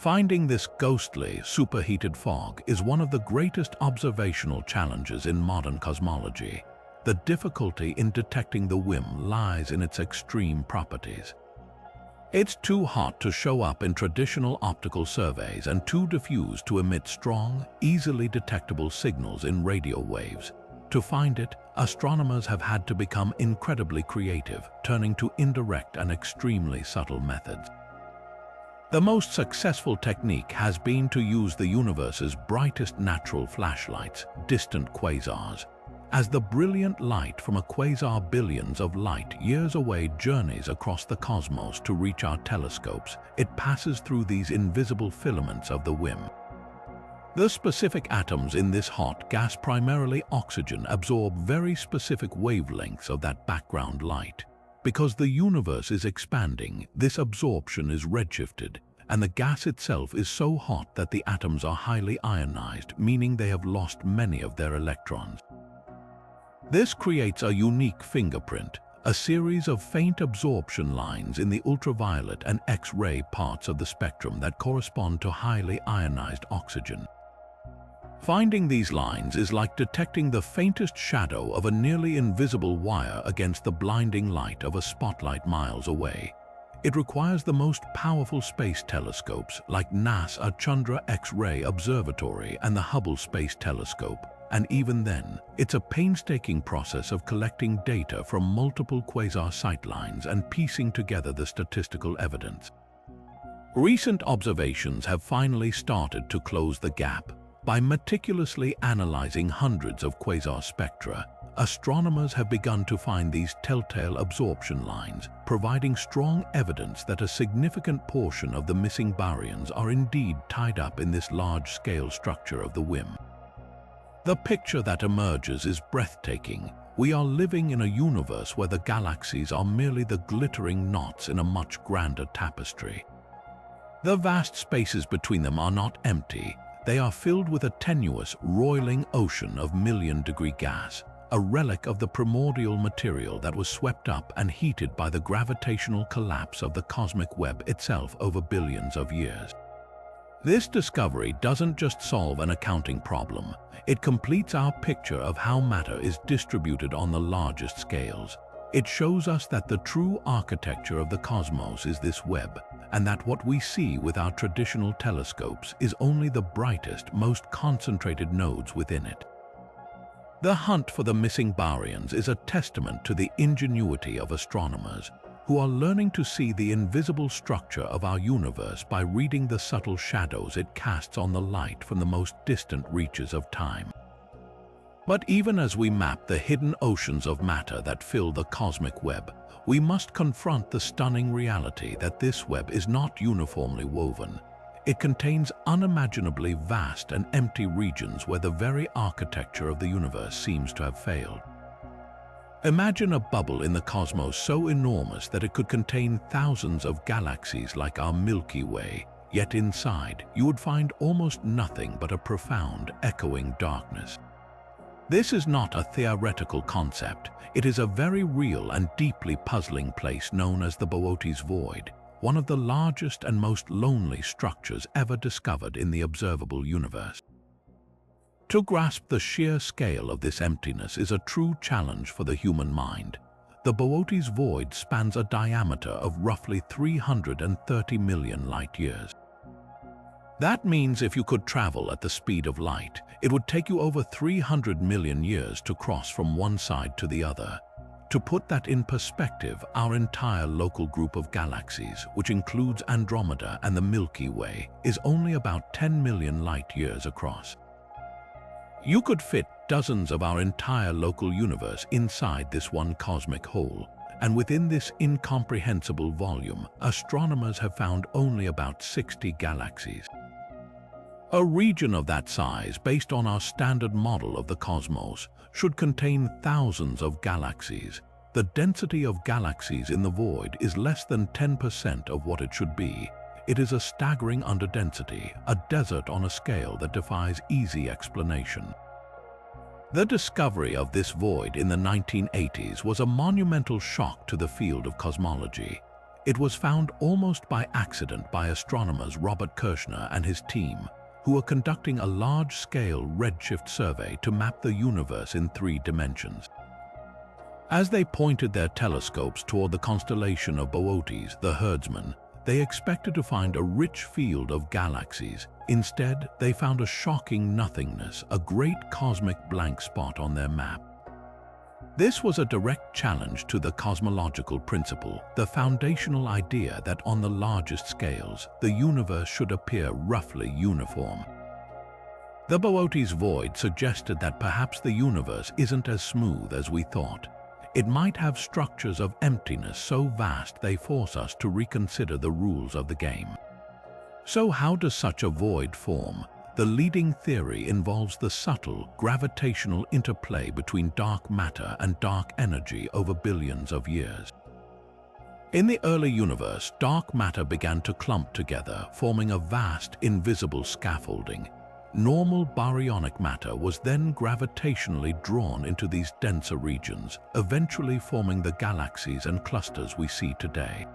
Finding this ghostly, superheated fog is one of the greatest observational challenges in modern cosmology. The difficulty in detecting the WIM lies in its extreme properties. It's too hot to show up in traditional optical surveys and too diffuse to emit strong, easily detectable signals in radio waves. To find it, astronomers have had to become incredibly creative, turning to indirect and extremely subtle methods. The most successful technique has been to use the universe's brightest natural flashlights, distant quasars. As the brilliant light from a quasar billions of light years away journeys across the cosmos to reach our telescopes, it passes through these invisible filaments of the WIM. The specific atoms in this hot gas, primarily oxygen, absorb very specific wavelengths of that background light. Because the universe is expanding, this absorption is redshifted, and the gas itself is so hot that the atoms are highly ionized, meaning they have lost many of their electrons. This creates a unique fingerprint, a series of faint absorption lines in the ultraviolet and X-ray parts of the spectrum that correspond to highly ionized oxygen. Finding these lines is like detecting the faintest shadow of a nearly invisible wire against the blinding light of a spotlight miles away. It requires the most powerful space telescopes like NASA's Chandra X-ray Observatory and the Hubble Space Telescope. And even then, it's a painstaking process of collecting data from multiple quasar sightlines and piecing together the statistical evidence. Recent observations have finally started to close the gap. By meticulously analyzing hundreds of quasar spectra, astronomers have begun to find these telltale absorption lines, providing strong evidence that a significant portion of the missing baryons are indeed tied up in this large-scale structure of the WIM. The picture that emerges is breathtaking. We are living in a universe where the galaxies are merely the glittering knots in a much grander tapestry. The vast spaces between them are not empty. They are filled with a tenuous, roiling ocean of million-degree gas, a relic of the primordial material that was swept up and heated by the gravitational collapse of the cosmic web itself over billions of years. This discovery doesn't just solve an accounting problem, it completes our picture of how matter is distributed on the largest scales. It shows us that the true architecture of the cosmos is this web, and that what we see with our traditional telescopes is only the brightest, most concentrated nodes within it. The hunt for the missing baryons is a testament to the ingenuity of astronomers, who are learning to see the invisible structure of our universe by reading the subtle shadows it casts on the light from the most distant reaches of time. But even as we map the hidden oceans of matter that fill the cosmic web, we must confront the stunning reality that this web is not uniformly woven. It contains unimaginably vast and empty regions where the very architecture of the universe seems to have failed. Imagine a bubble in the cosmos so enormous that it could contain thousands of galaxies like our Milky Way, yet inside you would find almost nothing but a profound, echoing darkness. This is not a theoretical concept. It is a very real and deeply puzzling place known as the Boötes Void, one of the largest and most lonely structures ever discovered in the observable universe. To grasp the sheer scale of this emptiness is a true challenge for the human mind. The Boötes void spans a diameter of roughly 330 million light-years. That means if you could travel at the speed of light, it would take you over 300 million years to cross from one side to the other. To put that in perspective, our entire local group of galaxies, which includes Andromeda and the Milky Way, is only about 10 million light-years across. You could fit dozens of our entire local universe inside this one cosmic hole, and within this incomprehensible volume, astronomers have found only about 60 galaxies. A region of that size, based on our standard model of the cosmos, should contain thousands of galaxies. The density of galaxies in the void is less than 10% of what it should be. It is a staggering underdensity, a desert on a scale that defies easy explanation. The discovery of this void in the 1980s was a monumental shock to the field of cosmology. It was found almost by accident by astronomers Robert Kirshner and his team, who were conducting a large-scale redshift survey to map the universe in 3 dimensions. As they pointed their telescopes toward the constellation of Boötes, the herdsman, they expected to find a rich field of galaxies. Instead, they found a shocking nothingness, a great cosmic blank spot on their map. This was a direct challenge to the cosmological principle, the foundational idea that on the largest scales, the universe should appear roughly uniform. The Boötes void suggested that perhaps the universe isn't as smooth as we thought. It might have structures of emptiness so vast they force us to reconsider the rules of the game. So how does such a void form? The leading theory involves the subtle, gravitational interplay between dark matter and dark energy over billions of years. In the early universe, dark matter began to clump together, forming a vast, invisible scaffolding. Normal baryonic matter was then gravitationally drawn into these denser regions, eventually forming the galaxies and clusters we see today.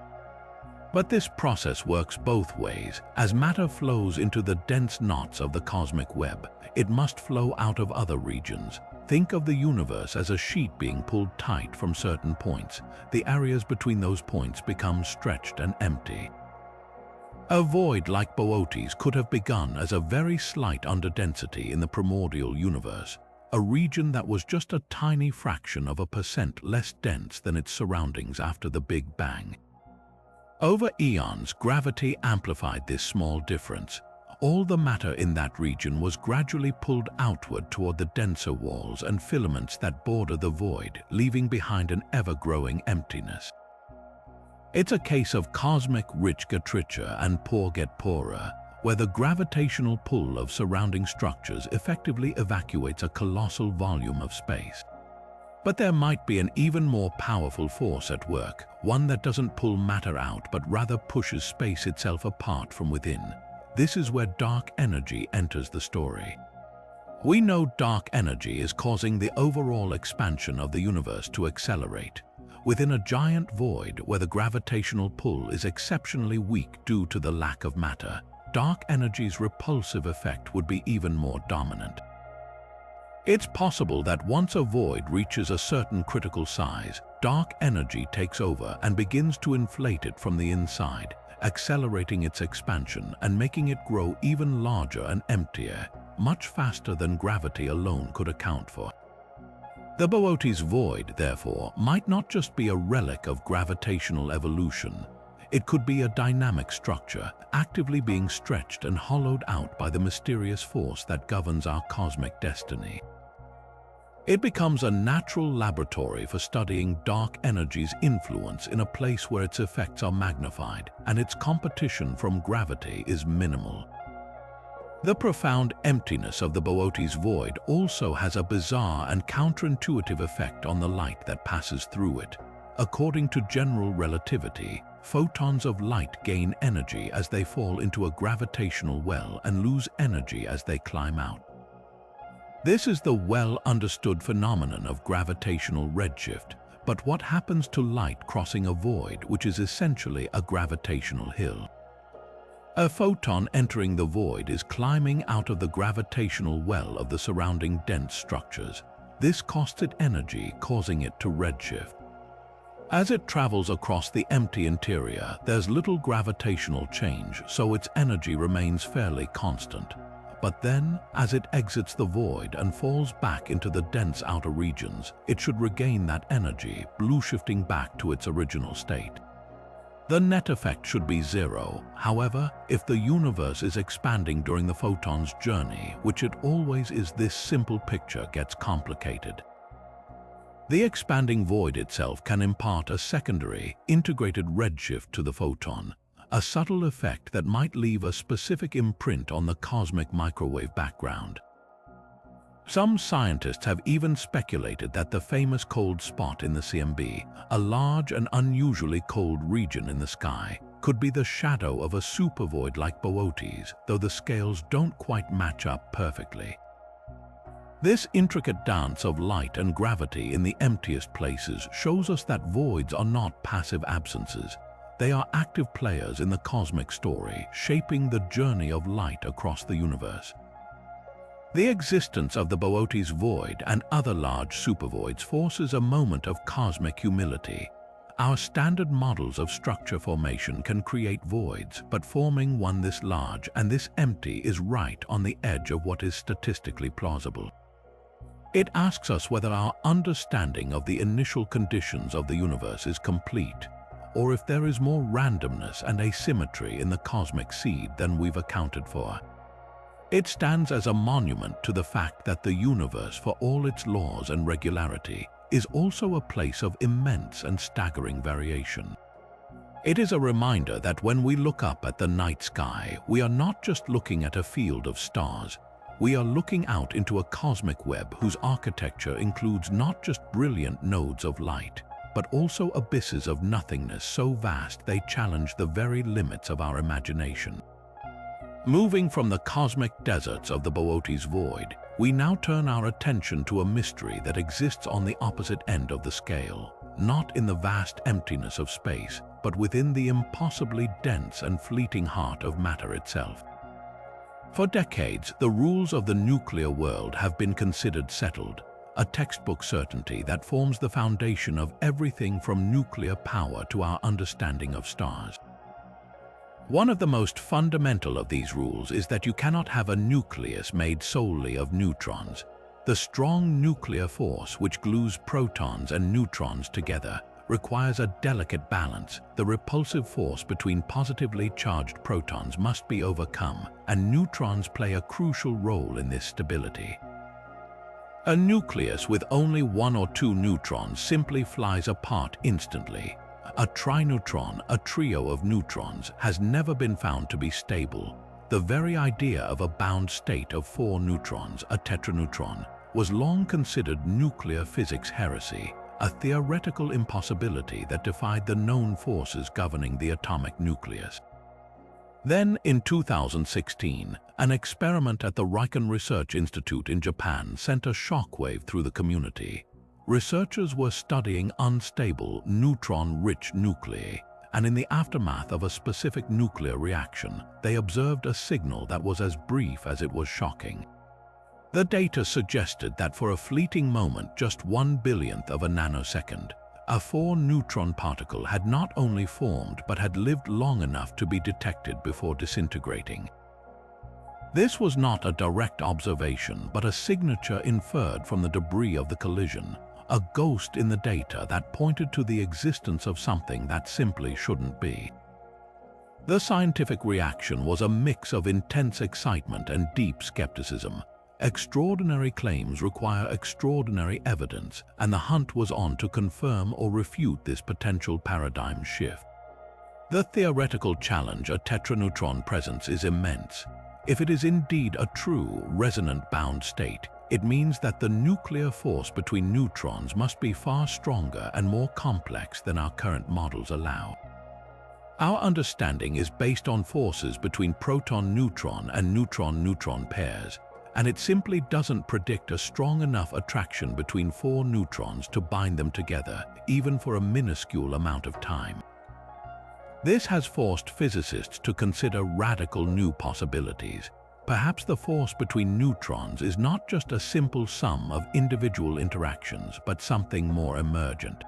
But this process works both ways. As matter flows into the dense knots of the cosmic web, it must flow out of other regions. Think of the universe as a sheet being pulled tight from certain points. The areas between those points become stretched and empty. A void like Boötes could have begun as a very slight underdensity in the primordial universe, a region that was just a tiny fraction of a percent less dense than its surroundings after the Big Bang. Over eons, gravity amplified this small difference. All the matter in that region was gradually pulled outward toward the denser walls and filaments that border the void, leaving behind an ever-growing emptiness. It's a case of cosmic rich get richer and poor get poorer, where the gravitational pull of surrounding structures effectively evacuates a colossal volume of space. But there might be an even more powerful force at work, one that doesn't pull matter out but rather pushes space itself apart from within. This is where dark energy enters the story. We know dark energy is causing the overall expansion of the universe to accelerate. Within a giant void where the gravitational pull is exceptionally weak due to the lack of matter, dark energy's repulsive effect would be even more dominant. It's possible that once a void reaches a certain critical size, dark energy takes over and begins to inflate it from the inside, accelerating its expansion and making it grow even larger and emptier, much faster than gravity alone could account for. The Boötes void, therefore, might not just be a relic of gravitational evolution. It could be a dynamic structure, actively being stretched and hollowed out by the mysterious force that governs our cosmic destiny. It becomes a natural laboratory for studying dark energy's influence in a place where its effects are magnified and its competition from gravity is minimal. The profound emptiness of the Boötes void also has a bizarre and counterintuitive effect on the light that passes through it. According to general relativity, photons of light gain energy as they fall into a gravitational well and lose energy as they climb out. This is the well-understood phenomenon of gravitational redshift, but what happens to light crossing a void which is essentially a gravitational hill? A photon entering the void is climbing out of the gravitational well of the surrounding dense structures. This costs it energy, causing it to redshift. As it travels across the empty interior, there's little gravitational change, so its energy remains fairly constant. But then, as it exits the void and falls back into the dense outer regions, it should regain that energy, blue-shifting back to its original state. The net effect should be zero. However, if the universe is expanding during the photon's journey, which it always is, this simple picture gets complicated. The expanding void itself can impart a secondary, integrated redshift to the photon, a subtle effect that might leave a specific imprint on the cosmic microwave background. Some scientists have even speculated that the famous cold spot in the CMB, a large and unusually cold region in the sky, could be the shadow of a supervoid like Boötes, though the scales don't quite match up perfectly. This intricate dance of light and gravity in the emptiest places shows us that voids are not passive absences. They are active players in the cosmic story, shaping the journey of light across the universe. The existence of the Boötes void and other large supervoids forces a moment of cosmic humility. Our standard models of structure formation can create voids, but forming one this large and this empty is right on the edge of what is statistically plausible. It asks us whether our understanding of the initial conditions of the universe is complete, or if there is more randomness and asymmetry in the cosmic seed than we've accounted for. It stands as a monument to the fact that the universe, for all its laws and regularity, is also a place of immense and staggering variation. It is a reminder that when we look up at the night sky, we are not just looking at a field of stars. We are looking out into a cosmic web whose architecture includes not just brilliant nodes of light, but also abysses of nothingness so vast they challenge the very limits of our imagination. Moving from the cosmic deserts of the Boötes void, we now turn our attention to a mystery that exists on the opposite end of the scale, not in the vast emptiness of space, but within the impossibly dense and fleeting heart of matter itself. For decades, the rules of the nuclear world have been considered settled, a textbook certainty that forms the foundation of everything from nuclear power to our understanding of stars. One of the most fundamental of these rules is that you cannot have a nucleus made solely of neutrons. The strong nuclear force which glues protons and neutrons together requires a delicate balance. The repulsive force between positively charged protons must be overcome, and neutrons play a crucial role in this stability. A nucleus with only one or two neutrons simply flies apart instantly. A trineutron, a trio of neutrons, has never been found to be stable. The very idea of a bound state of four neutrons, a tetraneutron, was long considered nuclear physics heresy, a theoretical impossibility that defied the known forces governing the atomic nucleus. Then, in 2016, an experiment at the Riken Research Institute in Japan sent a shockwave through the community. Researchers were studying unstable, neutron-rich nuclei, and in the aftermath of a specific nuclear reaction, they observed a signal that was as brief as it was shocking. The data suggested that for a fleeting moment, just 1/1000th of a nanosecond, a four-neutron particle had not only formed but had lived long enough to be detected before disintegrating. This was not a direct observation, but a signature inferred from the debris of the collision, a ghost in the data that pointed to the existence of something that simply shouldn't be. The scientific reaction was a mix of intense excitement and deep skepticism. Extraordinary claims require extraordinary evidence, and the hunt was on to confirm or refute this potential paradigm shift. The theoretical challenge a tetraneutron presence is immense. If it is indeed a true, resonant bound state, it means that the nuclear force between neutrons must be far stronger and more complex than our current models allow. Our understanding is based on forces between proton-neutron and neutron-neutron pairs, and it simply doesn't predict a strong enough attraction between four neutrons to bind them together, even for a minuscule amount of time. This has forced physicists to consider radical new possibilities. Perhaps the force between neutrons is not just a simple sum of individual interactions, but something more emergent.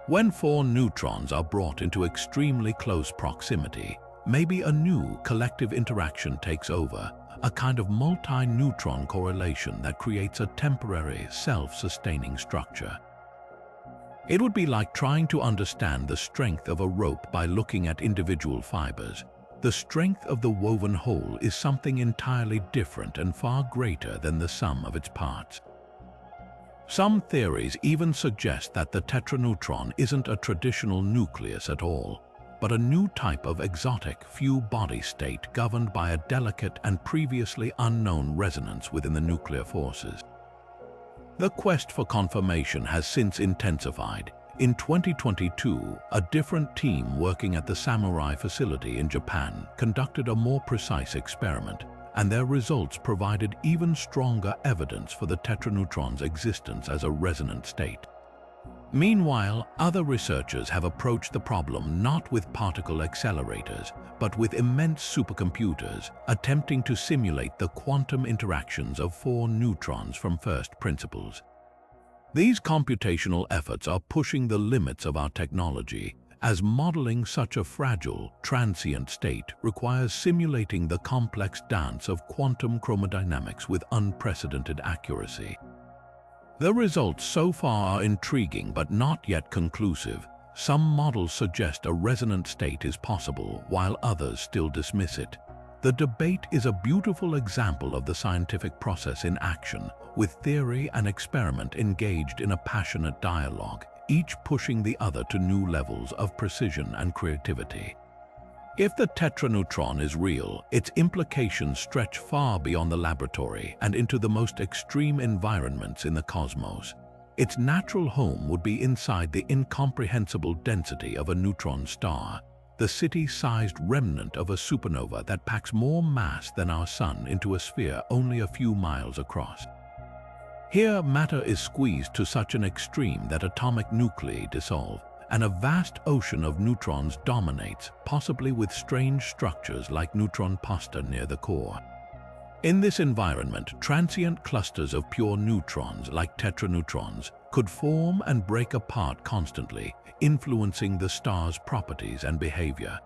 When four neutrons are brought into extremely close proximity, maybe a new collective interaction takes over, a kind of multi-neutron correlation that creates a temporary, self-sustaining structure. It would be like trying to understand the strength of a rope by looking at individual fibers. The strength of the woven whole is something entirely different and far greater than the sum of its parts. Some theories even suggest that the tetraneutron isn't a traditional nucleus at all, but a new type of exotic few-body state governed by a delicate and previously unknown resonance within the nuclear forces. The quest for confirmation has since intensified. In 2022, a different team working at the Samurai facility in Japan conducted a more precise experiment, and their results provided even stronger evidence for the tetraneutron's existence as a resonant state. Meanwhile, other researchers have approached the problem not with particle accelerators, but with immense supercomputers, attempting to simulate the quantum interactions of four neutrons from first principles. These computational efforts are pushing the limits of our technology, as modeling such a fragile, transient state requires simulating the complex dance of quantum chromodynamics with unprecedented accuracy. The results so far are intriguing but not yet conclusive. Some models suggest a resonant state is possible, while others still dismiss it. The debate is a beautiful example of the scientific process in action, with theory and experiment engaged in a passionate dialogue, each pushing the other to new levels of precision and creativity. If the tetraneutron is real, its implications stretch far beyond the laboratory and into the most extreme environments in the cosmos. Its natural home would be inside the incomprehensible density of a neutron star, the city-sized remnant of a supernova that packs more mass than our Sun into a sphere only a few miles across. Here, matter is squeezed to such an extreme that atomic nuclei dissolve, and a vast ocean of neutrons dominates, possibly with strange structures like neutron pasta near the core. In this environment, transient clusters of pure neutrons, like tetraneutrons, could form and break apart constantly, influencing the star's properties and behavior.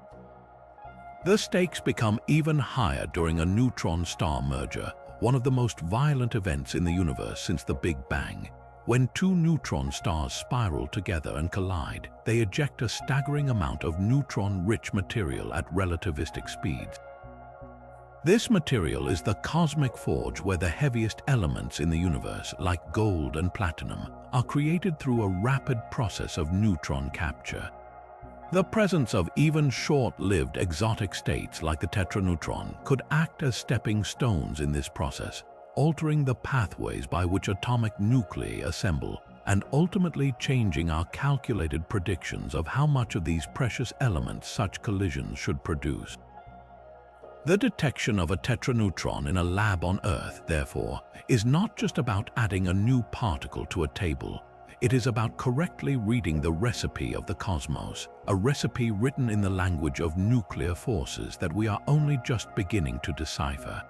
The stakes become even higher during a neutron-star merger, one of the most violent events in the universe since the Big Bang. When two neutron stars spiral together and collide, they eject a staggering amount of neutron-rich material at relativistic speeds. This material is the cosmic forge where the heaviest elements in the universe, like gold and platinum, are created through a rapid process of neutron capture. The presence of even short-lived exotic states like the tetraneutron could act as stepping stones in this process, altering the pathways by which atomic nuclei assemble and ultimately changing our calculated predictions of how much of these precious elements such collisions should produce. The detection of a tetraneutron in a lab on Earth, therefore, is not just about adding a new particle to a table. It is about correctly reading the recipe of the cosmos, a recipe written in the language of nuclear forces that we are only just beginning to decipher.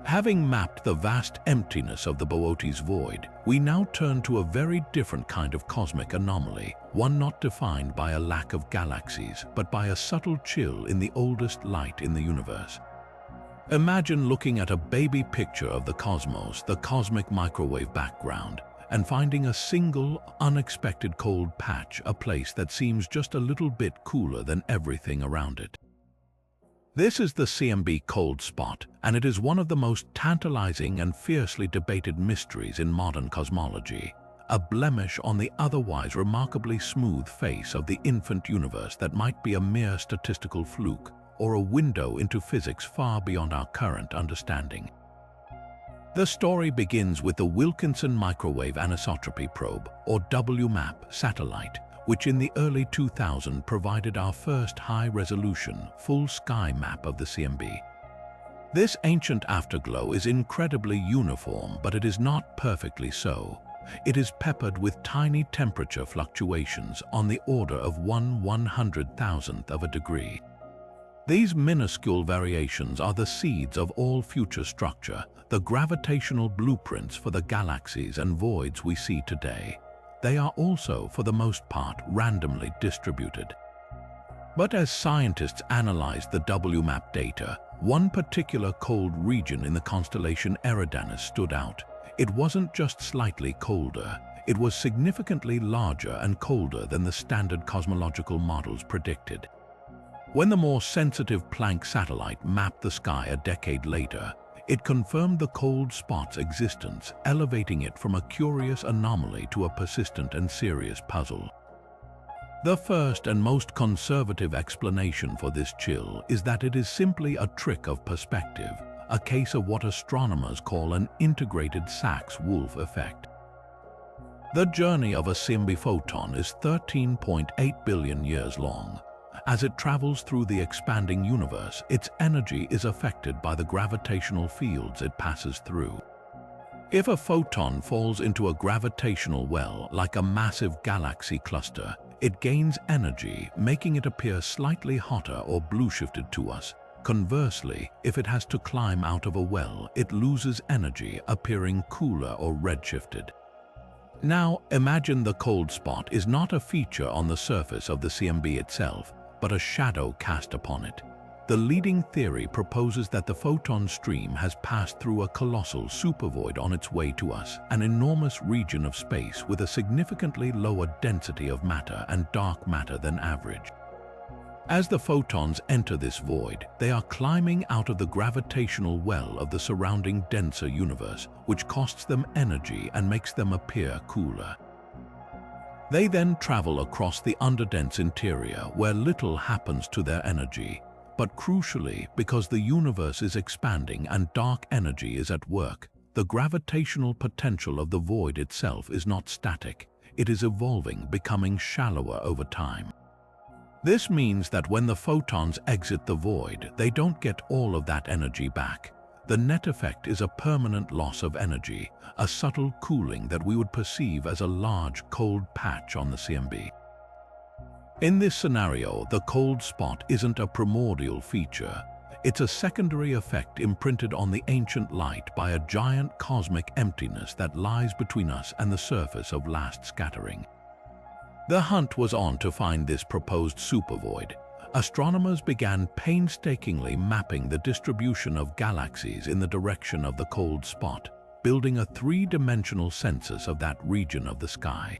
Having mapped the vast emptiness of the Boötes void, we now turn to a very different kind of cosmic anomaly, one not defined by a lack of galaxies, but by a subtle chill in the oldest light in the universe. Imagine looking at a baby picture of the cosmos, the cosmic microwave background, and finding a single, unexpected cold patch, a place that seems just a little bit cooler than everything around it. This is the CMB cold spot, and it is one of the most tantalizing and fiercely debated mysteries in modern cosmology, a blemish on the otherwise remarkably smooth face of the infant universe that might be a mere statistical fluke or a window into physics far beyond our current understanding. The story begins with the Wilkinson Microwave Anisotropy Probe, or WMAP, satellite, which in the early 2000s provided our first high-resolution, full-sky map of the CMB. This ancient afterglow is incredibly uniform, but it is not perfectly so. It is peppered with tiny temperature fluctuations on the order of 1/100,000th of a degree. These minuscule variations are the seeds of all future structure, the gravitational blueprints for the galaxies and voids we see today. they are also, for the most part, randomly distributed. But as scientists analyzed the WMAP data, one particular cold region in the constellation Eridanus stood out. It wasn't just slightly colder, it was significantly larger and colder than the standard cosmological models predicted. When the more sensitive Planck satellite mapped the sky a decade later, it confirmed the cold spot's existence, elevating it from a curious anomaly to a persistent and serious puzzle. The first and most conservative explanation for this chill is that it is simply a trick of perspective, a case of what astronomers call an integrated Sachs-Wolf effect. The journey of a CMB photon is 13.8 billion years long. As it travels through the expanding universe, its energy is affected by the gravitational fields it passes through. If a photon falls into a gravitational well, like a massive galaxy cluster, it gains energy, making it appear slightly hotter or blue-shifted to us. Conversely, if it has to climb out of a well, it loses energy, appearing cooler or redshifted. Now, imagine the cold spot is not a feature on the surface of the CMB itself, but a shadow cast upon it. The leading theory proposes that the photon stream has passed through a colossal supervoid on its way to us, an enormous region of space with a significantly lower density of matter and dark matter than average. As the photons enter this void, they are climbing out of the gravitational well of the surrounding denser universe, which costs them energy and makes them appear cooler. They then travel across the underdense interior where little happens to their energy. But crucially, because the universe is expanding and dark energy is at work, the gravitational potential of the void itself is not static. It is evolving, becoming shallower over time. This means that when the photons exit the void, they don't get all of that energy back. The net effect is a permanent loss of energy, a subtle cooling that we would perceive as a large, cold patch on the CMB. In this scenario, the cold spot isn't a primordial feature. It's a secondary effect imprinted on the ancient light by a giant cosmic emptiness that lies between us and the surface of last scattering. The hunt was on to find this proposed supervoid. Astronomers began painstakingly mapping the distribution of galaxies in the direction of the cold spot, building a three-dimensional census of that region of the sky.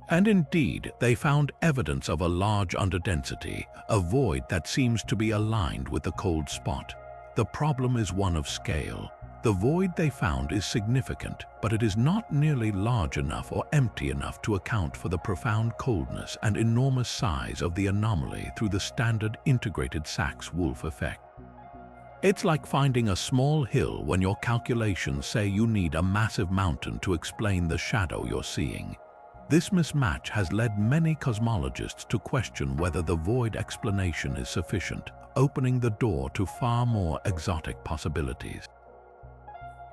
And indeed, they found evidence of a large underdensity, a void that seems to be aligned with the cold spot. The problem is one of scale. The void they found is significant, but it is not nearly large enough or empty enough to account for the profound coldness and enormous size of the anomaly through the standard integrated Sachs-Wolf effect. It's like finding a small hill when your calculations say you need a massive mountain to explain the shadow you're seeing. This mismatch has led many cosmologists to question whether the void explanation is sufficient, opening the door to far more exotic possibilities.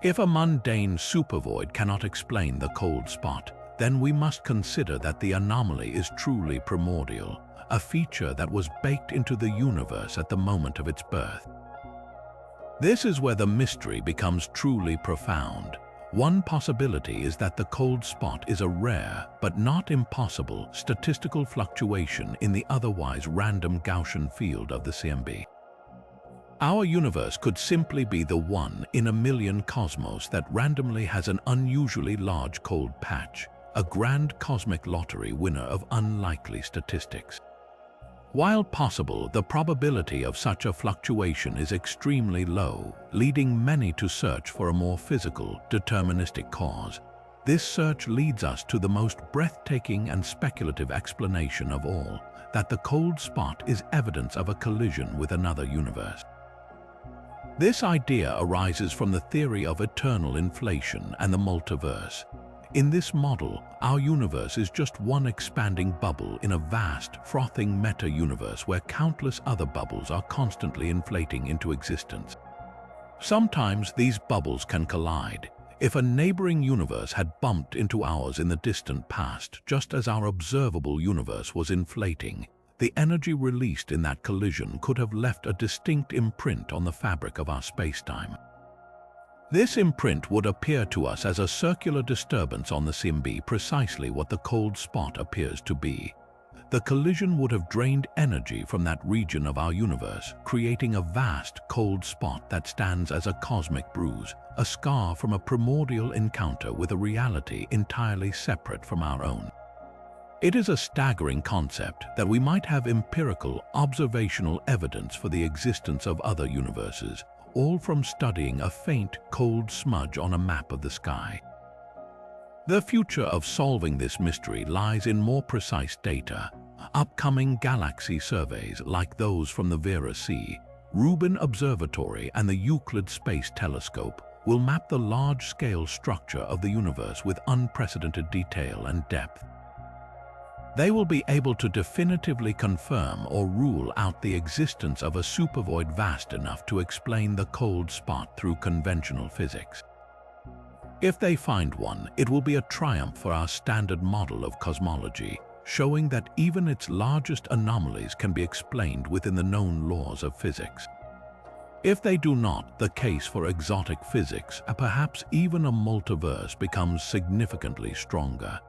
If a mundane supervoid cannot explain the cold spot, then we must consider that the anomaly is truly primordial, a feature that was baked into the universe at the moment of its birth. This is where the mystery becomes truly profound. One possibility is that the cold spot is a rare, but not impossible, statistical fluctuation in the otherwise random Gaussian field of the CMB. Our universe could simply be the one in a million cosmos that randomly has an unusually large cold patch, a grand cosmic lottery winner of unlikely statistics. While possible, the probability of such a fluctuation is extremely low, leading many to search for a more physical, deterministic cause. This search leads us to the most breathtaking and speculative explanation of all, that the cold spot is evidence of a collision with another universe. This idea arises from the theory of eternal inflation and the multiverse. In this model, our universe is just one expanding bubble in a vast, frothing meta-universe where countless other bubbles are constantly inflating into existence. Sometimes these bubbles can collide. If a neighboring universe had bumped into ours in the distant past, just as our observable universe was inflating, the energy released in that collision could have left a distinct imprint on the fabric of our spacetime. This imprint would appear to us as a circular disturbance on the CMB, precisely what the cold spot appears to be. The collision would have drained energy from that region of our universe, creating a vast cold spot that stands as a cosmic bruise, a scar from a primordial encounter with a reality entirely separate from our own. It is a staggering concept that we might have empirical, observational evidence for the existence of other universes, all from studying a faint, cold smudge on a map of the sky. The future of solving this mystery lies in more precise data. Upcoming galaxy surveys like those from the Vera C, Rubin Observatory and the Euclid Space Telescope will map the large-scale structure of the universe with unprecedented detail and depth. They will be able to definitively confirm or rule out the existence of a supervoid vast enough to explain the cold spot through conventional physics. If they find one, it will be a triumph for our standard model of cosmology, showing that even its largest anomalies can be explained within the known laws of physics. If they do not, the case for exotic physics, and perhaps even a multiverse, becomes significantly stronger.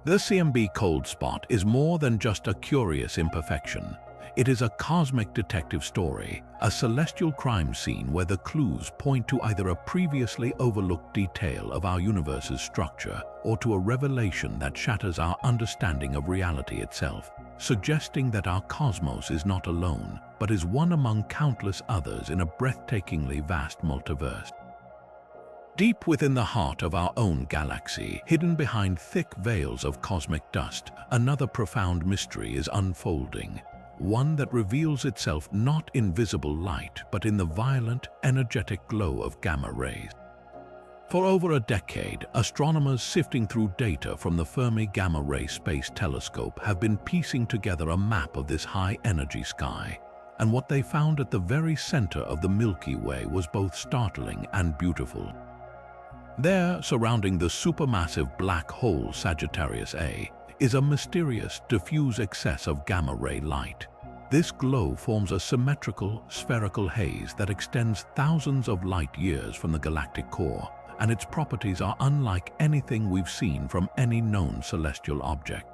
The CMB cold spot is more than just a curious imperfection. It is a cosmic detective story, a celestial crime scene where the clues point to either a previously overlooked detail of our universe's structure or to a revelation that shatters our understanding of reality itself, suggesting that our cosmos is not alone, but is one among countless others in a breathtakingly vast multiverse. Deep within the heart of our own galaxy, hidden behind thick veils of cosmic dust, another profound mystery is unfolding. One that reveals itself not in visible light, but in the violent, energetic glow of gamma rays. For over a decade, astronomers sifting through data from the Fermi Gamma Ray Space Telescope have been piecing together a map of this high-energy sky, and what they found at the very center of the Milky Way was both startling and beautiful. There, surrounding the supermassive black hole Sagittarius A, is a mysterious, diffuse excess of gamma-ray light. This glow forms a symmetrical, spherical haze that extends thousands of light-years from the galactic core, and its properties are unlike anything we've seen from any known celestial object.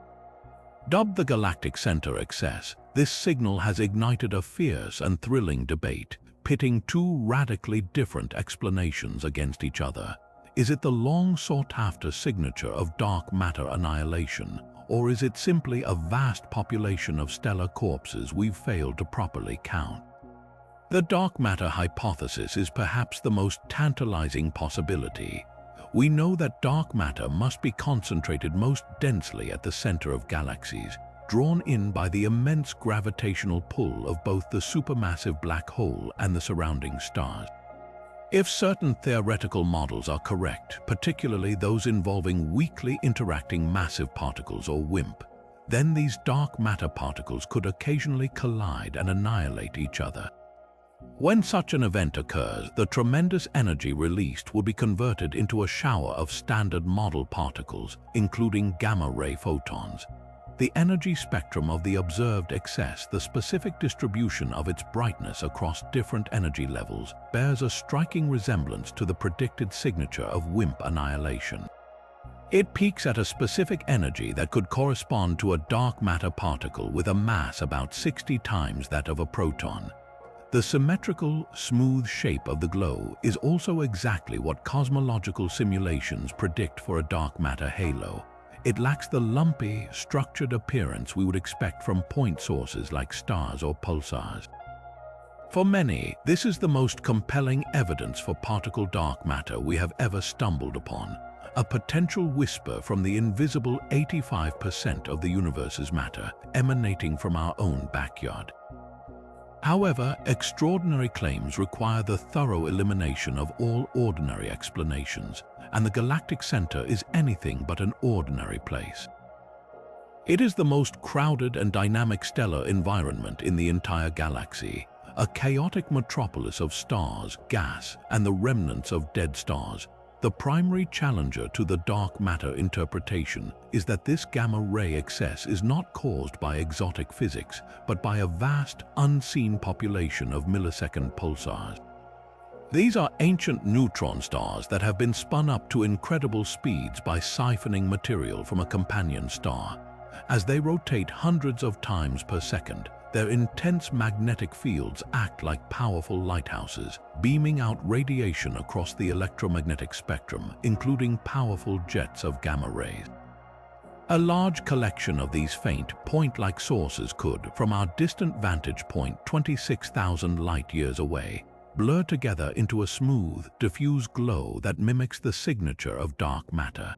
Dubbed the galactic center excess, this signal has ignited a fierce and thrilling debate, pitting two radically different explanations against each other. Is it the long-sought-after signature of dark matter annihilation, or is it simply a vast population of stellar corpses we've failed to properly count? The dark matter hypothesis is perhaps the most tantalizing possibility. We know that dark matter must be concentrated most densely at the center of galaxies, drawn in by the immense gravitational pull of both the supermassive black hole and the surrounding stars. If certain theoretical models are correct, particularly those involving weakly interacting massive particles or WIMP, then these dark matter particles could occasionally collide and annihilate each other. When such an event occurs, the tremendous energy released will be converted into a shower of standard model particles, including gamma-ray photons. The energy spectrum of the observed excess, the specific distribution of its brightness across different energy levels, bears a striking resemblance to the predicted signature of WIMP annihilation. It peaks at a specific energy that could correspond to a dark matter particle with a mass about 60 times that of a proton. The symmetrical, smooth shape of the glow is also exactly what cosmological simulations predict for a dark matter halo. It lacks the lumpy, structured appearance we would expect from point sources like stars or pulsars. For many, this is the most compelling evidence for particle dark matter we have ever stumbled upon, a potential whisper from the invisible 85% of the universe's matter emanating from our own backyard. However, extraordinary claims require the thorough elimination of all ordinary explanations, and the galactic center is anything but an ordinary place. It is the most crowded and dynamic stellar environment in the entire galaxy, a chaotic metropolis of stars, gas, and the remnants of dead stars. The primary challenger to the dark matter interpretation is that this gamma-ray excess is not caused by exotic physics, but by a vast, unseen population of millisecond pulsars. These are ancient neutron stars that have been spun up to incredible speeds by siphoning material from a companion star. As they rotate hundreds of times per second, their intense magnetic fields act like powerful lighthouses, beaming out radiation across the electromagnetic spectrum, including powerful jets of gamma rays. A large collection of these faint, point-like sources could, from our distant vantage point 26,000 light-years away, blur together into a smooth, diffuse glow that mimics the signature of dark matter.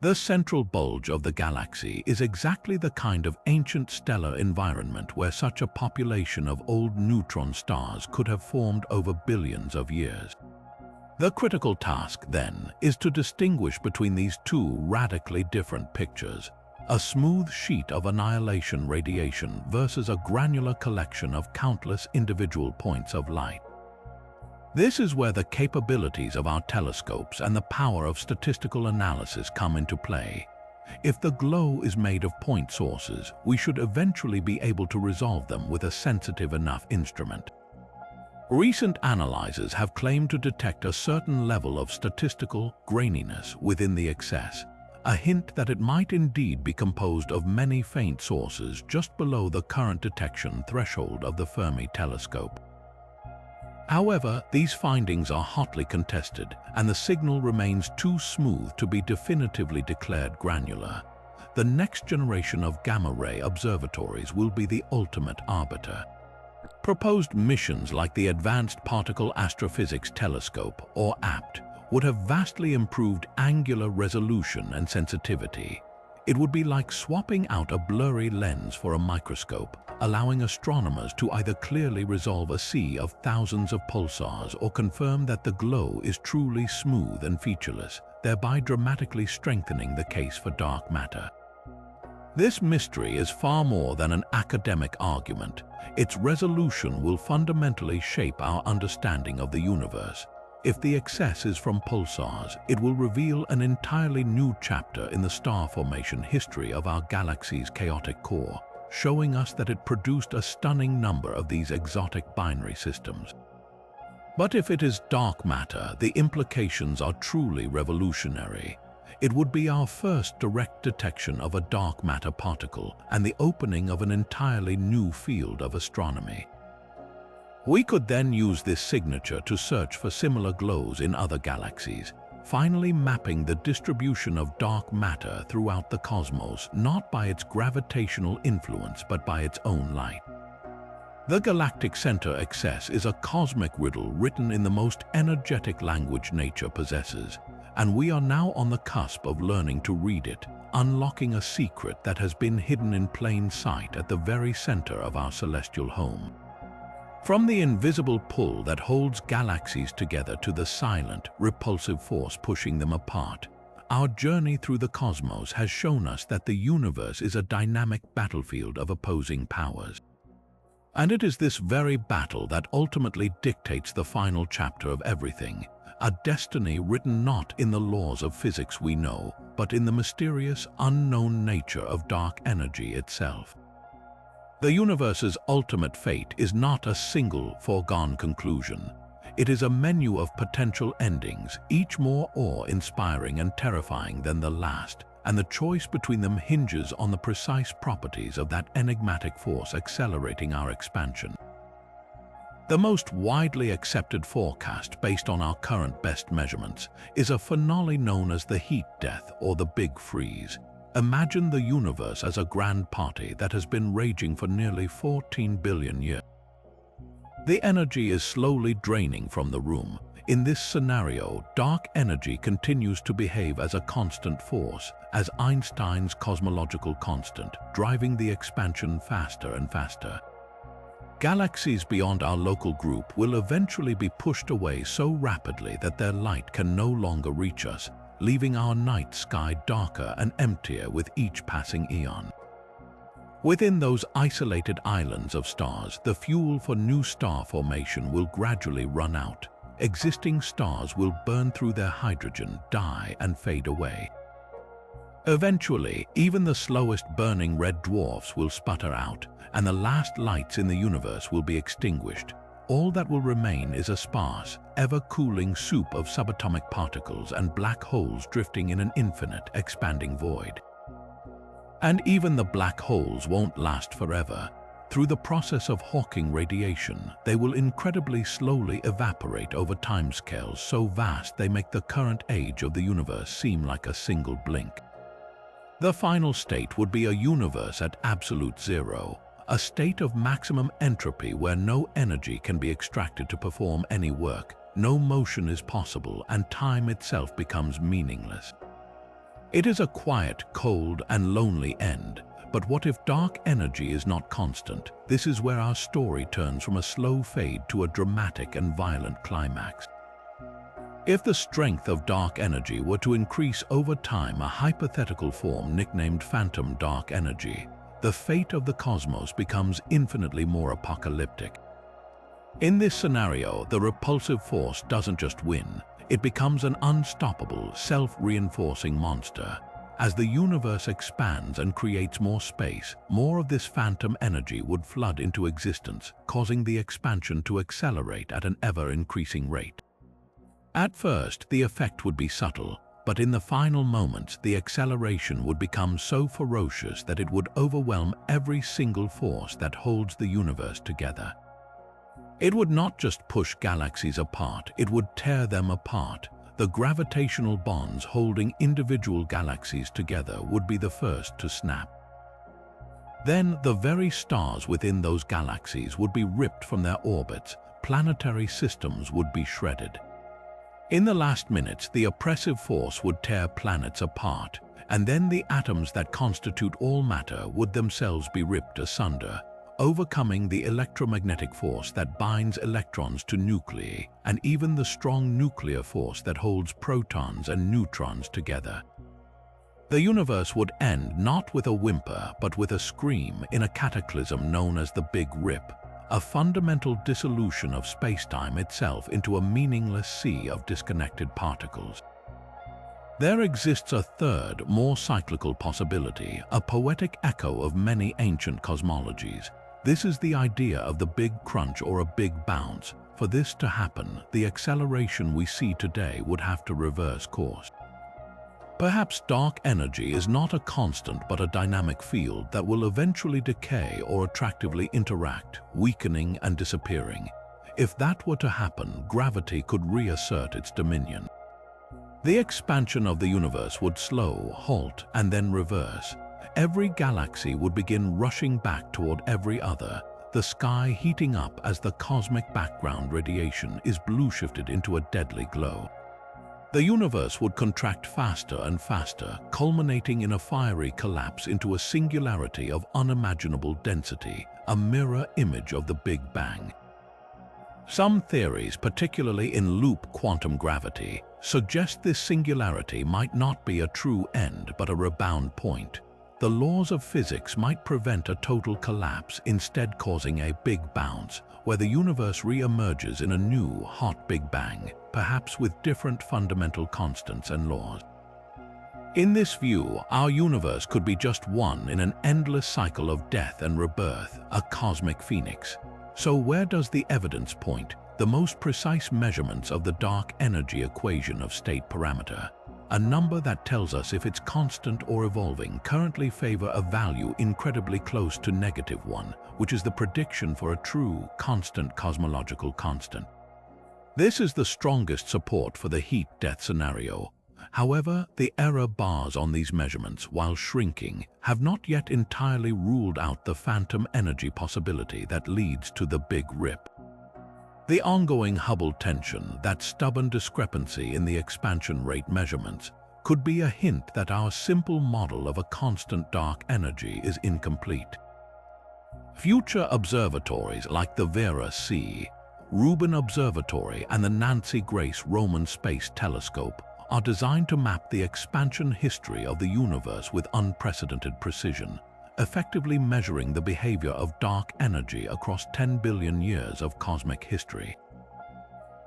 The central bulge of the galaxy is exactly the kind of ancient stellar environment where such a population of old neutron stars could have formed over billions of years. The critical task, then, is to distinguish between these two radically different pictures: a smooth sheet of annihilation radiation versus a granular collection of countless individual points of light. This is where the capabilities of our telescopes and the power of statistical analysis come into play. If the glow is made of point sources, we should eventually be able to resolve them with a sensitive enough instrument. Recent analyzers have claimed to detect a certain level of statistical graininess within the excess, a hint that it might indeed be composed of many faint sources just below the current detection threshold of the Fermi telescope. However, these findings are hotly contested, and the signal remains too smooth to be definitively declared granular. The next generation of gamma-ray observatories will be the ultimate arbiter. Proposed missions like the Advanced Particle Astrophysics Telescope, or APT, would have vastly improved angular resolution and sensitivity. It would be like swapping out a blurry lens for a microscope, allowing astronomers to either clearly resolve a sea of thousands of pulsars or confirm that the glow is truly smooth and featureless, thereby dramatically strengthening the case for dark matter. This mystery is far more than an academic argument. Its resolution will fundamentally shape our understanding of the universe. If the excess is from pulsars, it will reveal an entirely new chapter in the star formation history of our galaxy's chaotic core, showing us that it produced a stunning number of these exotic binary systems. But if it is dark matter, the implications are truly revolutionary. It would be our first direct detection of a dark matter particle and the opening of an entirely new field of astronomy. We could then use this signature to search for similar glows in other galaxies, finally mapping the distribution of dark matter throughout the cosmos, not by its gravitational influence but by its own light. The galactic center excess is a cosmic riddle written in the most energetic language nature possesses, and we are now on the cusp of learning to read it, unlocking a secret that has been hidden in plain sight at the very center of our celestial home. From the invisible pull that holds galaxies together to the silent, repulsive force pushing them apart, our journey through the cosmos has shown us that the universe is a dynamic battlefield of opposing powers. And it is this very battle that ultimately dictates the final chapter of everything, a destiny written not in the laws of physics we know, but in the mysterious, unknown nature of dark energy itself. The universe's ultimate fate is not a single foregone conclusion. It is a menu of potential endings, each more awe-inspiring and terrifying than the last, and the choice between them hinges on the precise properties of that enigmatic force accelerating our expansion. The most widely accepted forecast, based on our current best measurements, is a finale known as the heat death or the Big Freeze. Imagine the universe as a grand party that has been raging for nearly 14 billion years. The energy is slowly draining from the room. In this scenario, dark energy continues to behave as a constant force, as Einstein's cosmological constant, driving the expansion faster and faster. Galaxies beyond our local group will eventually be pushed away so rapidly that their light can no longer reach us, leaving our night sky darker and emptier with each passing eon. Within those isolated islands of stars, the fuel for new star formation will gradually run out. Existing stars will burn through their hydrogen, die, and fade away. Eventually, even the slowest burning red dwarfs will sputter out, and the last lights in the universe will be extinguished, all that will remain is a sparse, ever-cooling soup of subatomic particles and black holes drifting in an infinite, expanding void. And even the black holes won't last forever. Through the process of Hawking radiation, they will incredibly slowly evaporate over timescales so vast they make the current age of the universe seem like a single blink. The final state would be a universe at absolute zero, a state of maximum entropy where no energy can be extracted to perform any work, no motion is possible, and time itself becomes meaningless. It is a quiet, cold, and lonely end. But what if dark energy is not constant? This is where our story turns from a slow fade to a dramatic and violent climax. If the strength of dark energy were to increase over time, a hypothetical form nicknamed phantom dark energy, the fate of the cosmos becomes infinitely more apocalyptic. In this scenario, the repulsive force doesn't just win, it becomes an unstoppable, self-reinforcing monster. As the universe expands and creates more space, more of this phantom energy would flood into existence, causing the expansion to accelerate at an ever-increasing rate. At first, the effect would be subtle, but in the final moments, the acceleration would become so ferocious that it would overwhelm every single force that holds the universe together. It would not just push galaxies apart, it would tear them apart. The gravitational bonds holding individual galaxies together would be the first to snap. Then the very stars within those galaxies would be ripped from their orbits, planetary systems would be shredded. In the last minutes, the oppressive force would tear planets apart, and then the atoms that constitute all matter would themselves be ripped asunder, overcoming the electromagnetic force that binds electrons to nuclei, and even the strong nuclear force that holds protons and neutrons together. The universe would end not with a whimper, but with a scream in a cataclysm known as the Big Rip, a fundamental dissolution of spacetime itself into a meaningless sea of disconnected particles. There exists a third, more cyclical possibility, a poetic echo of many ancient cosmologies. This is the idea of the big crunch or a big bounce. For this to happen, the acceleration we see today would have to reverse course. Perhaps dark energy is not a constant but a dynamic field that will eventually decay or attractively interact, weakening and disappearing. If that were to happen, gravity could reassert its dominion. The expansion of the universe would slow, halt, and then reverse. Every galaxy would begin rushing back toward every other, the sky heating up as the cosmic background radiation is blue-shifted into a deadly glow. The universe would contract faster and faster, culminating in a fiery collapse into a singularity of unimaginable density, a mirror image of the Big Bang. Some theories, particularly in loop quantum gravity, suggest this singularity might not be a true end but a rebound point. The laws of physics might prevent a total collapse, instead causing a big bounce, where the universe re-emerges in a new, hot Big Bang, perhaps with different fundamental constants and laws. In this view, our universe could be just one in an endless cycle of death and rebirth, a cosmic phoenix. So where does the evidence point? The most precise measurements of the dark energy equation of state parameter, a number that tells us if it's constant or evolving, currently favor a value incredibly close to -1, which is the prediction for a true, constant cosmological constant. This is the strongest support for the heat-death scenario. However, the error bars on these measurements, while shrinking, have not yet entirely ruled out the phantom energy possibility that leads to the Big Rip. The ongoing Hubble tension, that stubborn discrepancy in the expansion rate measurements, could be a hint that our simple model of a constant dark energy is incomplete. Future observatories like the Vera C, Rubin Observatory and the Nancy Grace Roman Space Telescope are designed to map the expansion history of the universe with unprecedented precision, effectively measuring the behavior of dark energy across 10 billion years of cosmic history.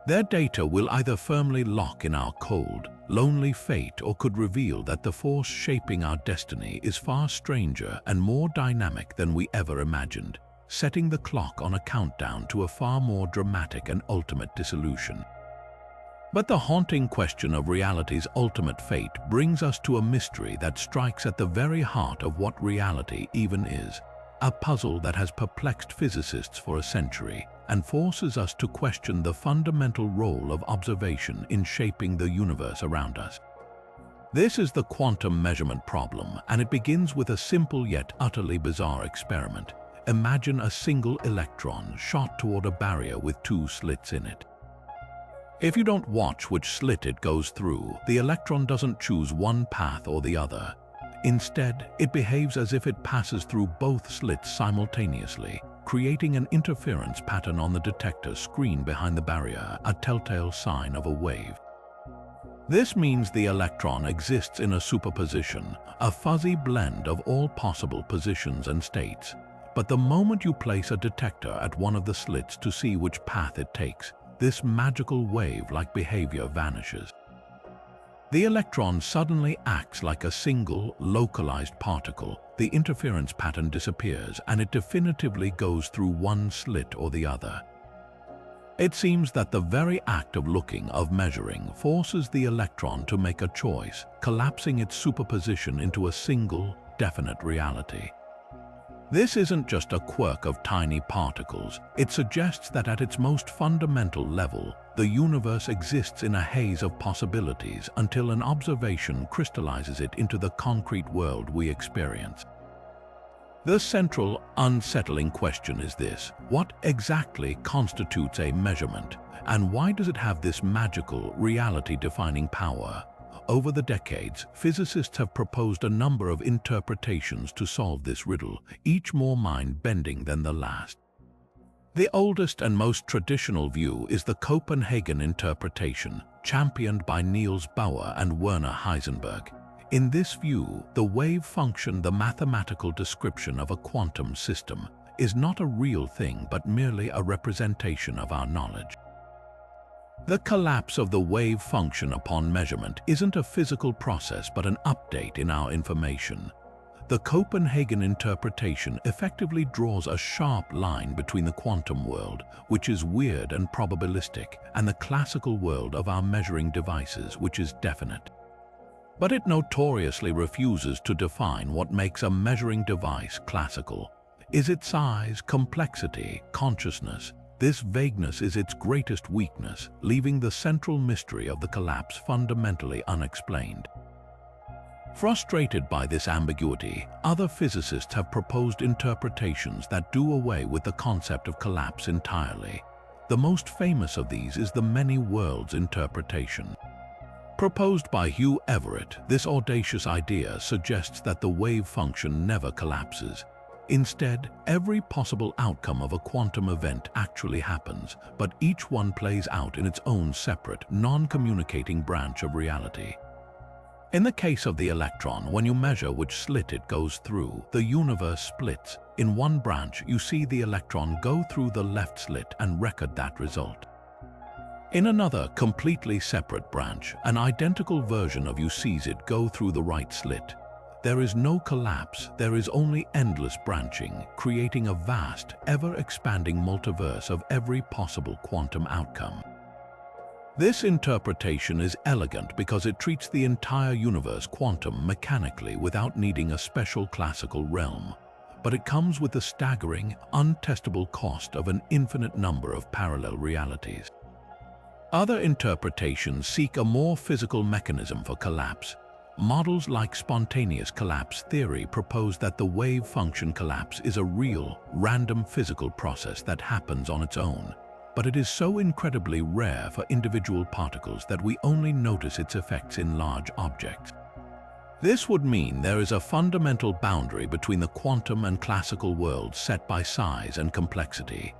Their data will either firmly lock in our cold, lonely fate or could reveal that the force shaping our destiny is far stranger and more dynamic than we ever imagined. setting the clock on a countdown to a far more dramatic and ultimate dissolution. But the haunting question of reality's ultimate fate brings us to a mystery that strikes at the very heart of what reality even is, a puzzle that has perplexed physicists for a century and forces us to question the fundamental role of observation in shaping the universe around us. This is the quantum measurement problem, and it begins with a simple yet utterly bizarre experiment. Imagine a single electron shot toward a barrier with two slits in it. If you don't watch which slit it goes through, the electron doesn't choose one path or the other. Instead, it behaves as if it passes through both slits simultaneously, creating an interference pattern on the detector screen behind the barrier, a telltale sign of a wave. This means the electron exists in a superposition, a fuzzy blend of all possible positions and states. But the moment you place a detector at one of the slits to see which path it takes, this magical wave-like behavior vanishes. The electron suddenly acts like a single, localized particle. The interference pattern disappears, and it definitively goes through one slit or the other. It seems that the very act of looking, of measuring, forces the electron to make a choice, collapsing its superposition into a single, definite reality. This isn't just a quirk of tiny particles. It suggests that at its most fundamental level, the universe exists in a haze of possibilities until an observation crystallizes it into the concrete world we experience. The central, unsettling question is this: what exactly constitutes a measurement, and why does it have this magical, reality-defining power? Over the decades, physicists have proposed a number of interpretations to solve this riddle, each more mind-bending than the last. The oldest and most traditional view is the Copenhagen interpretation, championed by Niels Bohr and Werner Heisenberg. In this view, the wave function, the mathematical description of a quantum system, is not a real thing but merely a representation of our knowledge. The collapse of the wave function upon measurement isn't a physical process but an update in our information. The Copenhagen interpretation effectively draws a sharp line between the quantum world, which is weird and probabilistic, and the classical world of our measuring devices, which is definite. But it notoriously refuses to define what makes a measuring device classical. Is it size, complexity, consciousness? This vagueness is its greatest weakness, leaving the central mystery of the collapse fundamentally unexplained. Frustrated by this ambiguity, other physicists have proposed interpretations that do away with the concept of collapse entirely. The most famous of these is the many worlds interpretation. Proposed by Hugh Everett, this audacious idea suggests that the wave function never collapses. Instead, every possible outcome of a quantum event actually happens, but each one plays out in its own separate, non-communicating branch of reality. In the case of the electron, when you measure which slit it goes through, the universe splits. In one branch, you see the electron go through the left slit and record that result. In another, completely separate branch, an identical version of you sees it go through the right slit. There is no collapse, there is only endless branching, creating a vast, ever-expanding multiverse of every possible quantum outcome. This interpretation is elegant because it treats the entire universe quantum mechanically without needing a special classical realm. But it comes with the staggering, untestable cost of an infinite number of parallel realities. Other interpretations seek a more physical mechanism for collapse. Models like spontaneous collapse theory propose that the wave function collapse is a real, random physical process that happens on its own, but it is so incredibly rare for individual particles that we only notice its effects in large objects. This would mean there is a fundamental boundary between the quantum and classical worlds set by size and complexity.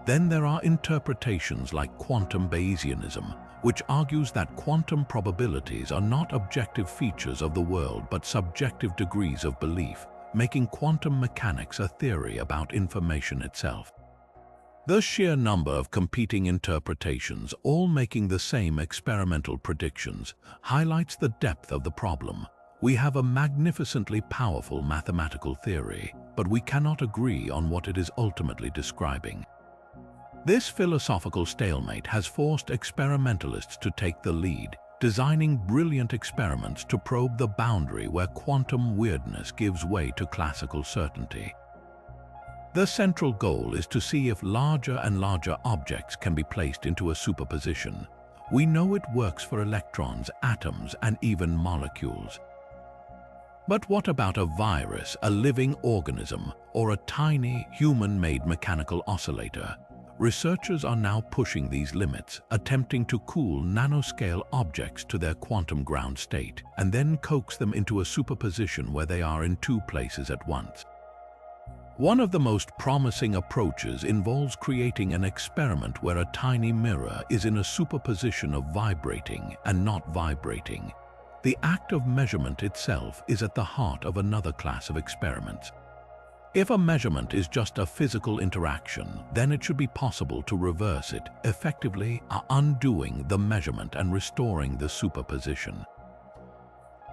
Then there are interpretations like quantum Bayesianism, which argues that quantum probabilities are not objective features of the world but subjective degrees of belief, making quantum mechanics a theory about information itself. The sheer number of competing interpretations, all making the same experimental predictions, highlights the depth of the problem. We have a magnificently powerful mathematical theory, but we cannot agree on what it is ultimately describing. This philosophical stalemate has forced experimentalists to take the lead, designing brilliant experiments to probe the boundary where quantum weirdness gives way to classical certainty. The central goal is to see if larger and larger objects can be placed into a superposition. We know it works for electrons, atoms, and even molecules. But what about a virus, a living organism, or a tiny, human-made mechanical oscillator? Researchers are now pushing these limits, attempting to cool nanoscale objects to their quantum ground state, and then coax them into a superposition where they are in two places at once. One of the most promising approaches involves creating an experiment where a tiny mirror is in a superposition of vibrating and not vibrating. The act of measurement itself is at the heart of another class of experiments. If a measurement is just a physical interaction, then it should be possible to reverse it, effectively undoing the measurement and restoring the superposition.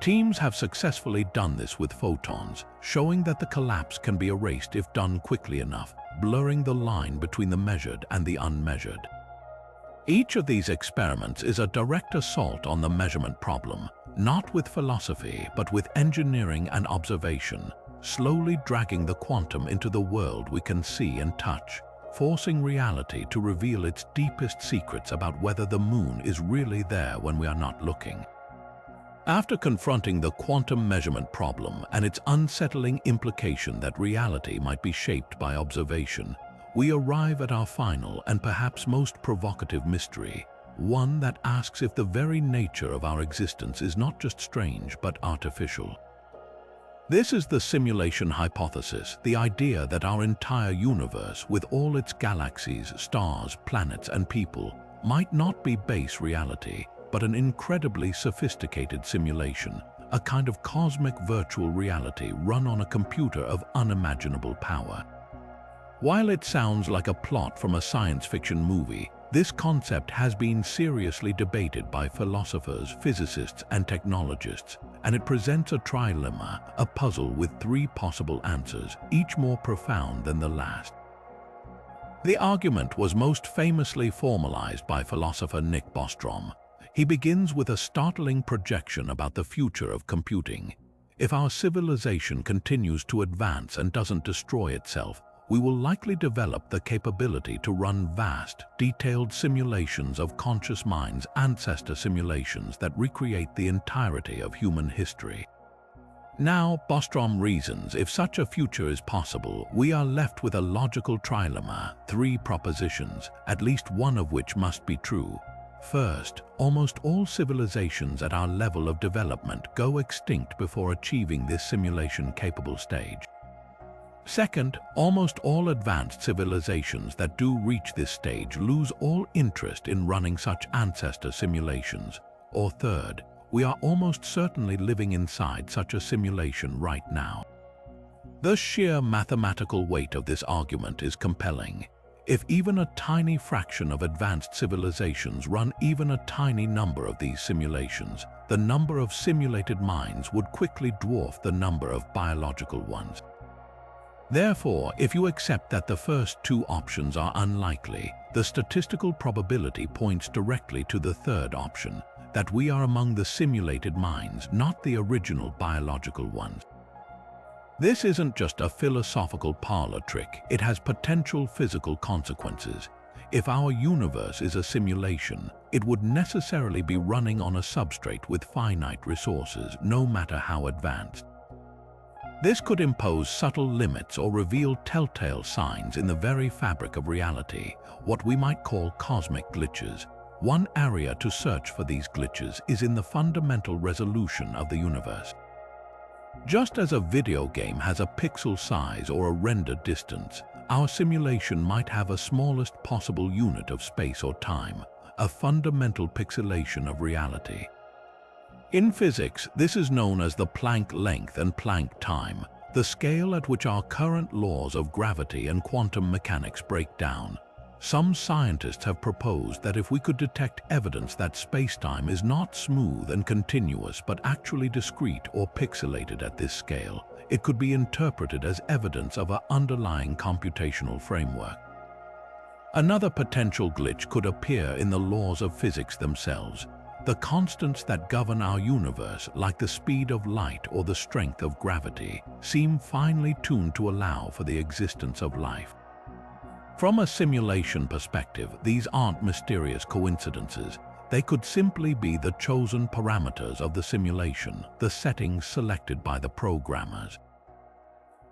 Teams have successfully done this with photons, showing that the collapse can be erased if done quickly enough, blurring the line between the measured and the unmeasured. Each of these experiments is a direct assault on the measurement problem, not with philosophy but with engineering and observation, slowly dragging the quantum into the world we can see and touch, forcing reality to reveal its deepest secrets about whether the moon is really there when we are not looking. After confronting the quantum measurement problem and its unsettling implication that reality might be shaped by observation, we arrive at our final and perhaps most provocative mystery, one that asks if the very nature of our existence is not just strange but artificial. This is the simulation hypothesis, the idea that our entire universe, with all its galaxies, stars, planets, and people, might not be base reality, but an incredibly sophisticated simulation, a kind of cosmic virtual reality run on a computer of unimaginable power. While it sounds like a plot from a science fiction movie, this concept has been seriously debated by philosophers, physicists, and technologists, and it presents a trilemma, a puzzle with three possible answers, each more profound than the last. The argument was most famously formalized by philosopher Nick Bostrom. He begins with a startling projection about the future of computing. If our civilization continues to advance and doesn't destroy itself, we will likely develop the capability to run vast, detailed simulations of conscious minds, ancestor simulations that recreate the entirety of human history. Now, Bostrom reasons, if such a future is possible, we are left with a logical trilemma, three propositions, at least one of which must be true. First, almost all civilizations at our level of development go extinct before achieving this simulation-capable stage. Second, almost all advanced civilizations that do reach this stage lose all interest in running such ancestor simulations. Or third, we are almost certainly living inside such a simulation right now. The sheer mathematical weight of this argument is compelling. If even a tiny fraction of advanced civilizations run even a tiny number of these simulations, the number of simulated minds would quickly dwarf the number of biological ones. Therefore, if you accept that the first two options are unlikely, the statistical probability points directly to the third option, that we are among the simulated minds, not the original biological ones. This isn't just a philosophical parlor trick, it has potential physical consequences. If our universe is a simulation, it would necessarily be running on a substrate with finite resources, no matter how advanced. This could impose subtle limits or reveal telltale signs in the very fabric of reality, what we might call cosmic glitches. One area to search for these glitches is in the fundamental resolution of the universe. Just as a video game has a pixel size or a render distance, our simulation might have a smallest possible unit of space or time, a fundamental pixelation of reality. In physics, this is known as the Planck length and Planck time, the scale at which our current laws of gravity and quantum mechanics break down. Some scientists have proposed that if we could detect evidence that spacetime is not smooth and continuous but actually discrete or pixelated at this scale, it could be interpreted as evidence of an underlying computational framework. Another potential glitch could appear in the laws of physics themselves. The constants that govern our universe, like the speed of light or the strength of gravity, seem finely tuned to allow for the existence of life. From a simulation perspective, these aren't mysterious coincidences. They could simply be the chosen parameters of the simulation, the settings selected by the programmers.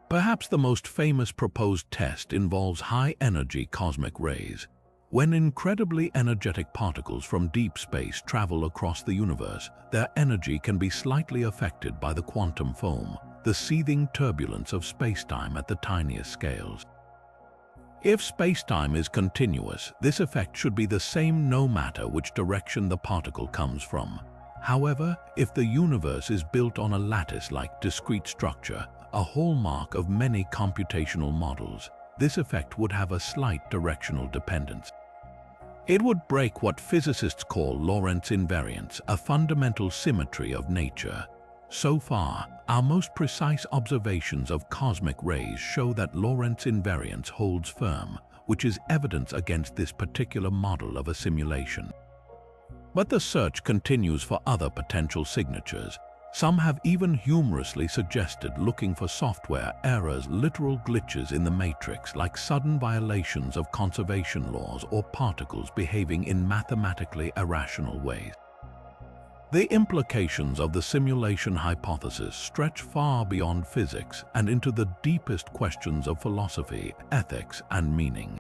Perhaps the most famous proposed test involves high-energy cosmic rays. When incredibly energetic particles from deep space travel across the universe, their energy can be slightly affected by the quantum foam, the seething turbulence of spacetime at the tiniest scales. If spacetime is continuous, this effect should be the same no matter which direction the particle comes from. However, if the universe is built on a lattice-like discrete structure, a hallmark of many computational models, this effect would have a slight directional dependence. It would break what physicists call Lorentz invariance, a fundamental symmetry of nature. So far, our most precise observations of cosmic rays show that Lorentz invariance holds firm, which is evidence against this particular model of a simulation. But the search continues for other potential signatures. Some have even humorously suggested looking for software errors, literal glitches in the matrix, like sudden violations of conservation laws or particles behaving in mathematically irrational ways. The implications of the simulation hypothesis stretch far beyond physics and into the deepest questions of philosophy, ethics, and meaning.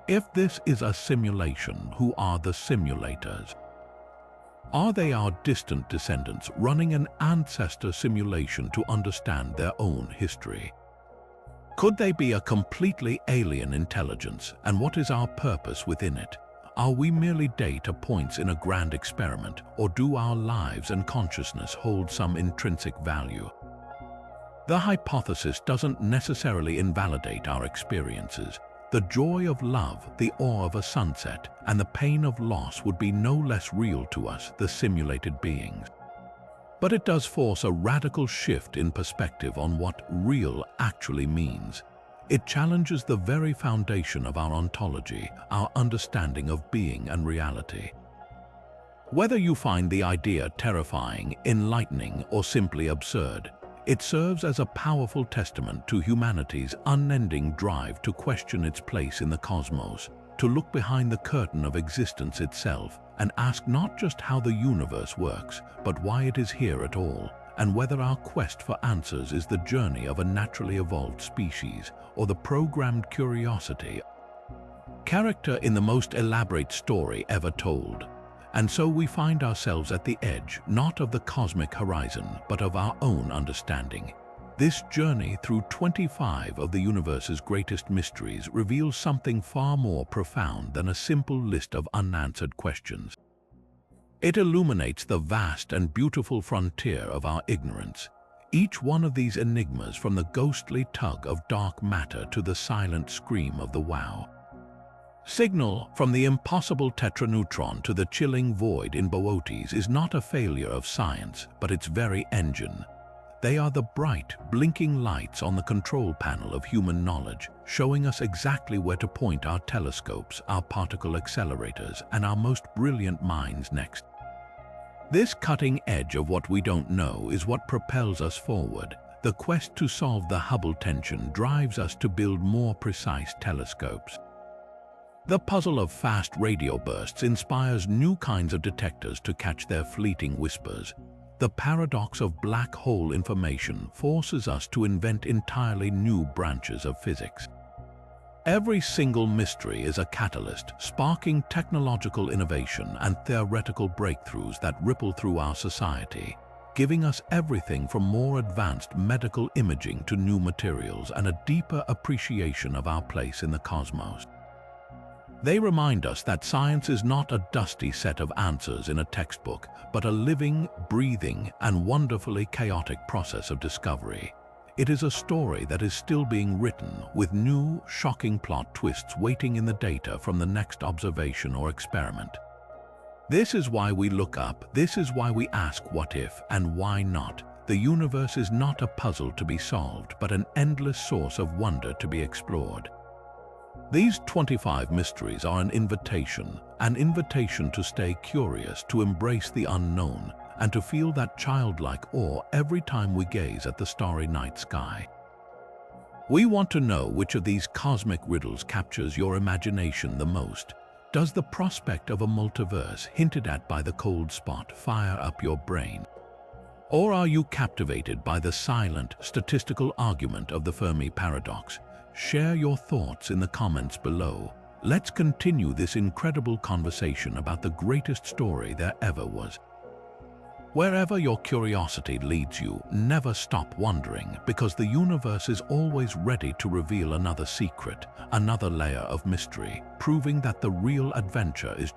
If this is a simulation, who are the simulators? Are they our distant descendants running an ancestor simulation to understand their own history? Could they be a completely alien intelligence, and what is our purpose within it? Are we merely data points in a grand experiment, or do our lives and consciousness hold some intrinsic value? The hypothesis doesn't necessarily invalidate our experiences. The joy of love, the awe of a sunset, and the pain of loss would be no less real to us, the simulated beings. But it does force a radical shift in perspective on what real actually means. It challenges the very foundation of our ontology, our understanding of being and reality. Whether you find the idea terrifying, enlightening, or simply absurd, it serves as a powerful testament to humanity's unending drive to question its place in the cosmos, to look behind the curtain of existence itself and ask not just how the universe works, but why it is here at all, and whether our quest for answers is the journey of a naturally evolved species or the programmed curiosity. Character in the most elaborate story ever told. And so we find ourselves at the edge, not of the cosmic horizon, but of our own understanding. This journey through 25 of the universe's greatest mysteries reveals something far more profound than a simple list of unanswered questions. It illuminates the vast and beautiful frontier of our ignorance. Each one of these enigmas, from the ghostly tug of dark matter to the silent scream of the wow signal, from the impossible tetraneutron to the chilling void in Boötes, is not a failure of science, but its very engine. They are the bright, blinking lights on the control panel of human knowledge, showing us exactly where to point our telescopes, our particle accelerators, and our most brilliant minds next. This cutting edge of what we don't know is what propels us forward. The quest to solve the Hubble tension drives us to build more precise telescopes. The puzzle of fast radio bursts inspires new kinds of detectors to catch their fleeting whispers. The paradox of black hole information forces us to invent entirely new branches of physics. Every single mystery is a catalyst, sparking technological innovation and theoretical breakthroughs that ripple through our society, giving us everything from more advanced medical imaging to new materials and a deeper appreciation of our place in the cosmos. They remind us that science is not a dusty set of answers in a textbook, but a living, breathing, and wonderfully chaotic process of discovery. It is a story that is still being written, with new, shocking plot twists waiting in the data from the next observation or experiment. This is why we look up, this is why we ask what if and why not. the universe is not a puzzle to be solved, but an endless source of wonder to be explored. These 25 mysteries are an invitation to stay curious, to embrace the unknown, and to feel that childlike awe every time we gaze at the starry night sky. We want to know which of these cosmic riddles captures your imagination the most. Does the prospect of a multiverse hinted at by the cold spot fire up your brain? Or are you captivated by the silent, statistical argument of the Fermi Paradox? Share your thoughts in the comments below. Let's continue this incredible conversation about the greatest story there ever was. Wherever your curiosity leads you, never stop wondering, because the universe is always ready to reveal another secret, another layer of mystery, proving that the real adventure is